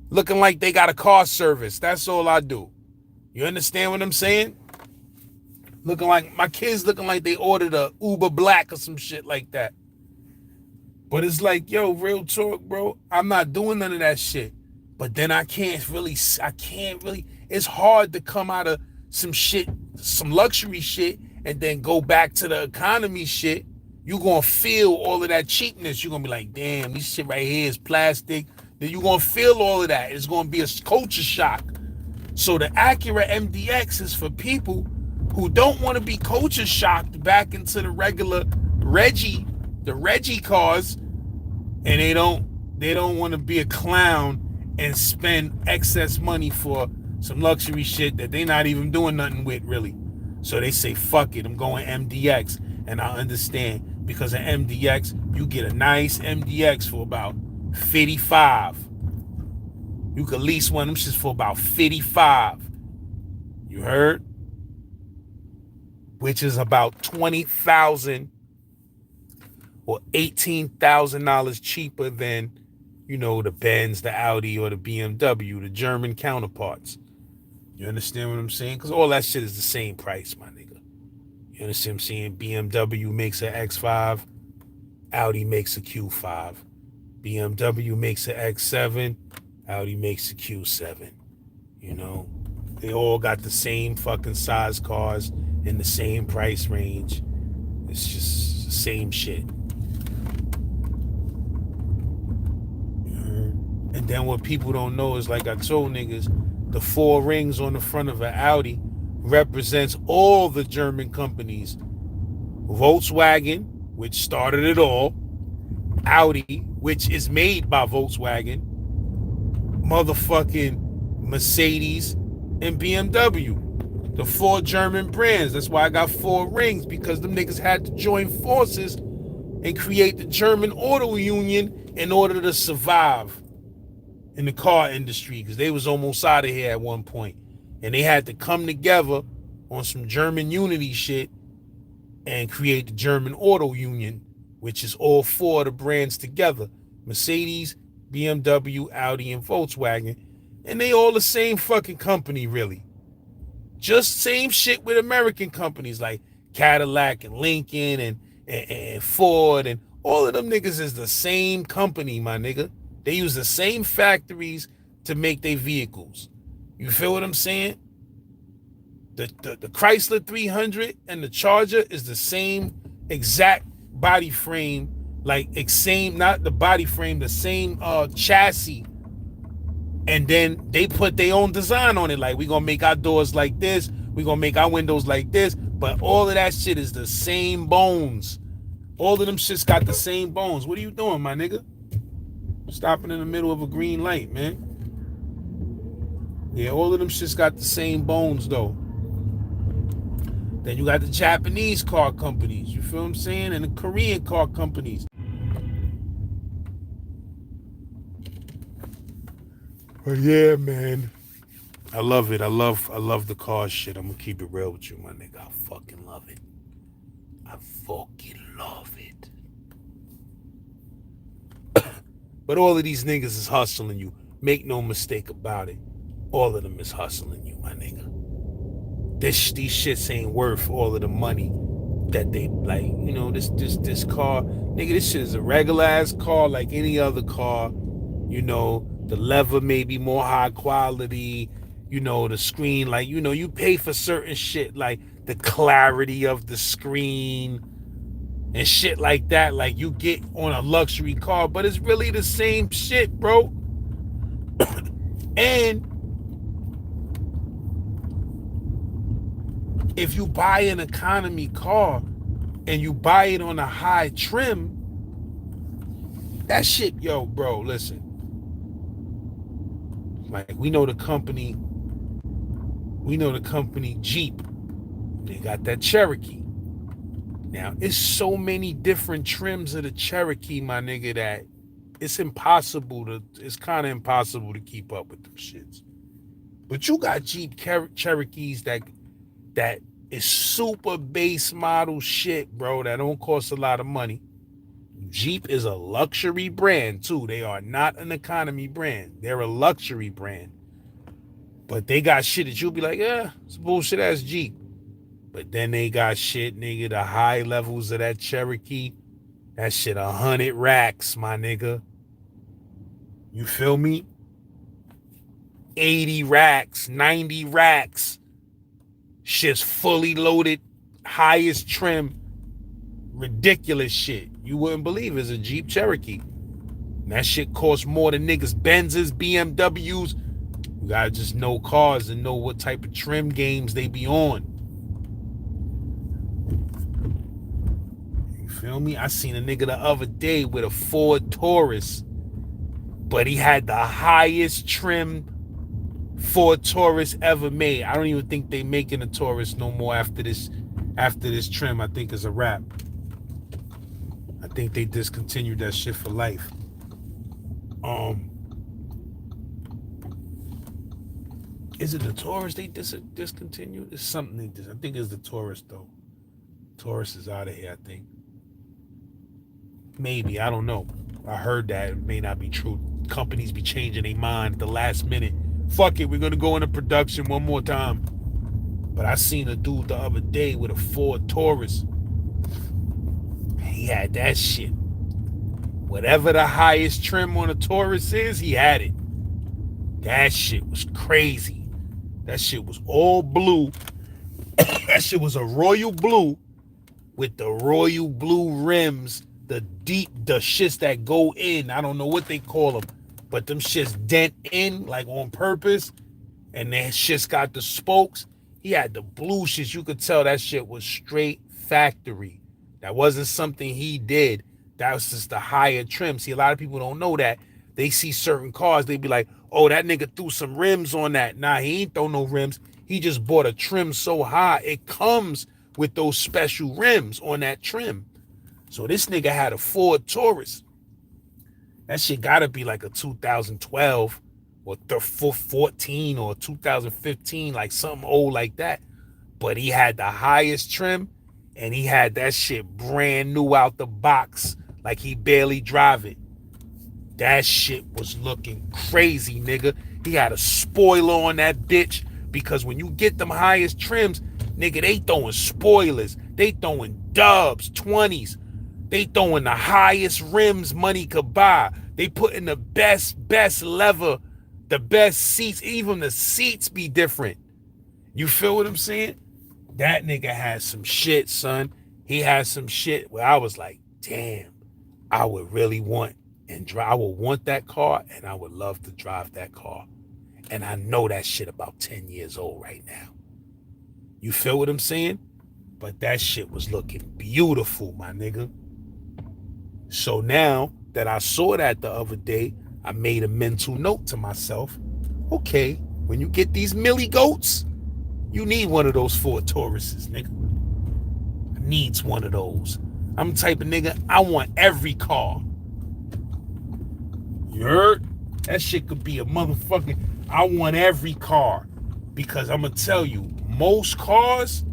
looking like they got a car service. That's all I do. You understand what I'm saying? My kids looking like they ordered a Uber Black or some shit like that. But it's like, yo, real talk, bro. I'm not doing none of that shit. But then I can't really, it's hard to come out of some luxury shit, and then go back to the economy shit. You're going to feel all of that cheapness. You're going to be like, damn, this shit right here is plastic. Then you're going to feel all of that. It's going to be a culture shock. So the Acura MDX is for people who don't want to be culture shocked back into the regular Reggie cars, and they don't want to be a clown and spend excess money for some luxury shit that they not even doing nothing with, really. So they say, fuck it, I'm going MDX. And I understand, because of MDX, you get a nice MDX for about 55. You could lease one of them shits for about 55. You heard? Which is about $20,000 or $18,000 cheaper than, the Benz, the Audi, or the BMW, the German counterparts. You understand what I'm saying? Because all that shit is the same price, my nigga. You understand what I'm saying? BMW makes an X5. Audi makes a Q5. BMW makes an X7. Audi makes a Q7. They all got the same fucking size cars in the same price range. It's just the same shit. And then what people don't know is, like I told niggas, the 4 rings on the front of an Audi represents all the German companies. Volkswagen, which started it all. Audi, which is made by Volkswagen. Motherfucking Mercedes and BMW. The 4 German brands. That's why I got 4 rings, because them niggas had to join forces and create the German Auto Union in order to survive in the car industry, because they was almost out of here at one point. And they had to come together on some German unity shit and create the German Auto Union, which is all 4 of the brands together. Mercedes, BMW, Audi, and Volkswagen. And they all the same fucking company, really. Just same shit with American companies like Cadillac and Lincoln and Ford, and all of them niggas is the same company, my nigga. They use the same factories to make their vehicles. You feel what I'm saying? The Chrysler 300 and the Charger is the same exact body frame, not the body frame, the same chassis. And then they put their own design on it. Like, we gonna make our doors like this, we gonna make our windows like this, but all of that shit is the same bones. All of them shits got the same bones. What are you doing, my nigga? Stopping in the middle of a green light, man. Yeah, all of them shits got the same bones, though. Then you got the Japanese car companies, you feel what I'm saying? And the Korean car companies. But yeah, man. I love it. I love the car shit. I'm gonna keep it real with you, my nigga. I fucking love it. I fucking love it. But all of these niggas is hustling you. Make no mistake about it. All of them is hustling you, my nigga. These shits ain't worth all of the money that they like. You know, this car, nigga. This shit is a regular ass car like any other car. You know, the leather may be more high quality. You know, the screen, like, you know, you pay for certain shit like the clarity of the screen and shit like that, like you get on a luxury car, but it's really the same shit, bro. And if you buy an economy car and you buy it on a high trim, that shit, yo, bro, listen. Like, we know the company Jeep. They got that Cherokee. Now, it's so many different trims of the Cherokee, my nigga, that it's kind of impossible to keep up with them shits. But you got Jeep Cherokees that is super base model shit, bro, that don't cost a lot of money. Jeep is a luxury brand, too. They are not an economy brand. They're a luxury brand. But they got shit that you'll be like, yeah, it's bullshit ass Jeep. But then they got shit, nigga, the high levels of that Cherokee. That shit 100 racks, my nigga. You feel me? 80 racks, 90 racks. Shit's fully loaded, highest trim, ridiculous shit. You wouldn't believe it's a Jeep Cherokee. And that shit costs more than niggas' Benzes, BMWs. You gotta just know cars and know what type of trim games they be on. You feel me? I seen a nigga the other day with a Ford Taurus, but he had the highest trim Ford Taurus ever made. I don't even think they making a Taurus no more after this trim. I think is a wrap. I think they discontinued that shit for life. Is it the Taurus they discontinued? It's something they did. I think it's the Taurus though. Taurus is out of here, I think. Maybe, I don't know. I heard that. It may not be true. Companies be changing their mind at the last minute. Fuck it, we're gonna go into production one more time. But I seen a dude the other day with a Ford Taurus. He had that shit. Whatever the highest trim on a Taurus is, he had it. That shit was crazy. That shit was all blue. That shit was a royal blue with the royal blue rims, the shits that go in. I don't know what they call them, but them shits dent in like on purpose, and that shit's got the spokes. He had the blue shits. You could tell that shit was straight factory. That wasn't something he did. That was just the higher trim. See, a lot of people don't know that. They see certain cars, they be like, oh, that nigga threw some rims on that. Nah, he ain't throw no rims. He just bought a trim so high, it comes with those special rims on that trim. So this nigga had a Ford Taurus. That shit gotta be like a 2012 or 14 or 2015, like something old like that. But he had the highest trim, and he had that shit brand new out the box, like he barely drive it. That shit was looking crazy, nigga. He had a spoiler on that bitch, because when you get them highest trims, nigga, they throwing spoilers. They throwing dubs, 20s. They throwing the highest rims money could buy. They putting the best leather, the best seats. Even the seats be different. You feel what I'm saying? That nigga had some shit, son. He had some shit where I was like, damn, I would really want and drive. I would want that car, and I would love to drive that car. And I know that shit about 10 years old right now. You feel what I'm saying? But that shit was looking beautiful, my nigga. So now that I saw that the other day, I made a mental note to myself. Okay, when you get these goats, you need one of those Ford Tauruses, nigga. Needs one of those. I'm the type of nigga, I want every car. You heard? That shit could be a motherfucking. I want every car because I'm gonna tell you, most cars,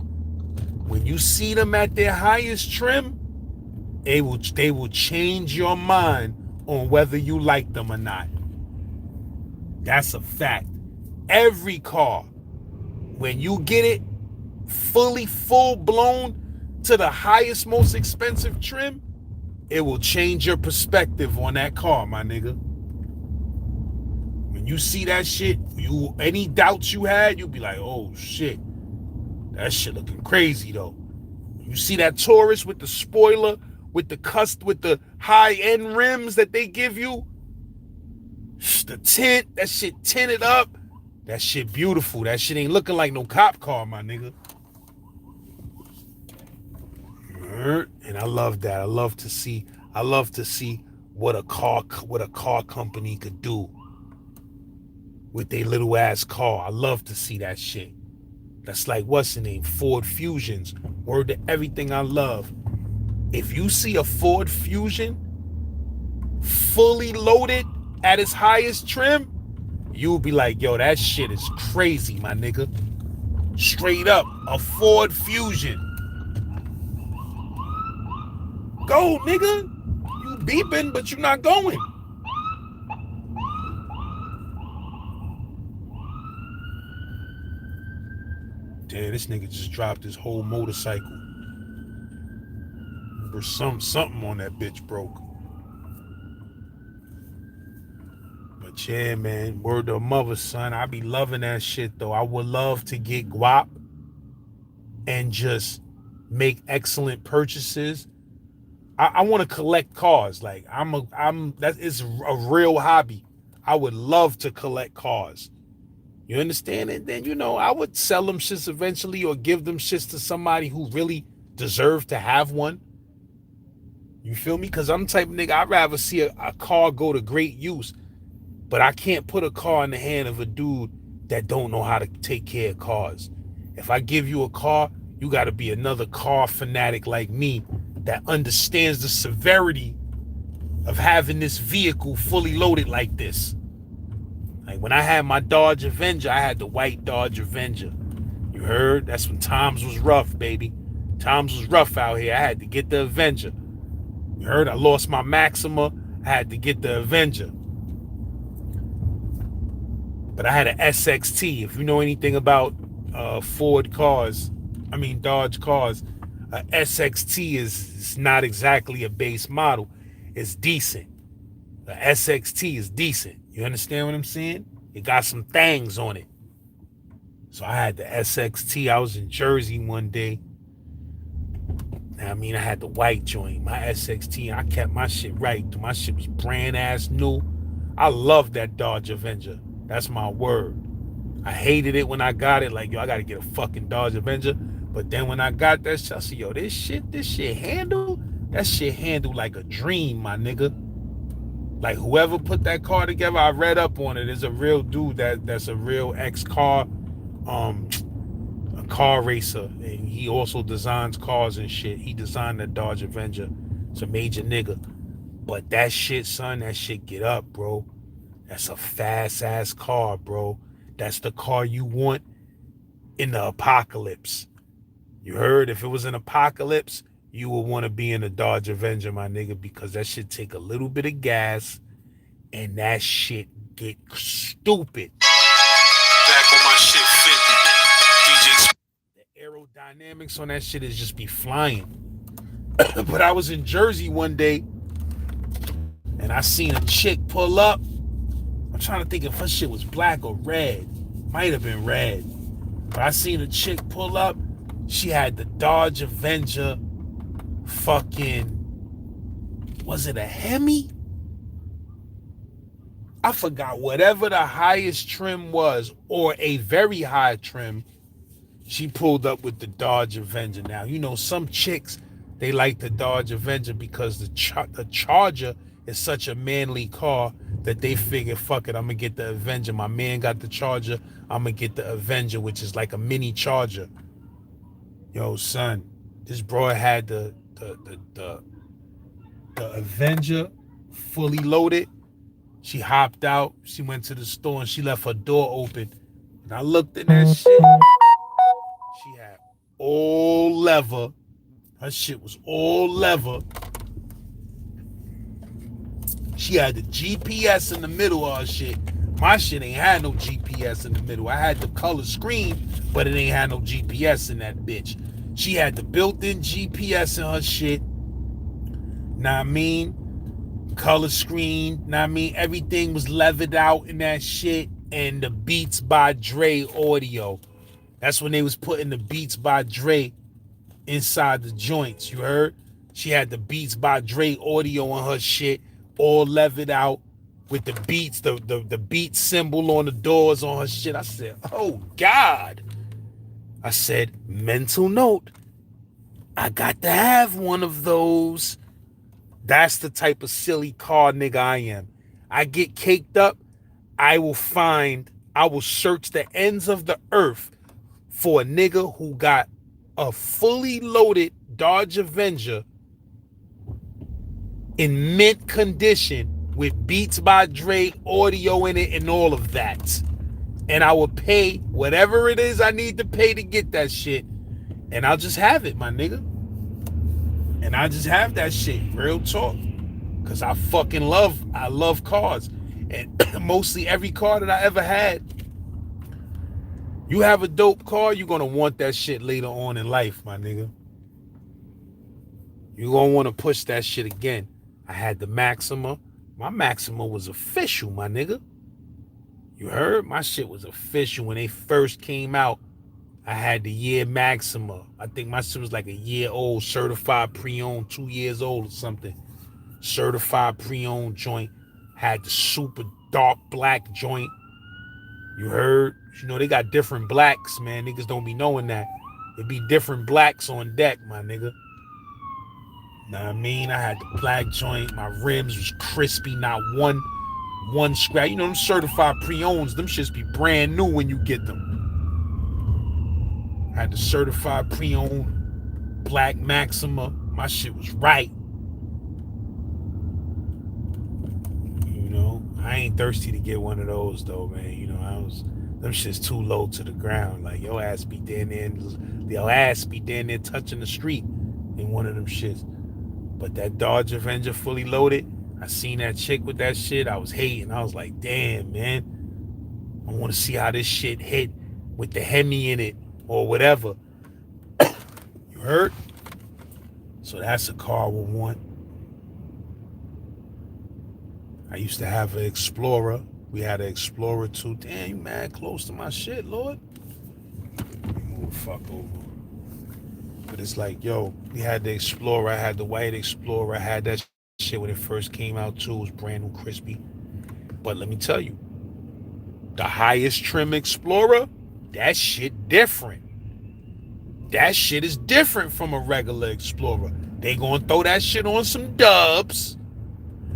when you see them at their highest trim, they will change your mind on whether you like them or not. That's a fact. Every car, when you get it fully full blown to the highest, most expensive trim, it will change your perspective on that car, my nigga. When you see that shit, any doubts you had, you'll be like, oh shit, that shit looking crazy though. When you see that Taurus with the spoiler, with the high-end rims that they give you, the tint, that shit tinted up, that shit beautiful. That shit ain't looking like no cop car, my nigga. And I love that. I love to see what a car company could do with their little ass car. I love to see that shit. That's like, what's the name? Ford Fusions. Word to everything I love. If you see a Ford Fusion fully loaded at its highest trim, you'll be like, yo, that shit is crazy, my nigga. Straight up, a Ford Fusion. Go, nigga. You beeping, but you're not going. Damn, this nigga just dropped his whole motorcycle. Or something on that bitch broke. But yeah, man, word to mother, son. I be loving that shit though. I would love to get guap and just make excellent purchases. I want to collect cars. Like that is a real hobby. I would love to collect cars. You understand? And then, I would sell them shits eventually or give them shits to somebody who really deserve to have one. You feel me? Because I'm the type of nigga, I'd rather see a car go to great use. But I can't put a car in the hand of a dude that don't know how to take care of cars. If I give you a car, you got to be another car fanatic like me that understands the severity of having this vehicle fully loaded like this. Like when I had my Dodge Avenger, I had the white Dodge Avenger. You heard? That's when times was rough, baby. Times was rough out here. I had to get the Avenger. You heard? I lost my Maxima. I had to get the Avenger. But I had an SXT. If you know anything about Dodge cars, a SXT is not exactly a base model. It's decent. The SXT is decent. You understand what I'm saying? It got some things on it. So I had the SXT. I was in Jersey one day. I had the white joint, my SXT. I kept my shit right. My shit was brand ass new. I love that Dodge Avenger. That's my word. I hated it when I got it. Like, yo, I got to get a fucking Dodge Avenger. But then when I got that shit, I said, yo, this shit handle? That shit handle like a dream, my nigga. Like, whoever put that car together, I read up on it. There's a real dude that's a real ex-car, a car racer. And he also designs cars and shit. He designed the Dodge Avenger. It's a major nigga. But that shit, son, that shit get up, bro. That's a fast-ass car, bro. That's the car you want in the apocalypse. You heard? If it was an apocalypse, you would want to be in a Dodge Avenger, my nigga, because that shit take a little bit of gas and that shit get stupid. Back on my shit 50. The aerodynamics on that shit is just be flying. But I was in Jersey one day and I seen a chick pull up. I'm trying to think if her shit was black or red. Might have been red. But I seen a chick pull up. She had the Dodge Avenger fucking, was it a Hemi? I forgot. Whatever the highest trim was, or a very high trim, she pulled up with the Dodge Avenger. Now, some chicks, they like the Dodge Avenger because the Charger is such a manly car that they figure, fuck it, I'm gonna get the Avenger. My man got the Charger, I'm gonna get the Avenger, which is like a mini Charger. Yo, son, this bro had the Avenger fully loaded She hopped out. She went to the store and she left her door open. And I looked in that shit. She had all leather. Her shit was all leather. She had the GPS in the middle of her shit. My shit ain't had no GPS in the middle. I had the color screen, but it ain't had no GPS in that bitch. She had the built-in GPS in her shit. Know what I mean? Color screen. Know what I mean? Everything was leathered out in that shit. And the Beats by Dre audio. That's when they was putting the Beats by Dre inside the joints. You heard? She had the Beats by Dre audio on her shit, all leathered out with the beats, the beat symbol on the doors on her shit. I said, oh God. I said, mental note. I got to have one of those. That's the type of silly car nigga I am. I get caked up. I will search the ends of the earth for a nigga who got a fully loaded Dodge Avenger in mint condition with Beats by Dre audio in it and all of that. And I will pay whatever it is I need to pay to get that shit. And I'll just have it, my nigga. And I just have that shit, real talk. Cause I love cars. And mostly every car that I ever had, you have a dope car, you're gonna want that shit later on in life, my nigga. You're gonna want to push that shit again. I had the Maxima. My Maxima was official, my nigga. You heard? My shit was official when they first came out. I had the year Maxima. I think my shit was like a year old, certified pre-owned, 2 years old or something. Certified pre-owned joint. Had the super dark black joint. You heard? You know, they got different blacks, man. Niggas don't be knowing that. It be different blacks on deck, my nigga. Know what I mean? I had the black joint. My rims was crispy, not one scratch. You know, them certified pre-owns, them shits be brand new when you get them. I had the certified pre-owned black Maxima. My shit was right. You know, I ain't thirsty to get one of those though, man. You know, them shit's too low to the ground. Like your ass be down there touching the street in one of them shits. But that Dodge Avenger fully loaded, I seen that chick with that shit. I was hating. I was like, damn, man. I want to see how this shit hit with the Hemi in it or whatever. You heard? So that's a car we want. I used to have an Explorer. We had an Explorer too. Damn, you mad close to my shit, Lord. Let me move the fuck over. But it's like, yo, we had the Explorer. I had the white Explorer. I had that shit when it first came out too. It was brand new, crispy. But let me tell you, the highest trim Explorer, that shit different. That shit is different from a regular Explorer. They gonna throw that shit on some dubs.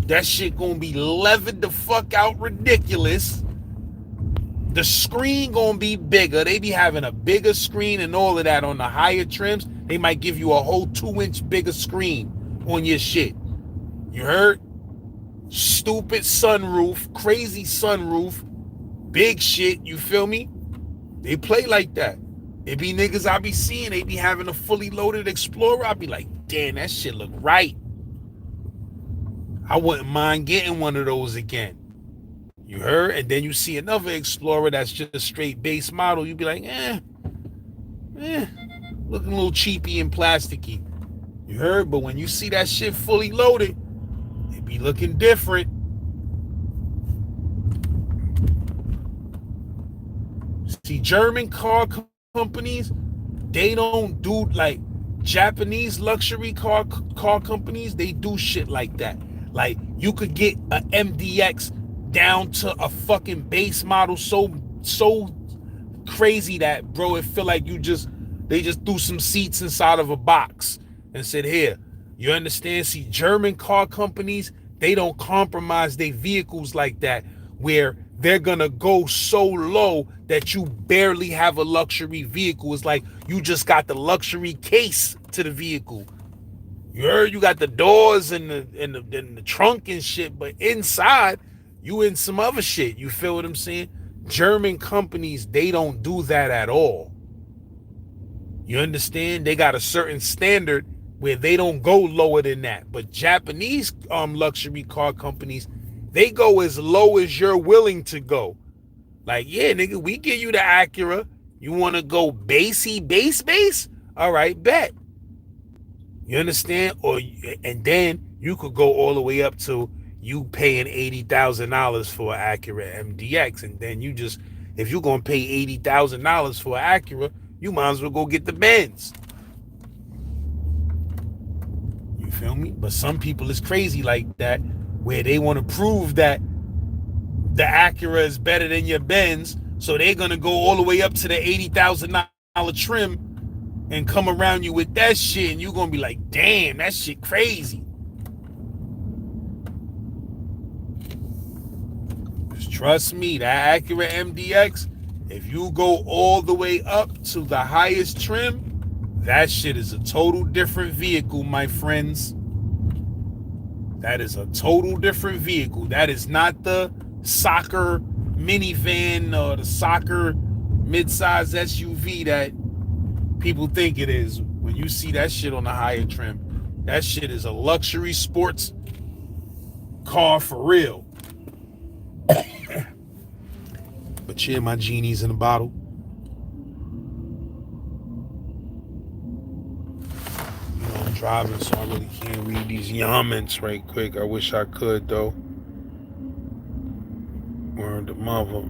That shit gonna be levered the fuck out ridiculous. The screen gonna be bigger. They be having a bigger screen and all of that on the higher trims. They might give you a whole 2-inch bigger screen on your shit. You heard? Stupid sunroof, crazy sunroof, big shit, you feel me? They play like that. It be niggas I be seeing, they be having a fully loaded Explorer. I be like, damn, that shit look right. I wouldn't mind getting one of those again. You heard? And then you see another Explorer that's just straight base model. You be like, looking a little cheapy and plasticky. You heard? But when you see that shit fully loaded, it be looking different. See, German car companies, they don't do like Japanese luxury car companies. They do shit like that. Like you could get a MDX down to a fucking base model so crazy that, bro, it feel like they just threw some seats inside of a box and said, here, you understand? See, German car companies, they don't compromise their vehicles like that, where they're gonna go so low that you barely have a luxury vehicle. It's like you just got the luxury case to the vehicle. You heard? You got the doors and the trunk and shit, but inside You in some other shit. You feel what I'm saying? German companies, they don't do that at all. You understand? They got a certain standard where they don't go lower than that. But Japanese luxury car companies, they go as low as you're willing to go. Like, yeah, nigga, we give you the Acura. You want to go base? All right, bet. You understand? And then you could go all the way up to you paying $80,000 for an Acura MDX. And then you just, if you're going to pay $80,000 for an Acura, you might as well go get the Benz. You feel me? But some people is crazy like that, where they want to prove that the Acura is better than your Benz, so they're going to go all the way up to the $80,000 trim and come around you with that shit, and you're going to be like, damn, that shit crazy. Just trust me, that Acura MDX, if you go all the way up to the highest trim, that shit is a total different vehicle, my friends. That is a total different vehicle. That is not the soccer minivan or the soccer mid-size SUV that people think it is. When you see that shit on the higher trim, that shit is a luxury sports car for real. But yeah, my genie's in the bottle. You know, I'm driving, so I really can't read these comments right quick. I wish I could, though. Word to mother.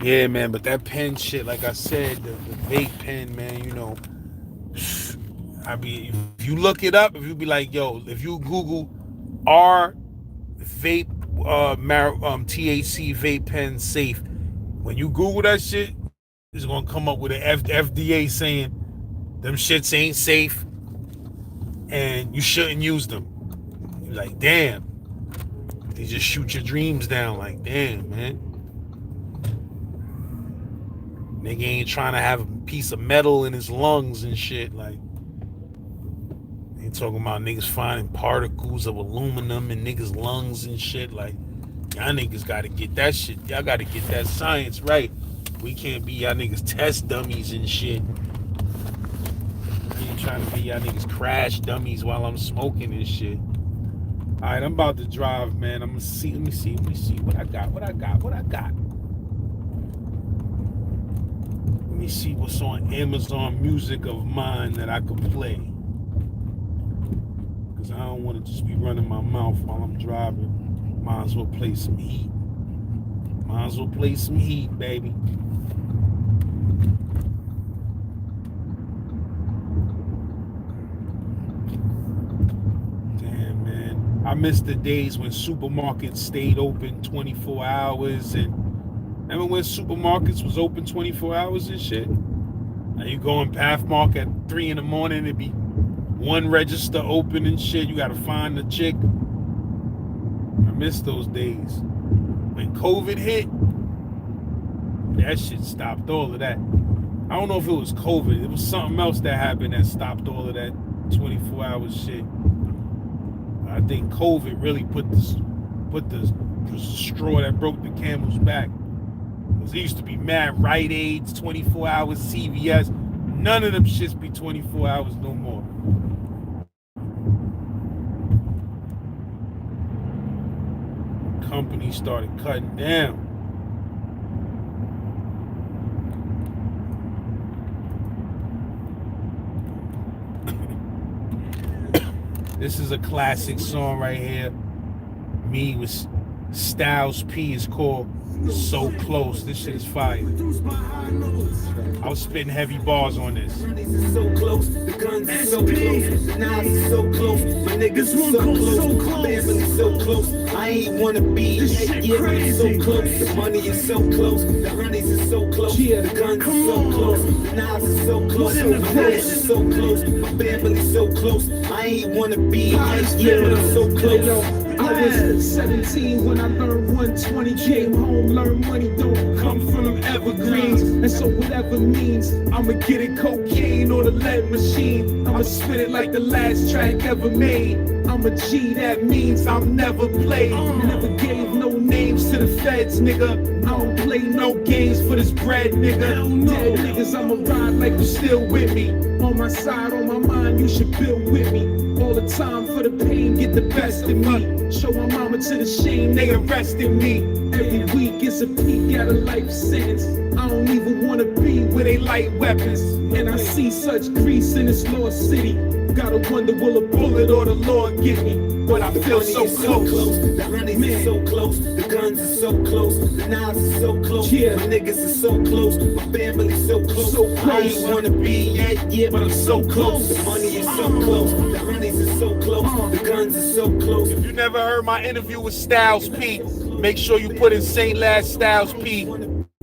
Yeah, man, but that pen shit, like I said, the vape pen, man, you know, I mean, if you look it up, if you be like, yo, if you Google R vape, THC vape pen safe, when you Google that shit, it's gonna come up with an FDA saying them shits ain't safe and you shouldn't use them. You're like, damn, they just shoot your dreams down. Like, damn, man. Nigga ain't trying to have a piece of metal in his lungs and shit. Like, ain't talking about niggas finding particles of aluminum in niggas' lungs and shit. Like, y'all niggas gotta get that shit. Y'all gotta get that science right. We can't be y'all niggas test dummies and shit. I ain't trying to be y'all niggas crash dummies while I'm smoking and shit. Alright, I'm about to drive, man. I'm gonna see. Let me see what I got. Let me see what's on Amazon Music of mine that I could play. Because I don't want to just be running my mouth while I'm driving. Might as well play some heat. Baby. Damn, man. I miss the days when supermarkets stayed open 24 hours and remember when supermarkets was open 24 hours and shit? Now you go in Pathmark at 3 in the morning, it'd be one register open and shit. You gotta find the chick. I miss those days. When COVID hit, that shit stopped all of that. I don't know if it was COVID. It was something else that happened that stopped all of that 24-hour shit. I think COVID really put the straw that broke the camel's back. There used to be mad Rite Aids, 24 hours, CVS. None of them shits be 24 hours no more. Companies started cutting down. This is a classic song right here. Me with Styles P is called So Close. This shit is fire. I was spitting heavy bars on this. So close, the guns are so close, the knives are so close, my niggas are so close, family so close. I ain't wanna be, yeah, but so close. The money is so close, the honeys are so close, the guns are so close, the knives are so close, my niggas are so close, my family so close. I ain't wanna be, yeah, but I'm so close. I was 17 when I learned 120. Came home, learned money don't come from them evergreens. And so whatever means, I'ma get it cocaine or the lead machine. I'ma I'ma spit it like the last track ever made. I'm a G, that means I'm never played. Never gave no names to the feds, nigga. I don't play no games for this bread, nigga. Dead niggas, I'ma ride like you still with me. On my side, on my mind, you should build with me. All the time for the pain, get the best of me. Show my mama to the shame, they arrested me. Every week it's a peek at a life sentence. I don't even wanna be where they light weapons. And I see such grease in this lost city. Gotta wonder, will a bullet or the Lord get me? But I feel so close. The honeys are so close. The guns are so close. The knives are so close. Yeah. My niggas are so close. My family's so close. So I close. ain't wanna be yet, but I'm so close. The money is so close. The honeys are so close. The guns are so close. If you never heard my interview with Styles P, make sure you put in St. Last Styles P.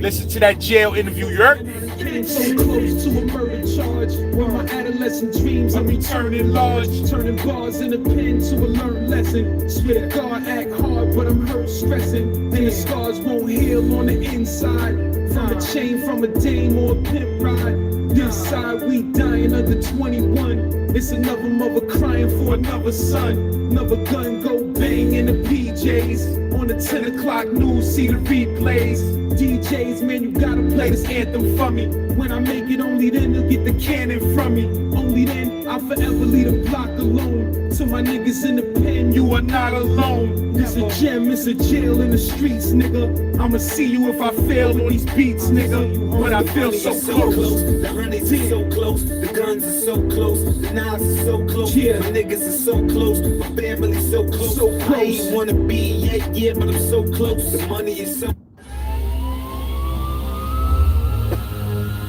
Listen to that jail interview, you heard? Getting so close to a murder charge. When my adolescent dreams, I'm returning large. Turning bars in a pen to a learned lesson. Swear to God, act hard, but I'm hurt, stressing. And the scars won't heal on the inside. From a chain, from a dame or a pimp ride. This side, we dying under 21. It's another mother crying for another son. Another gun go bang in the PJs. On the 10 o'clock news, see the replays. DJs, man, you gotta play this anthem for me. When I make it, only then you'll get the cannon from me. Only then I'll forever leave the block alone. To my niggas in the pen, you are not alone. It's a gem, it's a jail in the streets, nigga. I'ma see you if I fail with these beats, nigga. But I feel so close. The honeys are so close. The guns are so close. The knives are so close. Yeah. My niggas are so close. My family's so close. So I close. ain't wanna be yet, but I'm so close. The money is so.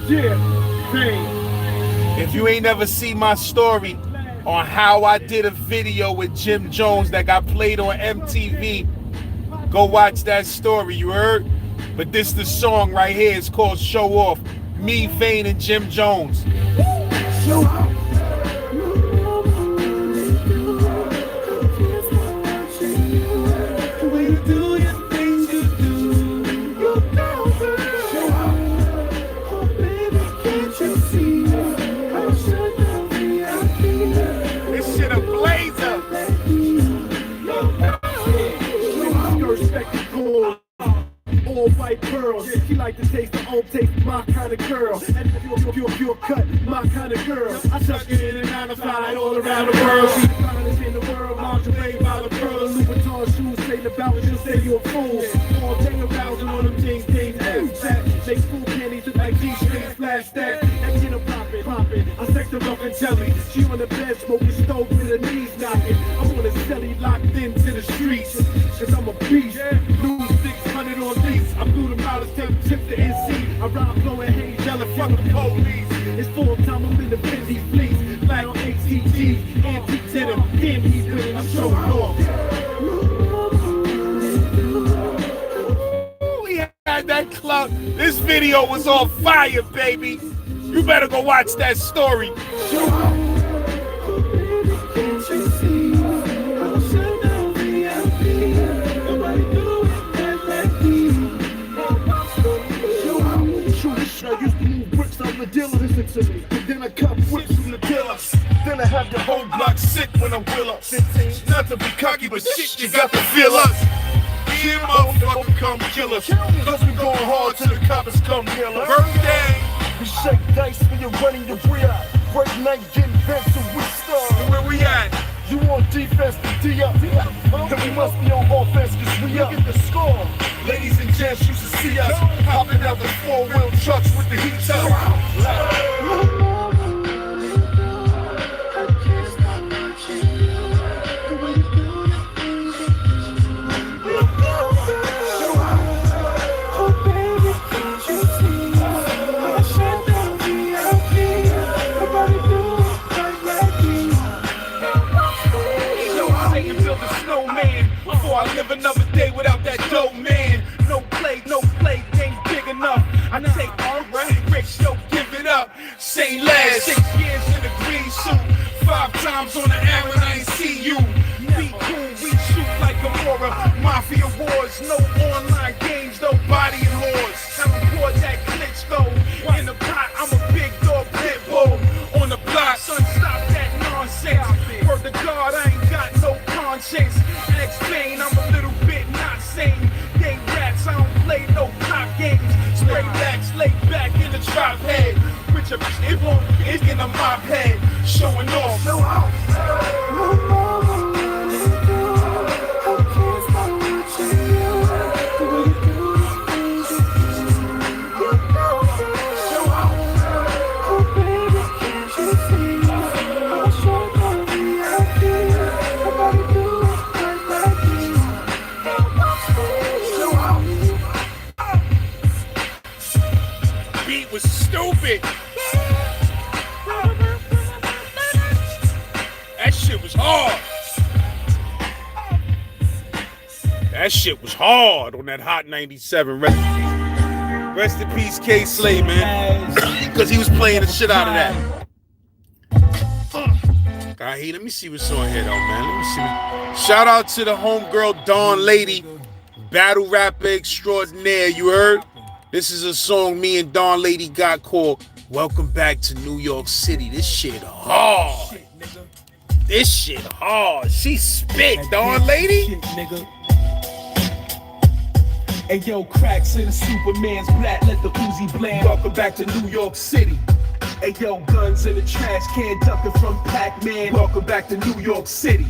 Yeah, bang. If you ain't never seen my story on how I did a video with Jim Jones that got played on MTV, go watch that story, you heard? But this the song right here, it's called Show Off. Me, Vane, and Jim Jones. Show out. This shit a blazer. All white girls, she like to taste the old taste, my kind of girl. And pure cut, my kind of girl. I tuck it in and out of fly all around the world. She's the finest in the world, lingerie by the pearls. Louis Vuitton shoes, say about it, she'll say you're a fool. All day arousing on them things, that make food candies look like G-strings, flash stacks. And get them poppin'. I sex her up and jelly. She on the bed smoking stove with her knees knocking. I'm on a celly locked into the streets, cause I'm a beast. Lose 600 on lease. I blew them out of tape, tips to NC. I rhyme blowing haze, yelling, fuck the police. It's full time, I'm in the Fendi fleece. Flat on ATG, antique to them. Damn, he's with it, I'm showing off. We had that club. This video was on fire, baby. You better go watch that story. I used to move bricks on the dealer, listen to me. Then I cut whips from the dealers. Then I have the whole block sick when I'm will up. Not to be cocky, but shit, you got to feel us. Yeah, motherfucker, come kill us. Cause we going hard till the coppers come kill us. Birthday. We shake dice when you're running the rear. Break night, getting bent, so we start. Where we at? You on defense, the D up. Then we must be on offense, cause we up. Look at the score. Ladies and gents used to see us hopping out the four-wheel trucks with the heat up. Before I live another day without that dope man. No play, things big enough. I take alright, Rich, yo, give it up. Say last, 6 years in a green suit. 5 times on the arrow, I ain't see you. Be cool, we shoot like Gamora. Mafia wars, no online games, no body and whores. I report that glitch though. In the pot, I'm a big dog pit bull. On the block, son, stop that showing off. No out. Beat was stupid. That shit was hard. That shit was hard on that Hot 97. Rest in peace, K. Slay, man. Because he was playing the shit out of that. God, let me see what's on here, though, man. Let me see. Shout out to the homegirl Dawn Lady, battle rapper extraordinaire. You heard? This is a song me and Dawn Lady got called Welcome Back to New York City. This shit hard. This shit hard. She spit, Dawn Lady. Hey yo, cracks in the Superman's black, let the Uzi blend. Welcome back to New York City. Hey yo, guns in the trash can, ducking from Pac-Man. Welcome back to New York City.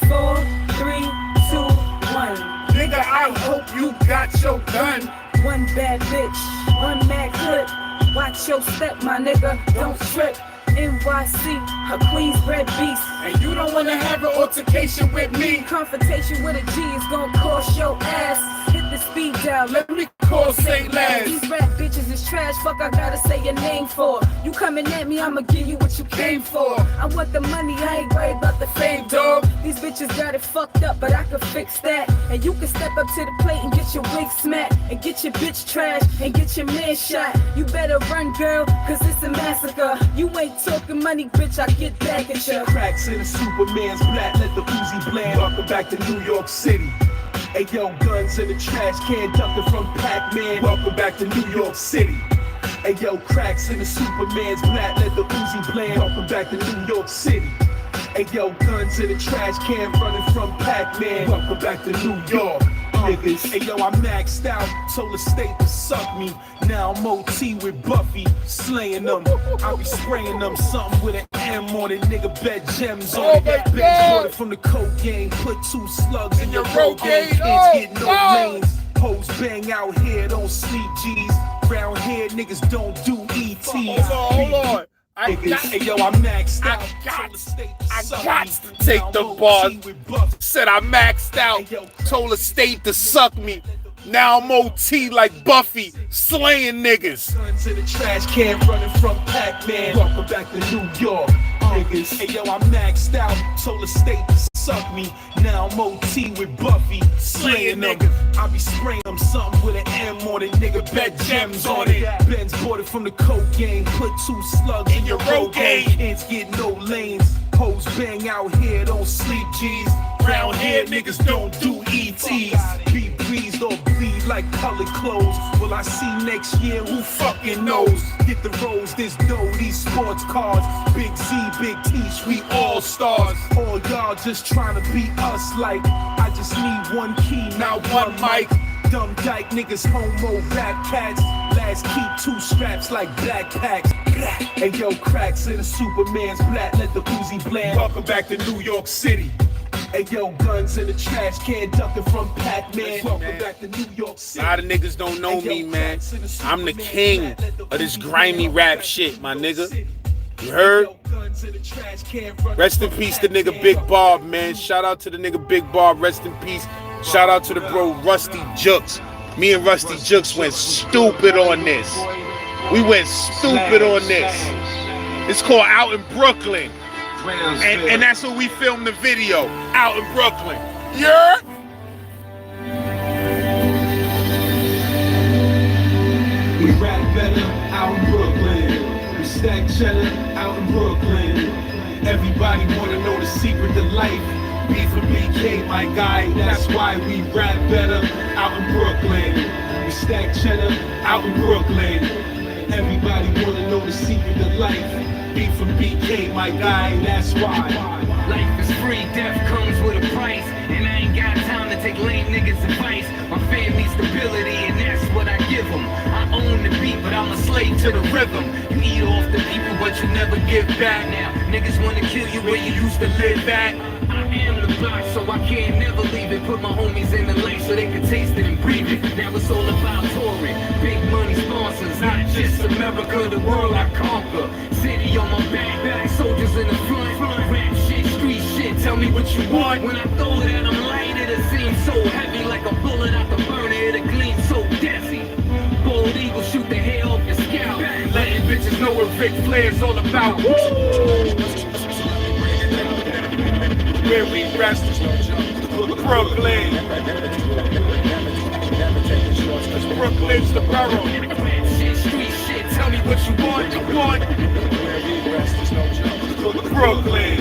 4, 3, 2, 1. Nigga, I hope you got your gun. One bad bitch, one mad clip. Watch your step, my nigga, don't trip. NYC, a Queensbred beast. And you don't wanna have an altercation with me. Confrontation with a G is gonna cost your ass. Hit the speed down, Let me call St. Laz. These rap bitches is trash, fuck I gotta say your name for. You coming at me, I'ma give you what you came for. I want the money, I ain't worried about the fame, dog. These bitches got it fucked up, but I can fix that. And you can step up to the plate and get your wig smacked. And get your bitch trashed, and get your man shot. You better run, girl, cause it's a massacre. You ain't talking money, bitch, I get back at ya. Cracks in the Superman's black, let the Uzi blend. Welcome back to New York City. Hey yo, guns in the trash can, ducking from Pac-Man. Welcome back to New York City. Hey yo, cracks in the Superman's black, let the Uzi blend. Welcome back to New York City. Hey yo, guns in the trash can, running from Pac-Man. Welcome back to New York. Niggas. Hey yo, I maxed out, told the state to suck me. Now I'm OT with Buffy, slaying them. I be spraying them something with an M on it, nigga, bet gems on it. That bitch brought it from the coke game, put 2 slugs in your road game. Can't get no lanes. Hoes bang out here, don't sleep G's. Round here, niggas don't do ETs. Hold on. I got, hey yo, I maxed out. I got to take the bars. Said I maxed out. Told the state to suck me. Now I'm OT like Buffy, slaying niggas. Guns in the trash can, running from Pac-Man. Welcome back to New York. Niggas. Hey yo, I maxed out. Told the state to suck me. Now I'm OT with Buffy, slaying them. I be spraying them something with an M on it, nigga. Bet gems on it. Benz bought it from the coke game. Put 2 slugs in your road game. Can't get no lanes. Hoes bang out here, don't sleep G's. Round here, niggas don't do ETs. Be breezed or bleed like colored clothes. Will I see next year? Who fucking knows? Get the rose, there's dough, these sports cars. Big Z, Big Teach, we all stars. All y'all just trying to beat us like I just need 1 key, not 1 mic. Dumb dyke niggas, homo rap cats. Last keep 2 straps like backpacks. Hey yo, cracks in the Superman's black, let the Uzi blend. Welcome back to New York City. Hey yo, guns in the trash can, ducking from Pac-Man. Welcome back to New York City. A lot of niggas don't know me, man. I'm the king of this grimy rap shit, my nigga. You heard? Rest in peace to nigga Big Bob, man. Shout out to the nigga Big Bob, rest in peace. Shout out to the bro Rusty Jukes. Me and Rusty Jukes went stupid on this. We went stupid on this. It's called Out in Brooklyn. And that's where we filmed the video, out in Brooklyn. Yeah? We rap better out in Brooklyn. We stack cheddar out in Brooklyn. Everybody wanna know the secret to life. B for BK, my guy. That's why we rap better out in Brooklyn. We stack cheddar out in Brooklyn. Everybody wanna know the secret to life. B for BK, my guy. That's why Life is free, death comes with a price. And I ain't got time to take lame niggas' advice. My fam needs stability, and that's what I give them. I own the beat, but I'm a slave to the rhythm. You eat off the people, but you never give back. Now, niggas wanna kill you where you used to live at. I am the block, so I can't never leave it. Put my homies in the lane so they can taste it and breathe it. Now it's all about touring, big money sponsors. Not just America, the world I conquer. City on my back, soldiers in the front. Rap shit, street shit, tell me what you want. When I throw it at them light, it'll seem so heavy. Like a bullet out the burner, it'll gleam so deadly. Bold eagle, shoot the hair off your scalp. Letting bitches know what Ric Flair's all about. Where we rest, Brooklyn. Brooklyn's the borough. Shit, street shit, tell me what you want. Brooklyn.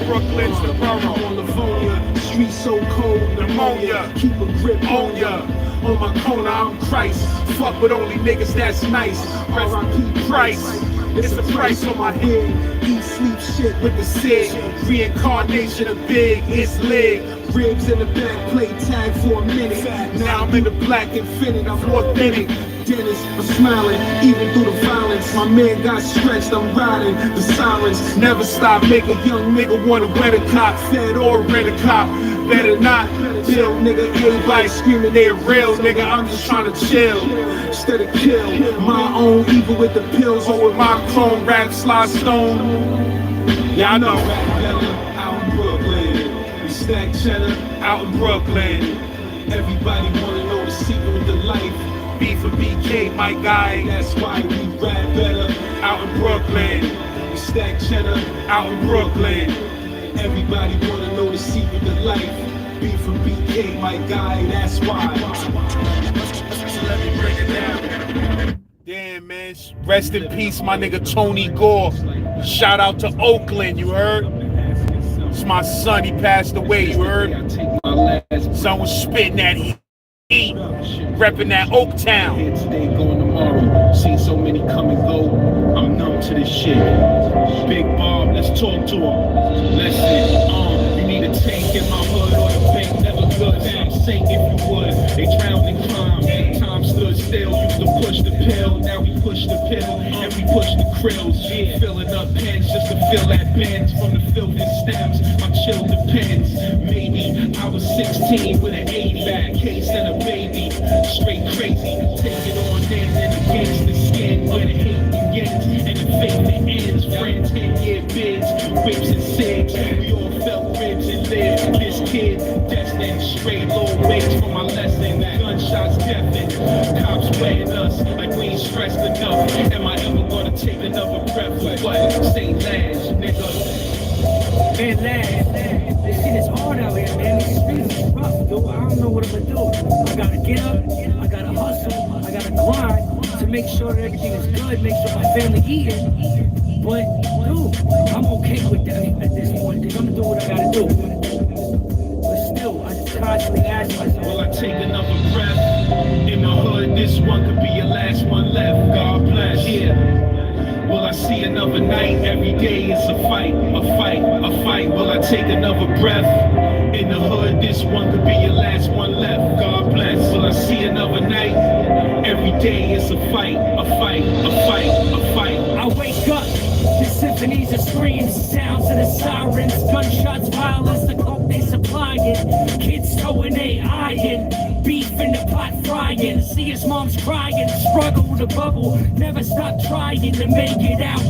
Brooklyn's the borough. On Livonia, street so cold, Pneumonia. Keep a grip On ya. On my corner, I'm Christ. Fuck with only niggas that's nice. R.I.P. Price. It's a price on my head. Eat, sleep, shit with the Sig. Reincarnation of big. It's lig. ribs in the back, play tag for a minute. Now I'm in the black infinite. I'm authentic. Dennis, I'm smiling, even through the violence. My man got stretched, I'm riding the sirens. Never stop. Make a young nigga wanna wet a cop. Fed or rent a cop. Better not. Bill, nigga. Everybody screaming they real, nigga. I'm just trying to chill. Instead of kill, my own evil with the pills Or with my chrome rap slide stone. Yeah, I know. out in Brooklyn. We stack cheddar Out in Brooklyn. Everybody wanna know the secret of the life. B for BK, my guy. That's why we rap better. Out in Brooklyn. We stack cheddar Out in Brooklyn. Everybody wanna know the secret of life. B for BK, my guy. That's why. Let me break it down. Damn, man. Rest in peace, my nigga Tony Gore. Shout out to Oakland, you heard? It's my son, he passed away, you heard? Son was spitting that heat, repping that Oaktown. Here today, going tomorrow. Seen so many come and go. I'm numb to this shit. Big Bob, let's talk to him. Listen, you need a tank in my hood or the bank never good. Sink if you would. They drowned in crime. Time stood still. Used to push the pill. Now we push the pill and we push the krills. Filling up pens just to fill that bends from the filth and stems. My chill depends. Maybe I was 16 with an 80 back case and a baby. Straight crazy. Take it on then and against the skin where the hate begins and the faith that ends. Friends, 10-year bids, whips and cigs. We all felt ribs and lived. This kid destined straight low rates for my lesson. Gunshots deafened. Cops weighing us like we ain't stressed enough. Am I ever gonna take another breath with what? Say last, nigga. Man, lad, this shit is hard out here, man. These streets is rough, dude. I don't know what I'm gonna do. I gotta get up, I gotta hustle, I gotta grind to make sure that everything is good, make sure my family eating. But, dude, I'm okay with that at this point, because I'm gonna do what I gotta do. But still, I just constantly ask myself, Will I take another breath? In the hood, this one could be your last one left. God bless. Yeah. Will I see another night? Every day is a fight, a fight, a fight. Will I take another breath? In the hood, this one could be your last one left. God bless. Will I see another night? Every day is a fight, a fight, a fight, a fight. I wake up, the symphonies of screams, sounds of the sirens, gunshots, violence, the coke they supplying, kids throwing they iron, beef in the pot frying, see his mom's crying, struggle to bubble, never stop trying to make it out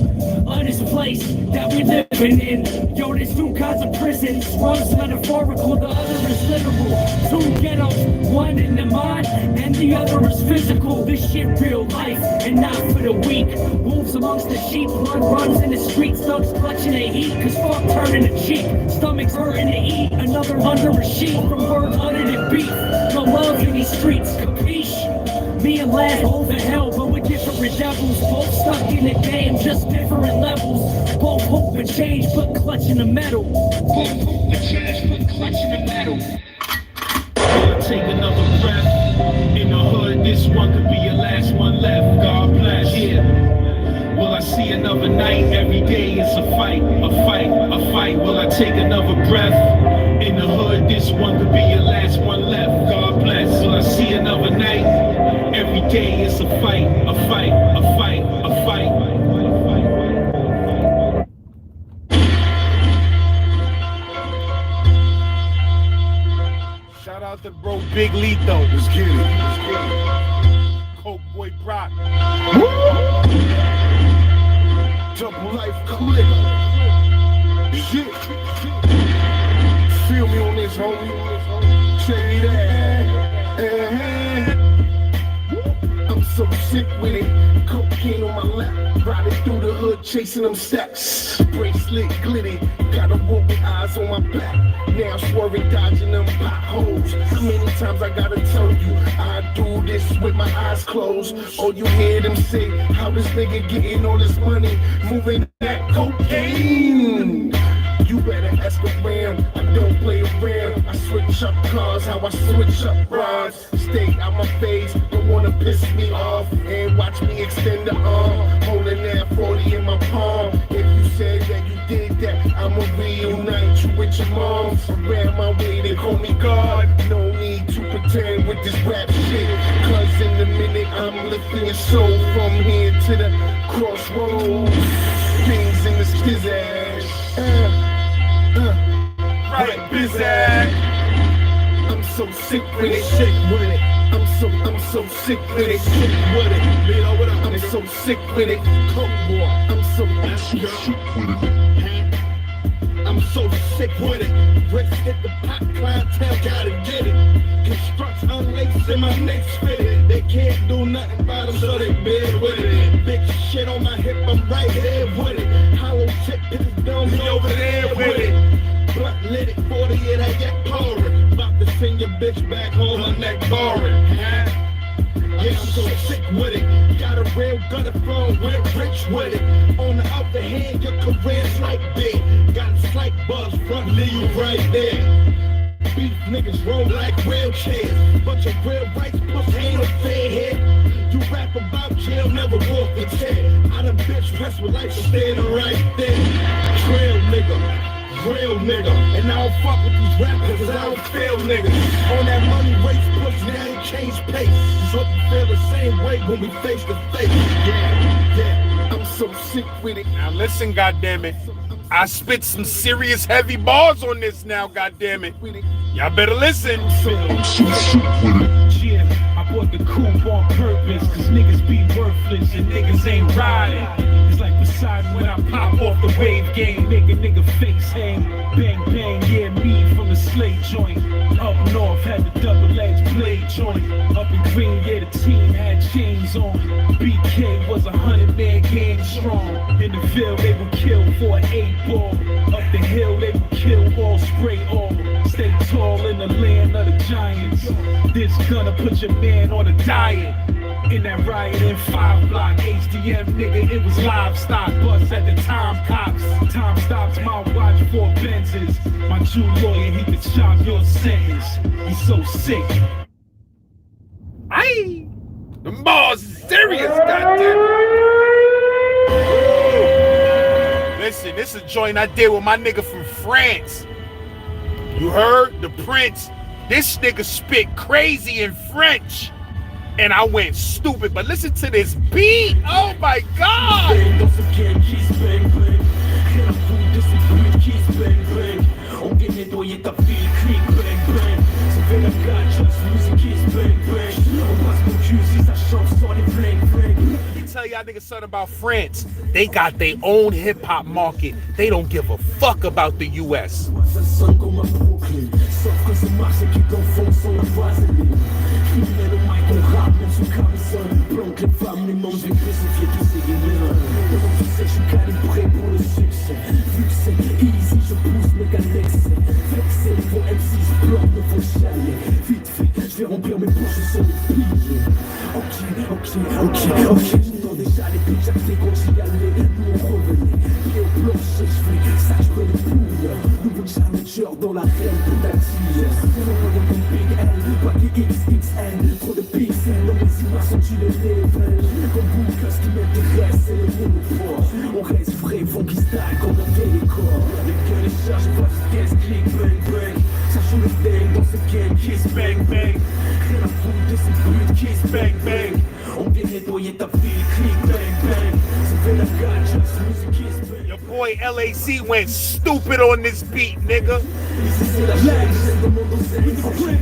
of this place that we living in. Yo, there's two kinds of prisons, one's metaphorical, the other is literal. Two ghettos, one in the mind, and the other is physical. This shit real life, and not for the weak. Wolves amongst the sheep, blood runs in the streets, thugs clutching the heat, cause fuck turning the cheek, stomachs hurting to eat, another under a sheet from words uttered in beef. No love in these streets, capiche? Me and Lad hold the hell, but we're different devils, both stuck in the game, just different levels. Both hope for change, but clutching the metal. Both hope for change, but clutching the metal. Will I take another breath? In the hood, this one could be your last one left. God bless. Yeah. Will Will I see another night? Every day it's a fight, a fight, a fight. Will I take another breath? In the hood, this one could be your last one left. God bless. Will I see another night? Every day it's a fight, a fight, a fight, a fight. Shout out to bro Big Lito. Let's get it. Coke Boy Brock. Double life click. Shit. Feel me on this, homie. Check it out. I'm so sick with it. Cocaine on my lap. Riding through the hood, chasing them stacks. Bracelet glitty. Got a rope with eyes on my back. Now swerving, dodging them potholes. How many times I gotta tell you I do this with my eyes closed? Or you hear them say, how this nigga getting all this money? Moving that cocaine. You better ask around, I don't play around. I switch up cars, how I switch up rides. Stay out my face, don't wanna piss me off. And watch me extend the arm, holding that 40 in my palm. If you said that you did that, I'ma reunite you with your moms. Around my way, they call me God. No need to pretend with this rap shit. Cause in a minute, I'm lifting your soul from here to the crossroads. Things in the skizzazz. Right, bizarre. I'm so sick with it, sick with it. I'm so sick with it, sick with it. I'm so sick with it. I'm so sick with it. I'm so sick with it. Bricks hit the pot, clientele gotta get it. Constructs unlaced and my neck's fitted. They can't do nothing about them, so they bed with it. Big shit on my hip, I'm right here with it. Hollow tip, it's dumb, me over there with it. Blunt lit it, 40 of that yak pouring. About to send your bitch back home, her neck boring. Yeah, I'm so sick with it. Got a real gutter phone, we're rich with it. On the other hand, your career's like big. Got a slight buzz, front leave you right there. Beef niggas roll like wheelchairs. Bunch of real rights, plus ain't a fair here. You rap about jail, never walk the chair. I done bitch pressed with life for standing right there. Trail nigga. Real nigga, and I don't fuck with these rappers cause I don't feel niggas. On that money race push, now you change pace. Just hope you feel the same way when we face to face. Yeah, I'm so sick with it. Now listen, goddammit. I spit some serious heavy bars on this now, goddammit. Y'all better listen. I'm so sick with it. Yeah, I bought the coupe on purpose cause niggas be worthless and niggas ain't riding. It's like Poseidon when I pop off the wave game, make a nigga face hang. Bang bang, yeah, me from the slate joint. Up north had the double-edged blade joint. Up in green, yeah, the team had chains on. BK was 100-man gang strong. In the field, they would kill for an 8-ball. Up the hill, they would kill all, spray all. Stay tall in the land of the giants. This gonna put your man on a diet. In that riot in 5 block, HDM nigga, it was livestock. Bus at the time, cops. Time stops, my watch for Benzes. My Jew lawyer, he could chop your sentence. He's so sick. Aye! Them bars is serious, goddamn. Listen, this is a joint I did with my nigga from France. You heard? The Prince. This nigga spit crazy in French. And I went stupid, but listen to this beat. Oh my God! Let me tell y'all niggas something about France. They got their own hip hop market. They don't give a fuck about the US. Je vais remplir mes poches sur les filles. Ok. J'entends déjà les pics, j'avais quand j'y allais. Nous on revenait, pieds au plancher, je fais ça, je connais plus. Nouveau challenger dans la reine pétative. Mon Big L, pas des XXL. Trop de pixels, dans mes images sont-tu les levels. Comme vous, que ce qui m'intéresse, c'est le monopole. des fonds qui stack comme un vieil décor. Les gars les chargent pas de caisse, click, bang, bang. Ça joue le dang dans ce game, kiss, bang, bang. Rien à foutre de ces putes, kiss, bang, bang. On vient nettoyer ta ville, click, bang, bang. Ça fait la gage, music, kiss, bang. Your boy LAC went stupid on this beat, nigga. Ici c'est la chaîne, dans mon dos c'est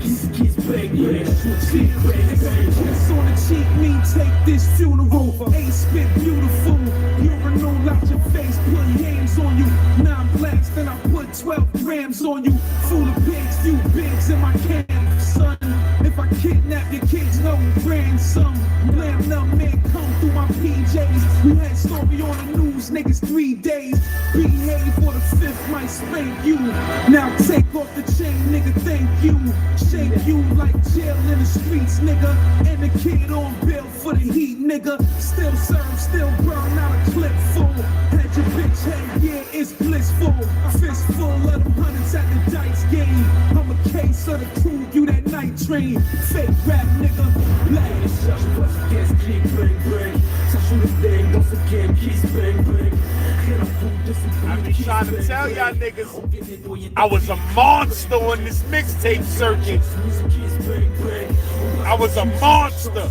kiss, kiss, bang, bang. Click, bang, bang. Kiss on the cheek, me take this funeral. Ace spit beautiful. Urinal out your face, put hands on you. 9 blacks, then I put 12 grams on you. Full of pigs, few bigs in my camp, son. If I kidnap your kids, no ransom. Blam them men come through my PJs. We had story on the news, niggas 3 days. Behave for the 5th, might spank you. Now take off the chain, nigga, thank you. Shake you like jail in the streets, nigga. And the kid on bail for the heat, nigga. Still serve, still burn out a clip full. Had your bitch head, yeah, it's blissful. Fist full of them hundreds at the dice game. I'm a case of the crew, you that night train. Fake rap, nigga, black. Les charges pas de caisse, click, bang, bang. Ça joue le dang dans ce game, kiss, bang, bang. Rien à foutre de ces I putes, be kiss, trying to bang, tell bang. y'all niggas, On vient nettoyer ta I was a monster on this mixtape circuit. music, kiss, bang, bang. I was a monster.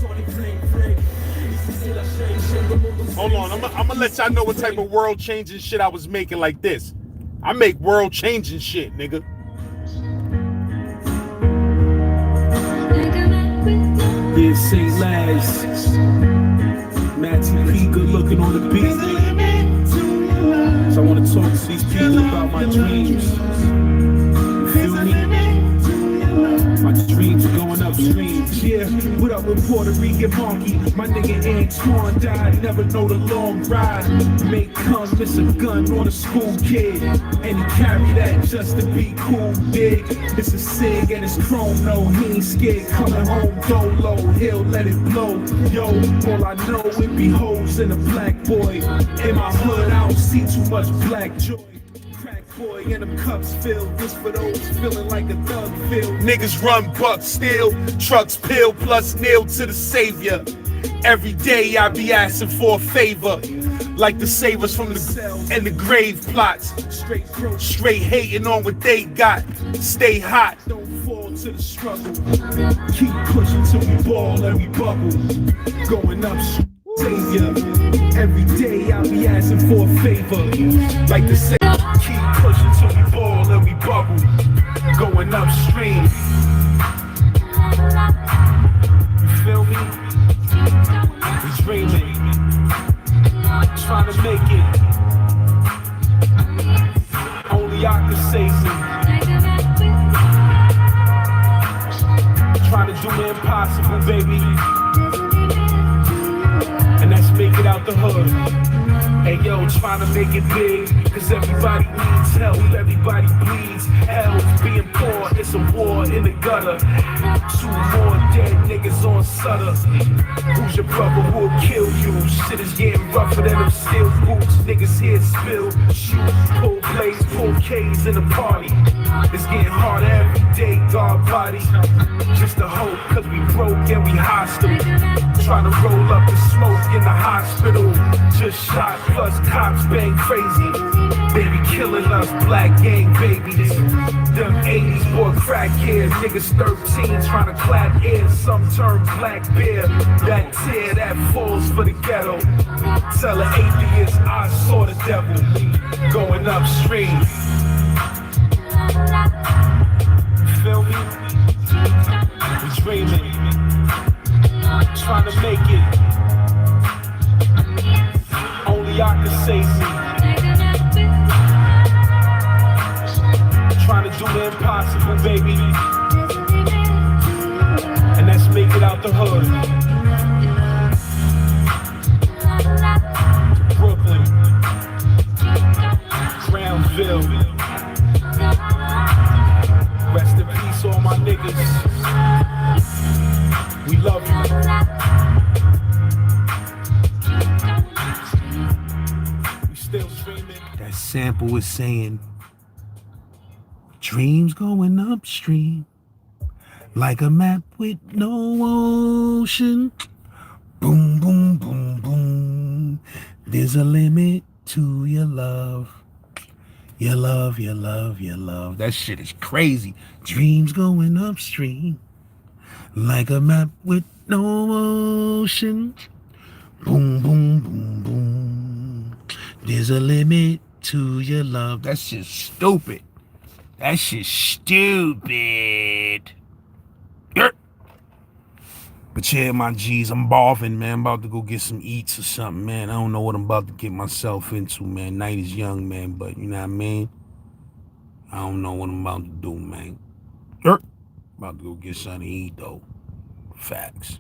Hold on, I'm gonna let y'all know what type of world-changing shit I was making like this. I make world-changing shit, nigga. Yeah, St. Laz. Matty P, good looking on the beat. So I want to talk to these people about my dreams. You feel me? My dreams are going upstream. Yeah, what up with Puerto Rican monkey? My nigga Antoine died, never know the long ride. May come, miss a gun on a school kid. And he carry that just to be cool, dig. It's a sig and it's chrome, no, he ain't scared. Coming home dolo, he'll let it blow. Yo, all I know it be hoes in a black boy. In my hood, I don't see too much black joy. Boy, and them cups filled, this for those feeling like a thug feel. Niggas run bucks still, trucks pill plus nail to the savior. Every day I be asking for a favor, like the savers from the and the grave plots. Straight hating on what they got. Stay hot. Don't fall to the struggle. Keep pushing till we ball and we bubble. Going up, savior. Every day I be asking for a favor, like the savior. Keep pushing till we ball and we bubble. Going upstream. You feel me? We dreaming. Trying to make it. Only I can say so. Trying to do the impossible, baby. And that's make it out the hood. Hey yo, trying to make it big, cause everybody needs help, everybody bleeds. Hell's being poor, it's a war in the gutter. 2 more dead niggas on Sutter. Who's your brother who'll kill you? Shit is getting rougher than them steel boots. Niggas here spill, shoot, pull plays, pull K's in the party. It's getting harder every day, God body. Just a hope, cause we broke and we hostile. Trying to roll up the smoke in the hospital. Just shot plus cops bang crazy. They be killing us, black gang babies. Them 80s boy crackheads, niggas 13 trying to clap in. Some turn black bear. That tear that falls for the ghetto. Tell an atheist I saw the devil. Going upstream. Feel me? We dreaming. Trying to make it. Only I can say so. Trying to do the impossible, baby. And that's make it out the hood. To Brooklyn. Brownsville. Rest in peace, all my niggas. We love you. We still dreaming. That sample was saying, dreams going upstream, like a map with no ocean. Boom, boom, boom, boom. There's a limit to your love. Your love, your love, your love. That shit is crazy. Dreams going upstream like a map with no ocean. Boom, boom, boom, boom. There's a limit to your love. That shit's stupid. That shit's stupid. Yer. But yeah, my G's, I'm balling, man. I'm about to go get some eats or something, man. I don't know what I'm about to get myself into, man. Night is young, man, but you know what I mean? I don't know what I'm about to do, man. Yer. About to go get something to eat, though. Facts.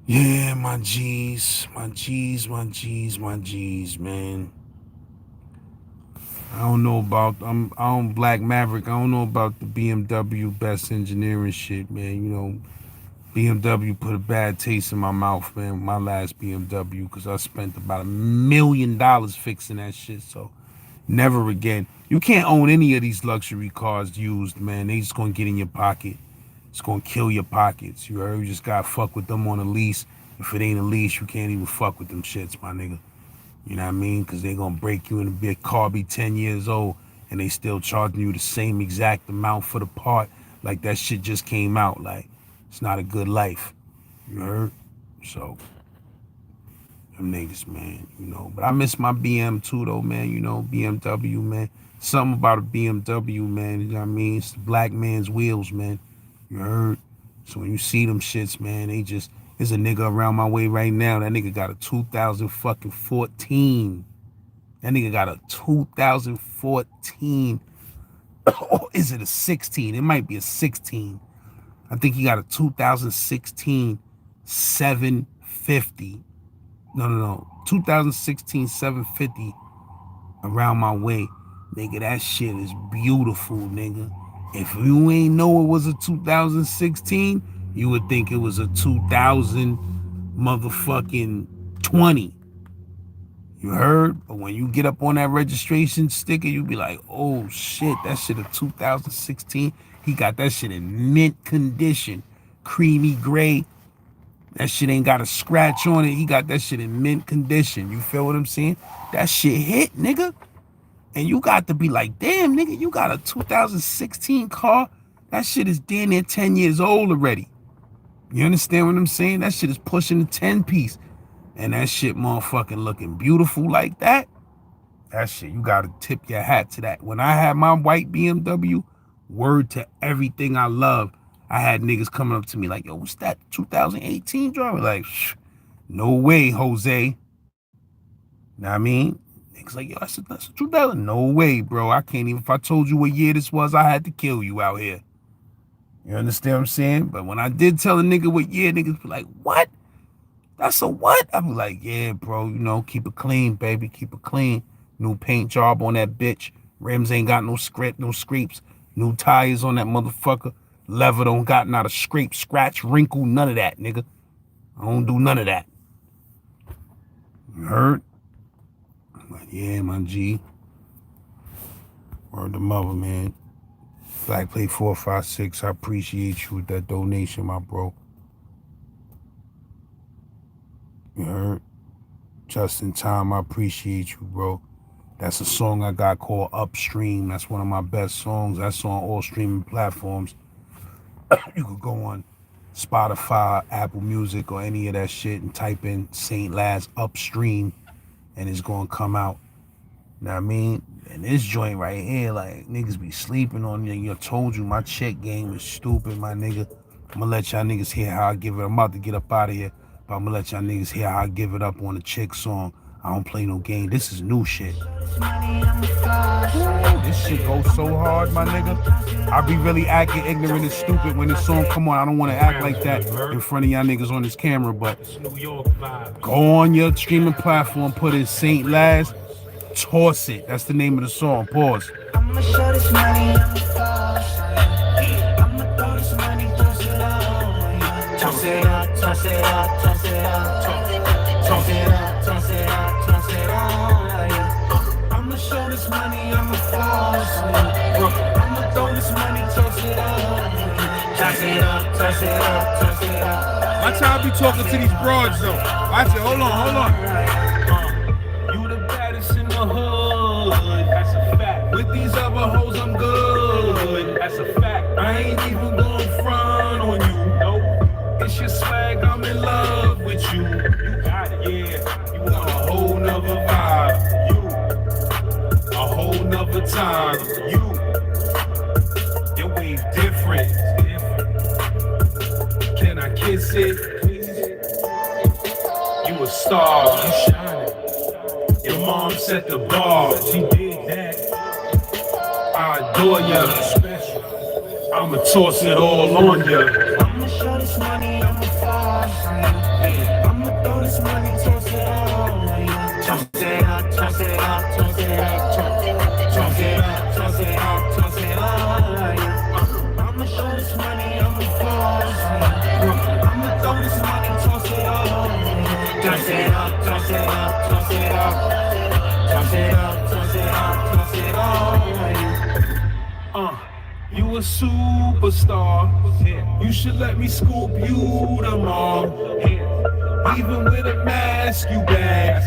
Yeah, my G's, my G's, my G's, my G's, man. I don't know about, I don't Black Maverick. I don't know about the BMW best engineering shit, man. You know, BMW put a bad taste in my mouth, man, my last BMW, because I spent about $1 million fixing that shit, so never again. You can't own any of these luxury cars used, man. They just gonna get in your pocket. It's gonna kill your pockets. You heard? You just gotta fuck with them on a lease. If it ain't a lease, you can't even fuck with them shits, my nigga. You know what I mean? Because they gonna break you in a big car, be 10 years old, and they still charging you the same exact amount for the part. Like that shit just came out. Like, it's not a good life. You heard? So, them niggas, man, you know. But I miss my BM too, though, man. You know, BMW, man. Something about a BMW, man. You know what I mean? It's the black man's wheels, man. You heard? So when you see them shits, man, they just, there's a nigga around my way right now. That nigga got a 2014. That nigga got a 2014. Or is it a 16? It might be a 16. I think he got a 2016 750. No. 2016 750 around my way. Nigga, that shit is beautiful, nigga. If you ain't know it was a 2016, you would think it was a 2000 motherfucking 20. You heard? But when you get up on that registration sticker, you be like, oh shit, that shit a 2016. He got that shit in mint condition. Creamy gray. That shit ain't got a scratch on it. He got that shit in mint condition. You feel what I'm saying? That shit hit, nigga. And you got to be like, damn, nigga, you got a 2016 car? That shit is damn near 10 years old already. You understand what I'm saying? That shit is pushing the 10 piece. And that shit motherfucking looking beautiful like that. That shit, you got to tip your hat to that. When I had my white BMW, word to everything I love, I had niggas coming up to me like, yo, what's that 2018 driver? Like, no way, Jose. Know what I mean? Niggas like, yo, that's a 2000. No way, bro. I can't even, if I told you what year this was, I had to kill you out here. You understand what I'm saying? But when I did tell a nigga what year, niggas be like, what? That's a what? I be like, yeah, bro, you know, keep it clean, baby. Keep it clean. New paint job on that bitch. Rims ain't got no scrapes. New tires on that motherfucker. Leather don't got not a scrape, scratch, wrinkle, none of that, nigga. I don't do none of that. You heard? But yeah, my G. Word to mother, man. Black Play 456, I appreciate you with that donation, my bro. You heard? Just in time, I appreciate you, bro. That's a song I got called Upstream. That's one of my best songs. That's on all streaming platforms. You could go on Spotify, Apple Music, or any of that shit and type in St. Laz Upstream, and it's gonna come out. You know what I mean? And this joint right here, like, niggas be sleeping on you. I told you my check game was stupid, my nigga. I'm gonna let y'all niggas hear how I give it. I'm about to get up out of here, but I'm gonna let y'all niggas hear how I give it up on the chick song. I don't play no game. This is new shit. Ooh, this shit goes so hard, my nigga. I be really acting ignorant and stupid when this song come on. I don't want to act like that in front of y'all niggas on this camera, but go on your streaming platform, put in St. Laz, toss it. That's the name of the song. Pause. I'ma show this money, I'ma throw this money, toss it up. Toss it up, toss it up, toss it up. Toss it up, toss it up, toss it up. I'ma show this money, I'ma floss it. I'ma throw this money, toss it up. Toss it up, toss it up, toss it up. Watch how I be talking to these broads though. Watch it, hold on. I ain't even gonna front on you. Nope. It's your swag, I'm in love with you. You got it, yeah. You want a whole nother vibe. You, a whole nother time. You, your wave different. Can I kiss it? You a star. You shining. Your mom set the bar. She did that. I adore ya. Special. I'ma toss it all on ya. I'ma show this money, I'ma flash. I'ma throw this money, toss it all on you. Toss it up, toss it up, toss it up, toss it up, toss it up, toss it all on you. I'ma show this money, I'ma flash. I'ma throw this money, toss it all on you. Toss it up, toss it up, toss it up, toss it up, toss it up, toss it all on you. You a superstar. You should let me scoop you tomorrow. Even with a mask, you bad.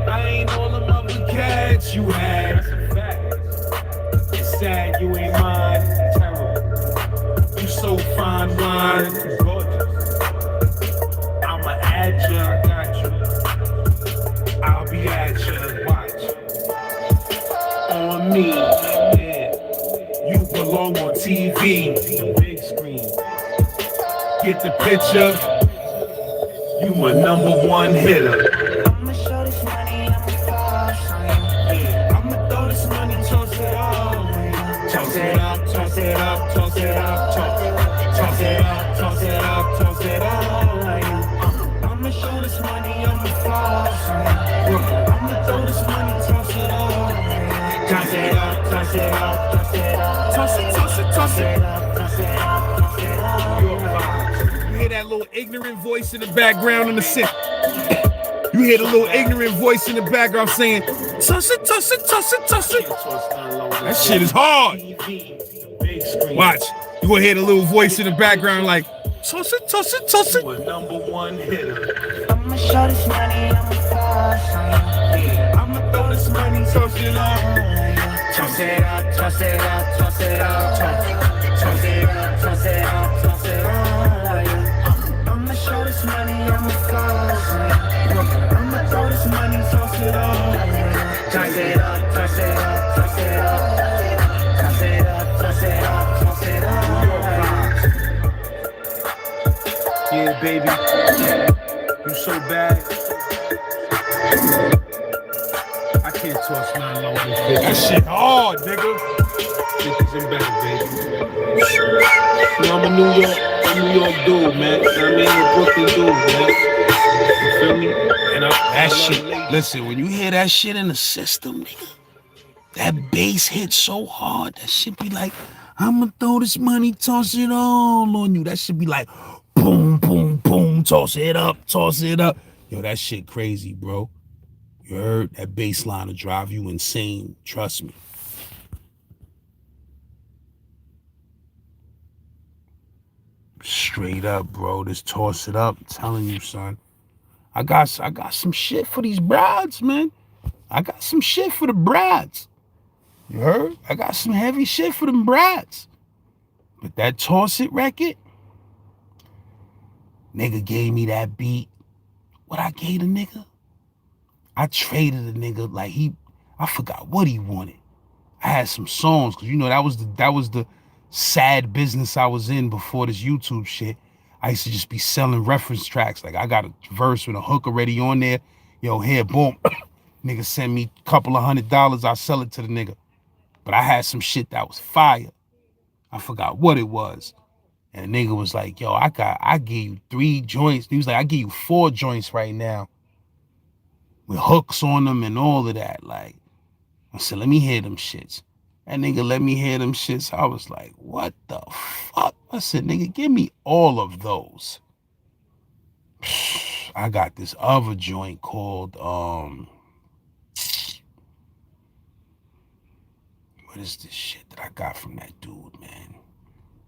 I ain't all them other cats you had. It's sad you ain't mine. You so fine wine. I'ma add ya. I got you. I'll be at ya. Watch. On me. Yeah. You belong on TV. Big screen. Get the picture. You my #1 hitter. I'ma show this money, I'ma flash. I'ma throw this money, toss it all on you. Toss it up, toss it up, toss it up, toss it up, toss it up, toss it all on you. I'ma show this money, I'ma flash. I'ma throw this money, toss it all on you. Toss it up, toss it up, toss it up, toss it, toss it, toss it up, toss it up, toss it all. You hear that little ignorant voice in the background in the set. You hear the little ignorant voice in the background saying, toss it, toss it, toss it, toss it. That shit is hard. Watch. You gonna hear the little voice in the background like, toss it, toss it, toss it. #1 hitter. I'ma show this money, I'ma flash. I'ma throw this money, toss it up. Toss it up, toss it up, toss it up, toss it up, toss it up, toss it up. I'ma show this money, I'ma flash. I'ma throw this money, toss it up. Toss it up, toss it up, toss it up. Toss it up, toss it up, toss it up. Yeah, baby. You so bad. I can't toss none longer, baby. That shit hard, nigga. Bitches in better, baby. You know, I'm a New York dude, man. I mean, I'm a Brooklyn dude, man. You feel me? And That shit. Listen, when you hear that shit in the system, nigga, that bass hits so hard, that shit be like, I'ma throw this money, toss it all on you. That should be like, boom, boom, boom, toss it up, toss it up. Yo, that shit crazy, bro. You heard? That bass line will drive you insane. Trust me. Straight up, bro. Just toss it up. I'm telling you, son. I got some shit for these brides, man. I got some shit for the brides. You heard? I got some heavy shit for them brides. But that Toss It record, nigga gave me that beat. What I gave the nigga? I traded the nigga like I forgot what he wanted. I had some songs, cause you know that was the sad business I was in before this YouTube shit. I used to just be selling reference tracks. Like I got a verse with a hook already on there. Yo, here, boom. Nigga send me a couple of $100, I sell it to the nigga. But I had some shit that was fire. I forgot what it was. And the nigga was like, yo, I give you 3 joints. He was like, I give you 4 joints right now with hooks on them and all of that. Like, I said, let me hear them shits. That nigga let me hear them shits. I was like, what the fuck? I said, nigga, give me all of those. I got this other joint called, what is this shit that I got from that dude, man?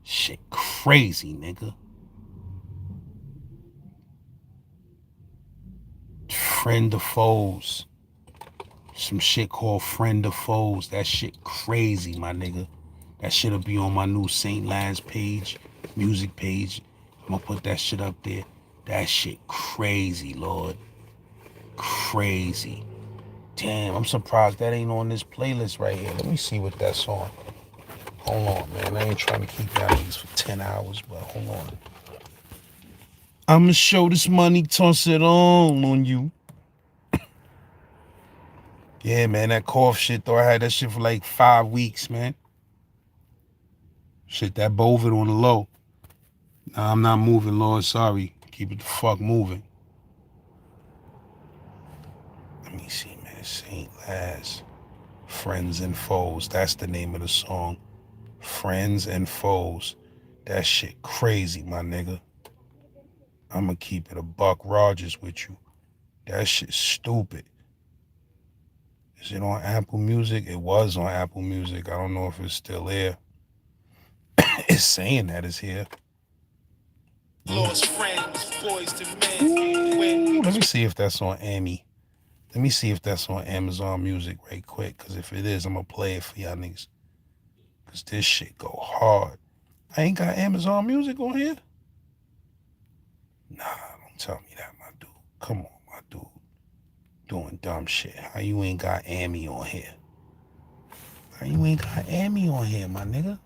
Shit crazy, nigga. Friend of Foes. Some shit called Friend of Foes. That shit crazy, my nigga. That shit'll be on my new St. Laz page, music page. I'm gonna put that shit up there. That shit crazy, Lord. Crazy. Damn, I'm surprised that ain't on this playlist right here. Let me see what that's on. Hold on, man. I ain't trying to keep y'all niggas for 10 hours, but hold on. I'ma show this money, toss it on you. Yeah, man, that cough shit, though. I had that shit for like 5 weeks, man. Shit, that Bovid on the low. Nah, I'm not moving, Lord. Sorry. Keep it the fuck moving. Let me see, man. St. Laz. Friends and Foes. That's the name of the song. Friends and Foes. That shit crazy, my nigga. I'ma keep it a buck Rogers with you. That shit stupid. Is it on Apple Music? It was on Apple Music. I don't know if it's still there. It's saying that it's here. Lost friends, boys to men. Ooh, let me see if that's on Amy. Let me see if that's on Amazon Music right quick. Because if it is, I'm going to play it for y'all niggas. Because this shit go hard. I ain't got Amazon Music on here? Nah, don't tell me that, my dude. Come on, my dude. Doing dumb shit. How you ain't got Amy on here? How you ain't got Amy on here, my nigga?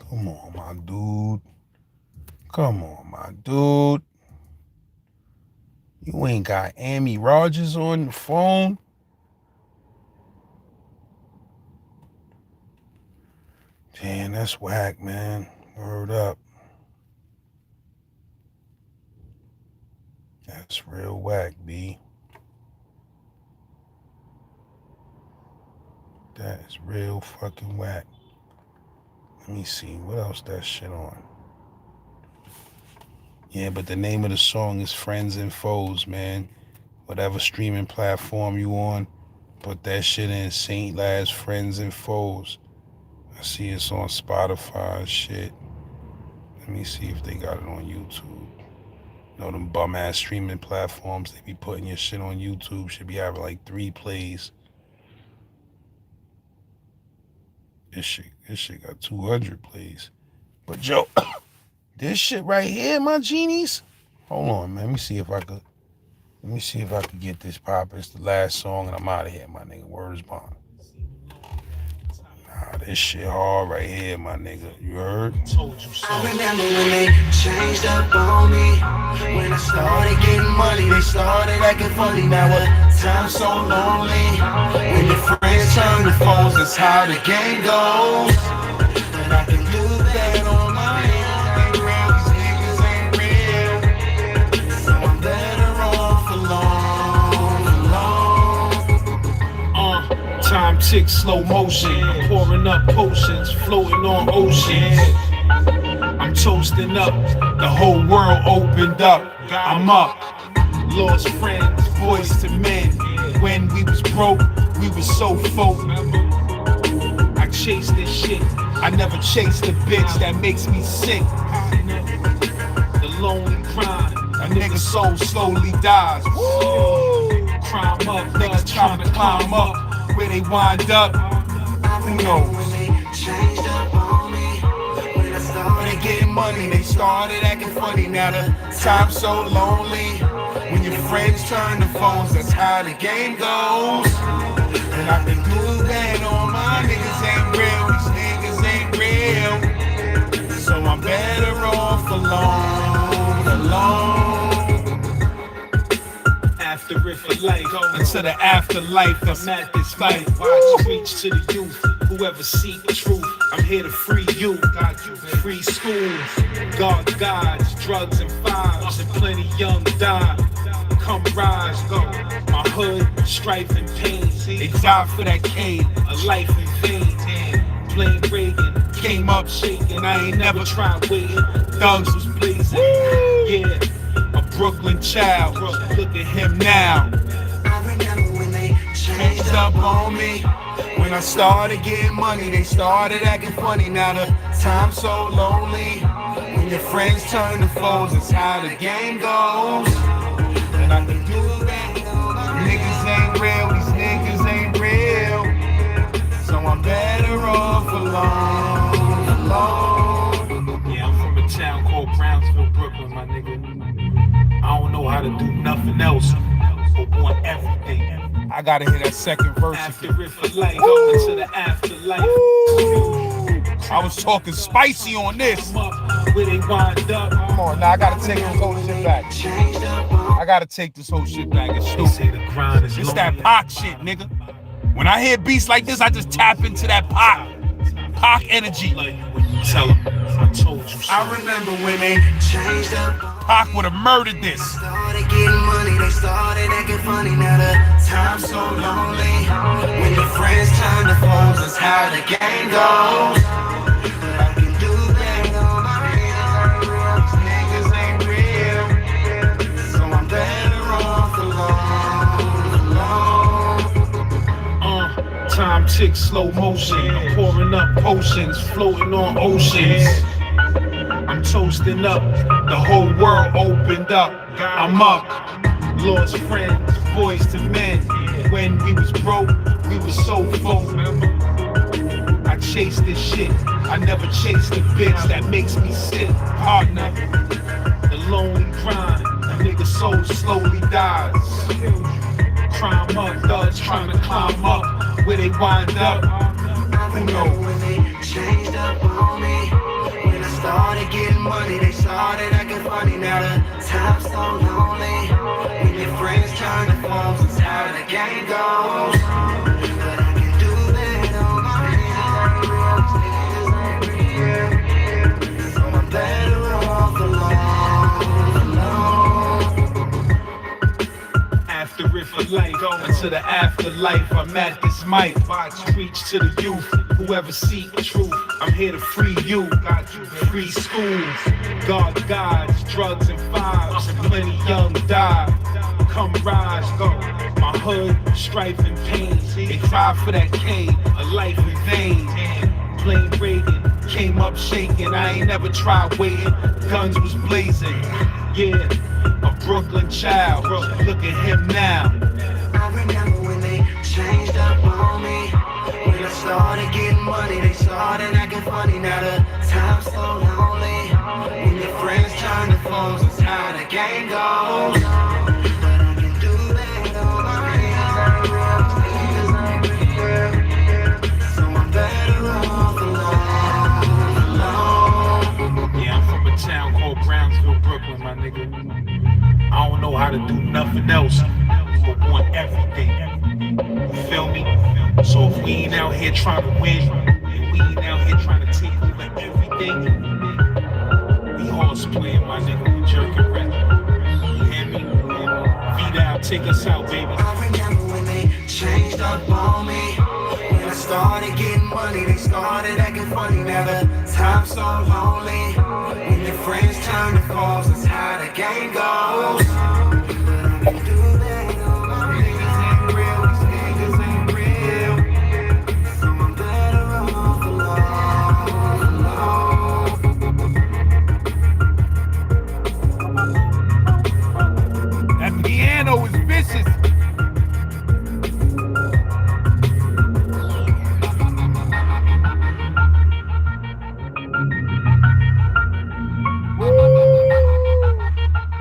Come on, my dude. Come on, my dude. You ain't got Amy Rogers on the phone? Damn, that's whack, man. Word up. That's real whack, B. That is real fucking whack. Let me see, what else that shit on? Yeah, but the name of the song is Friends and Foes, man. Whatever streaming platform you on, put that shit in St. Laz Friends and Foes. I see it's on Spotify and shit. Let me see if they got it on YouTube. You know them bum ass streaming platforms, they be putting your shit on YouTube, should be having like 3 plays. This shit got 200 plays. But yo, this shit right here, my genies. Hold on, man. Let me see if I could get this poppin'. It's the last song and I'm out of here, my nigga. Word is bond. Nah, this shit hard right here, my nigga. You heard? Told you so. I remember when they changed up on me. When I started getting money, they started acting funny. Now what time so lonely. When your friends turn to foes, that's how the game goes. And I can do that on my own. These niggas ain't real. So I'm better off alone. Time ticks, slow motion. Pouring up potions, floating on oceans. I'm toasting up, the whole world opened up. I'm up. Lost friends, boys to men. When we was broke, we was so folk. I chased this shit. I never chased a bitch that makes me sick. The lonely grind, a nigga's soul slowly dies. Woo! Crime up, niggas trying to climb up. Where they wind up, who knows? When they changed up on me. When I started getting money, they started acting funny. Now the time's so lonely. When your friends turn to foes, that's how the game goes. And I can do that on my niggas ain't real. These niggas ain't real. So I'm better off alone. After it for life, until the afterlife, I'm at this fight. Preach to the youth, whoever seek truth, I'm here to free you. Free schools, guards, drugs and fives, and plenty young die. Come rise, go. My hood, strife and pain, they died for that cane, a life in vain. Blame Reagan, came up shaking, I ain't never tried waiting. Thugs was blazing, yeah. A Brooklyn child, look at him now. I remember when they changed up on me. When I started getting money, they started acting funny. Now the time's so lonely. When your friends turn to foes, it's how the game goes. And I can do that. Niggas ain't real, these niggas ain't real. So I'm bad. nothing else, but want everything. I gotta hear that second verse. After it for life, into the afterlife. I was talking spicy on this. Where they wind up. Come on, now I gotta take this whole shit back. I gotta take this whole shit back. It's stupid. The grind is It's that Pac shit, nigga. When I hear beats like this, I just tap into that Pac energy. Tell them, I told you so. I remember when they changed up. Pac would have murdered this. Started getting money, they started acting funny. Now the time's so lonely. When your friends turn to foes, that's how the game goes. But I can do better on my real. These niggas ain't real, so I'm better off alone. Time ticks slow motion. I'm pouring up potions, floating on oceans. I'm toasting up, the whole world opened up. I'm up, lost friends, boys to men. When we was broke, we was so folk. I chase this shit, I never chase the bitch that makes me sick. Partner, the lonely grind, a nigga's soul slowly dies. Crime up, thugs trying to climb up, where they wind up, who knows? When they changed up on me. Started getting money, they started acting funny. Now the time's so lonely. When your friends turn to foes, it's how the game goes. But I can do better on my real. So I'm better off alone. After it for life, going to the afterlife. I'm at this mic, preach to the youth. Whoever seek truth, I'm here to free you. Got you free schools, guard guides, drugs and fives. Plenty young die. Come rise, go. My hood, strife and pain. They cry for that K, a life in vain. Plain Reagan came up shaking. I ain't never tried waiting. Guns was blazing. Yeah, a Brooklyn child. Look at him now. I remember when they changed up on me. When I started getting money, they started acting funny. Now the time's so lonely. When your friends turn to foes, it's how the game goes. But I can do better on my real. So I'm better off alone. Yeah, I'm from a town called Brownsville, Brooklyn, my nigga. I don't know how to do nothing else but want everything. You feel me? So if we ain't out here trying to win, and we ain't out here trying to take over everything, we horse playing, my nigga, we jerking rap. You hear me? V-Down, take us out, baby. I remember when they changed up on me. When I started getting money, they started acting funny. Now the time's so lonely. When your friends turn to foes, that's how the game goes. But I can do better on my real. These niggas ain't real, so I'm better off alone. That piano is vicious.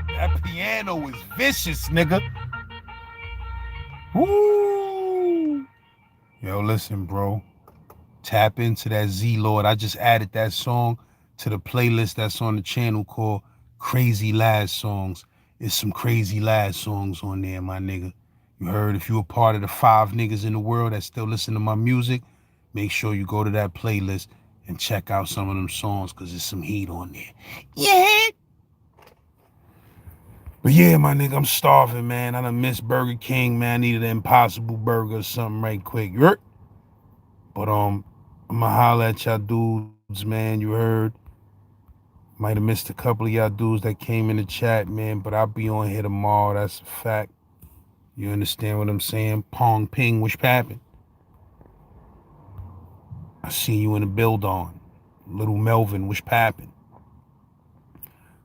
That piano is vicious, nigga. Woo! Yo, listen, bro. Tap into that Z Lord. I just added that song to the playlist that's on the channel called Crazy Lad Songs. There's some crazy lad songs on there, my nigga. You heard? If you a part of the 5 niggas in the world that still listen to my music, make sure you go to that playlist and check out some of them songs, because there's some heat on there. Yeah. But yeah, my nigga, I'm starving, man. I done missed Burger King, man. I needed an Impossible Burger or something right quick. You heard? But I'ma holla at y'all dudes, man. You heard? Might have missed a couple of y'all dudes that came in the chat, man. But I'll be on here tomorrow. That's a fact. You understand what I'm saying? Pong ping, which happened? I seen you in the build on. Little Melvin, which happened?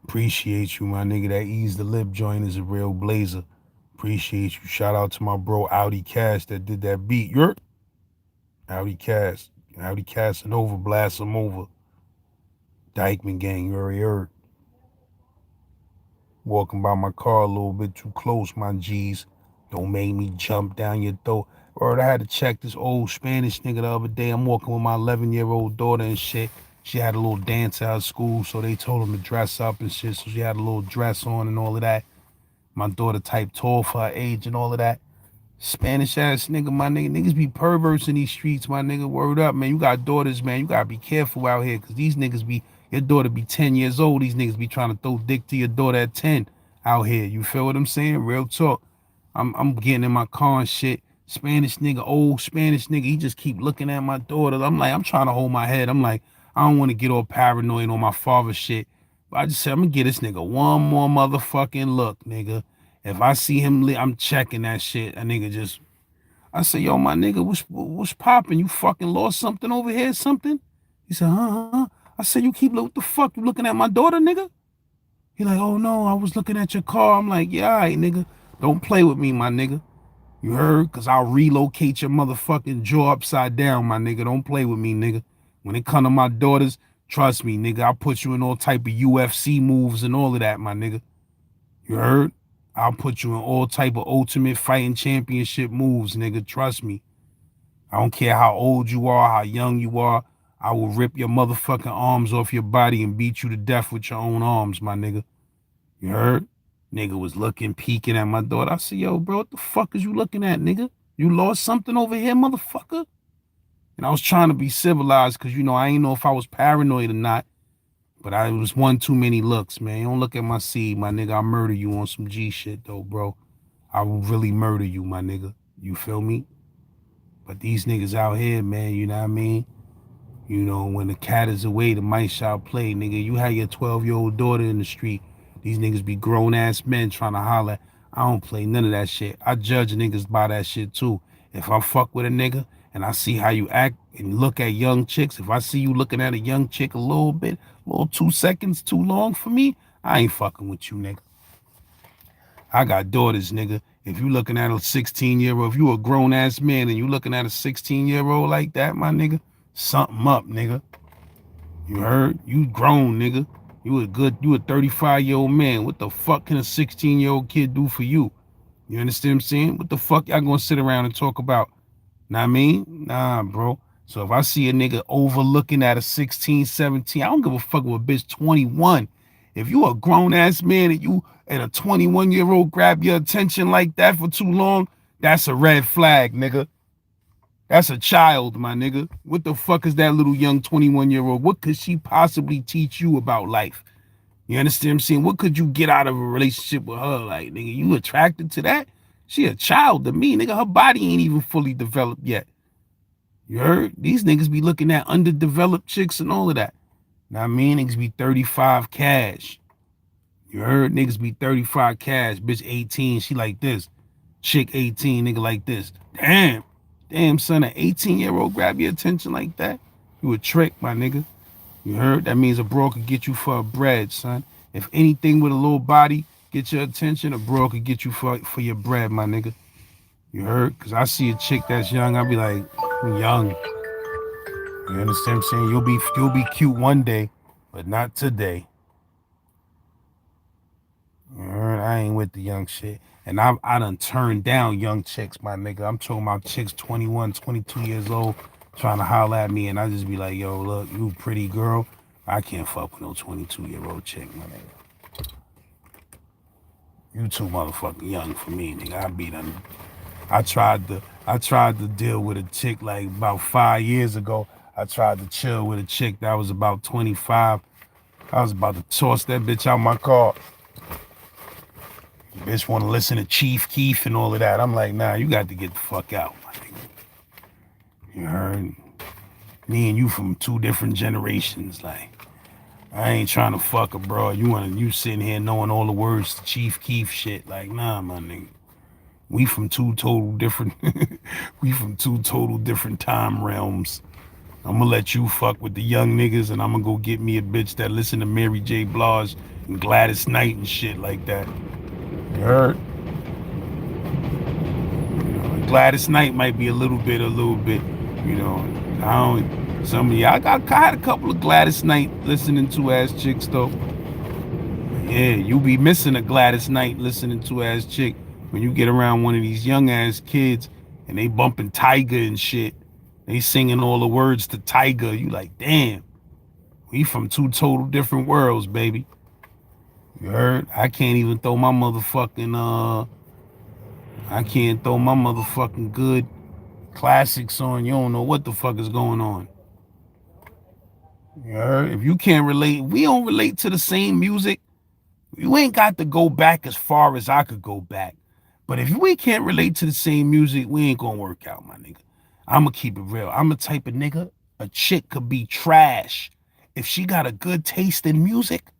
Appreciate you, my nigga. That Ease the Lip joint is a real blazer. Appreciate you. Shout out to my bro Audi Cash that did that beat. You're Audi Cash and over, blast him over. Dykeman gang, you already heard. Walking by my car a little bit too close, my G's. Don't make me jump down your throat. Word, I had to check this old Spanish nigga the other day. I'm walking with my 11-year-old daughter and shit. She had a little dance out of school, so they told him to dress up and shit. So she had a little dress on and all of that. My daughter type tall for her age and all of that. Spanish ass nigga, my nigga. Niggas be perverts in these streets, my nigga. Word up, man. You got daughters, man. You gotta be careful out here, cause these niggas be, your daughter be 10 years old. These niggas be trying to throw dick to your daughter at 10 out here. You feel what I'm saying? Real talk. I'm getting in my car and shit. Spanish nigga, old Spanish nigga, he just keep looking at my daughter. I'm like, I'm trying to hold my head. I'm like, I don't want to get all paranoid on my father shit. But I just said, I'm gonna get this nigga one more motherfucking look, nigga. If I see him, I'm checking that shit. A nigga just, I say, yo, my nigga, what's popping? You fucking lost something over here, something? He said, huh? I said, you keep, what the fuck? You looking at my daughter, nigga? He like, oh no, I was looking at your car. I'm like, yeah, all right, nigga. Don't play with me, my nigga. You heard? Cause I'll relocate your motherfucking jaw upside down, my nigga. Don't play with me, nigga. When it come to my daughters, trust me, nigga. I'll put you in all type of UFC moves and all of that, my nigga. You heard? I'll put you in all type of ultimate fighting championship moves, nigga. Trust me. I don't care how old you are, how young you are. I will rip your motherfucking arms off your body and beat you to death with your own arms, my nigga. You heard? Nigga was looking, peeking at my daughter. I said, yo, bro, what the fuck is you looking at, nigga? You lost something over here, motherfucker? And I was trying to be civilized because, you know, I ain't know if I was paranoid or not. But I was one too many looks, man. You don't look at my seed, my nigga. I'll murder you on some G shit, though, bro. I will really murder you, my nigga. You feel me? But these niggas out here, man, you know what I mean? You know, when the cat is away, the mice shall play, nigga. You had your 12-year-old daughter in the street. These niggas be grown-ass men trying to holler. I don't play none of that shit. I judge niggas by that shit, too. If I fuck with a nigga and I see how you act and look at young chicks, if I see you looking at a young chick a little bit, a little 2 seconds too long for me, I ain't fucking with you, nigga. I got daughters, nigga. If you looking at a 16-year-old, if you a grown-ass man and you looking at a 16-year-old like that, my nigga, something up, nigga. You heard? You grown, nigga. You a 35-year-old man. What the fuck can a 16-year-old kid do for you? You understand what I'm saying? What the fuck y'all gonna sit around and talk about? Know what I mean? Nah, bro. So if I see a nigga overlooking at a 16, 17, I don't give a fuck with a bitch 21. If you a grown-ass man and you and a 21-year-old grab your attention like that for too long, that's a red flag, nigga. That's a child, my nigga. What the fuck is that little young 21-year-old? What could she possibly teach you about life? You understand what I'm saying? What could you get out of a relationship with her? Like, nigga, you attracted to that? She a child to me, nigga. Her body ain't even fully developed yet. You heard? These niggas be looking at underdeveloped chicks and all of that. Now I mean, niggas be 35 cash. You heard? Niggas be 35 cash. Bitch 18, she like this. Chick 18, nigga like this. Damn, son, an 18-year-old grab your attention like that? You a trick, my nigga. You heard? That means a bro could get you for a bread, son. If anything with a little body get your attention, a bro could get you for your bread, my nigga. You heard? Because I see a chick that's young, I'll be like, I'm young. You understand what I'm saying? You'll be cute one day, but not today. You heard? I ain't with the young shit. And I done turned down young chicks, my nigga. I'm talking about chicks 21, 22 years old trying to holler at me, and I just be like, yo, look, you pretty girl. I can't fuck with no 22-year-old chick, my nigga. You too motherfucking young for me, nigga. I tried to deal with a chick like about 5 years ago. I tried to chill with a chick that was about 25. I was about to toss that bitch out my car. The bitch want to listen to Chief Keef and all of that. I'm like, nah, you got to get the fuck out, my nigga. You heard? Me and you from 2 different generations. Like, I ain't trying to fuck her, bro. You sitting here knowing all the words to Chief Keef shit. Like, nah, my nigga. We from 2 total different time realms. I'm gonna let you fuck with the young niggas, and I'm gonna go get me a bitch that listen to Mary J. Blige and Gladys Knight and shit like that. You heard? You know, Gladys Knight might be a little bit, you know. I had a couple of Gladys Knight listening to ass chicks though. Yeah, you be missing a Gladys Knight listening to ass chick when you get around one of these young ass kids and they bumping Tiger and shit. They singing all the words to Tiger. You like, damn, we from two total different worlds, baby. You heard? I can't even throw my motherfucking I can't throw my motherfucking good classics on. You don't know what the fuck is going on. You heard? If you can't relate, we don't relate to the same music. You ain't got to go back as far as I could go back. But if we can't relate to the same music, we ain't gonna work out, my nigga. I'ma keep it real. I'm the type of nigga, a chick could be trash. If she got a good taste in music,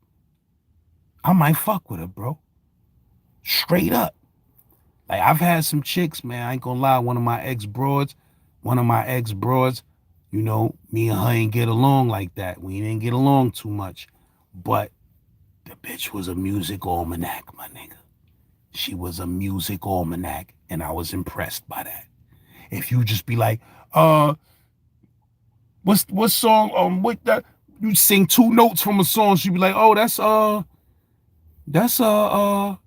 I might fuck with her, bro. Straight up. Like, I've had some chicks, man, I ain't gonna lie, one of my ex-broads, you know, me and her ain't get along like that. We didn't get along too much. But the bitch was a music almanac, my nigga. She was a music almanac, and I was impressed by that. If you just be like, what song, what that, you sing two notes from a song, she'd be like, oh, that's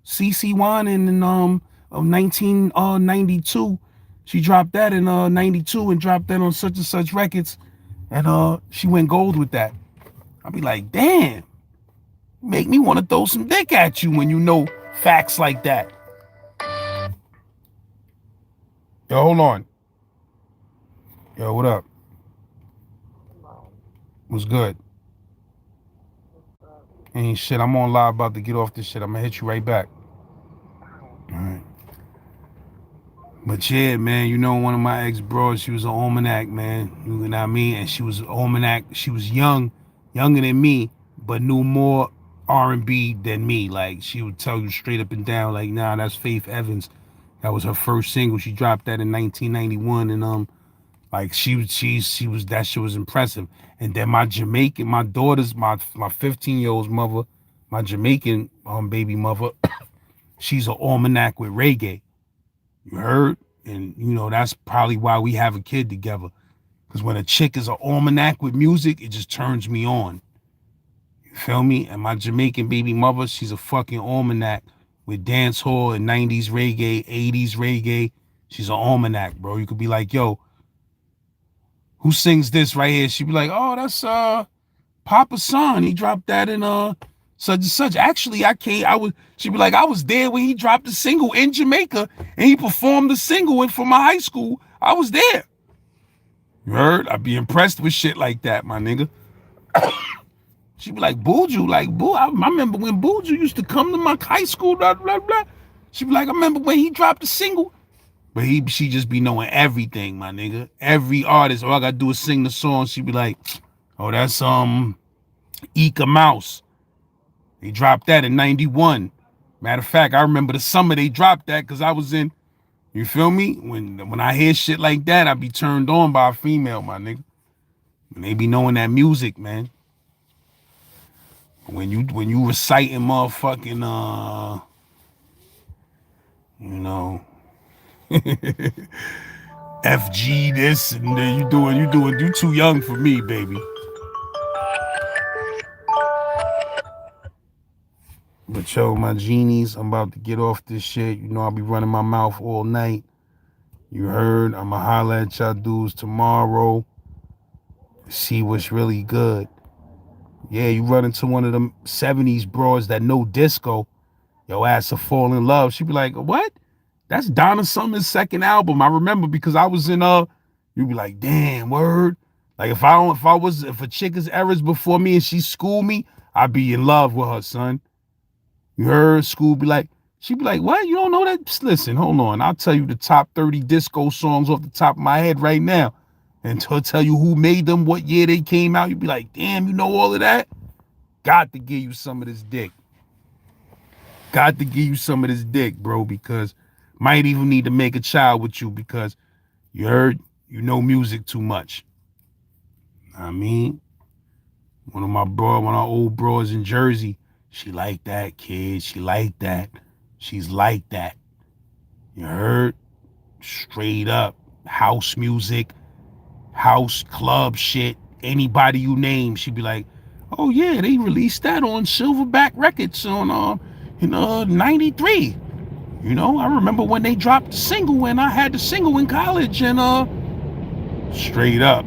CC Wine in of 1992. She dropped that in 92 and dropped that on such and such records, and she went gold with that. I'd be like, damn, make me want to throw some dick at you when you know facts like that. Yo, hold on. Yo, what up? What's good? Ain't shit. I'm on live about to get off this shit. I'm gonna hit you right back. All right. But yeah, man, you know, one of my ex-bros, she was an almanac, man. You know what I mean? And she was an almanac. She was younger than me, but knew more R&B than me. Like, she would tell you straight up and down, like, nah, that's Faith Evans. That was her first single. She dropped that in 1991, and like she was that shit was impressive. And then my daughter's my 15-year-old's mother, my Jamaican baby mother, she's an almanac with reggae. You heard? And you know, that's probably why we have a kid together. Because when a chick is an almanac with music, it just turns me on. You feel me? And my Jamaican baby mother, she's a fucking almanac with dance hall and 90s reggae, 80s reggae. She's an almanac, bro. You could be like, yo, who sings this right here? She'd be like, oh, that's Papa Son. He dropped that in such and such. Actually, she'd be like, I was there when he dropped the single in Jamaica and he performed the single for my high school. I was there. You heard? I'd be impressed with shit like that, my nigga. She'd be like, Buju, like, I remember when Buju used to come to my high school, blah, blah, blah. She'd be like, I remember when he dropped the single. But she just be knowing everything, my nigga. Every artist, all I gotta do is sing the song. She'd be like, oh, that's Ika Mouse. They dropped that in 91. Matter of fact, I remember the summer they dropped that because I was in, you feel me? When I hear shit like that, I be turned on by a female, my nigga. When they be knowing that music, man. When you reciting motherfucking you know, FG this and then you too young for me, baby. But yo, my genies, I'm about to get off this shit. You know I'll be running my mouth all night. You heard? I'ma holler at y'all dudes tomorrow. See what's really good. Yeah, you run into one of them 70s bros that know disco, your ass will fall in love. She'd be like, what? That's Donna Summer's second album. I remember because I was in you'd be like, damn, word. Like if a chick is errors before me and she schooled me, I'd be in love with her, son. You heard? School be like, she'd be like, what? You don't know that? Listen, hold on. I'll tell you the top 30 disco songs off the top of my head right now. And to tell you who made them, what year they came out. You'd be like, damn, you know all of that? Got to give you some of this dick. Got to give you some of this dick, bro, because might even need to make a child with you because you heard, you know music too much. I mean, one of our old bros in Jersey, she like that, kid. She like that. She's like that. You heard? Straight up. House music, house club shit, anybody you name, she'd be like, Oh yeah, they released that on Silverback Records on in 93. You know, I remember when they dropped the single and I had the single in college and straight up.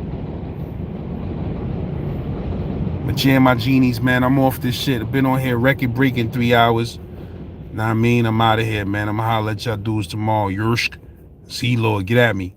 But yeah, my genies, man, I'm off this shit. I've been on here record breaking 3 hours. Know what I mean? I'm out of here, man. I'm gonna holler at y'all dudes tomorrow. Yersk. See, Lord, get at me.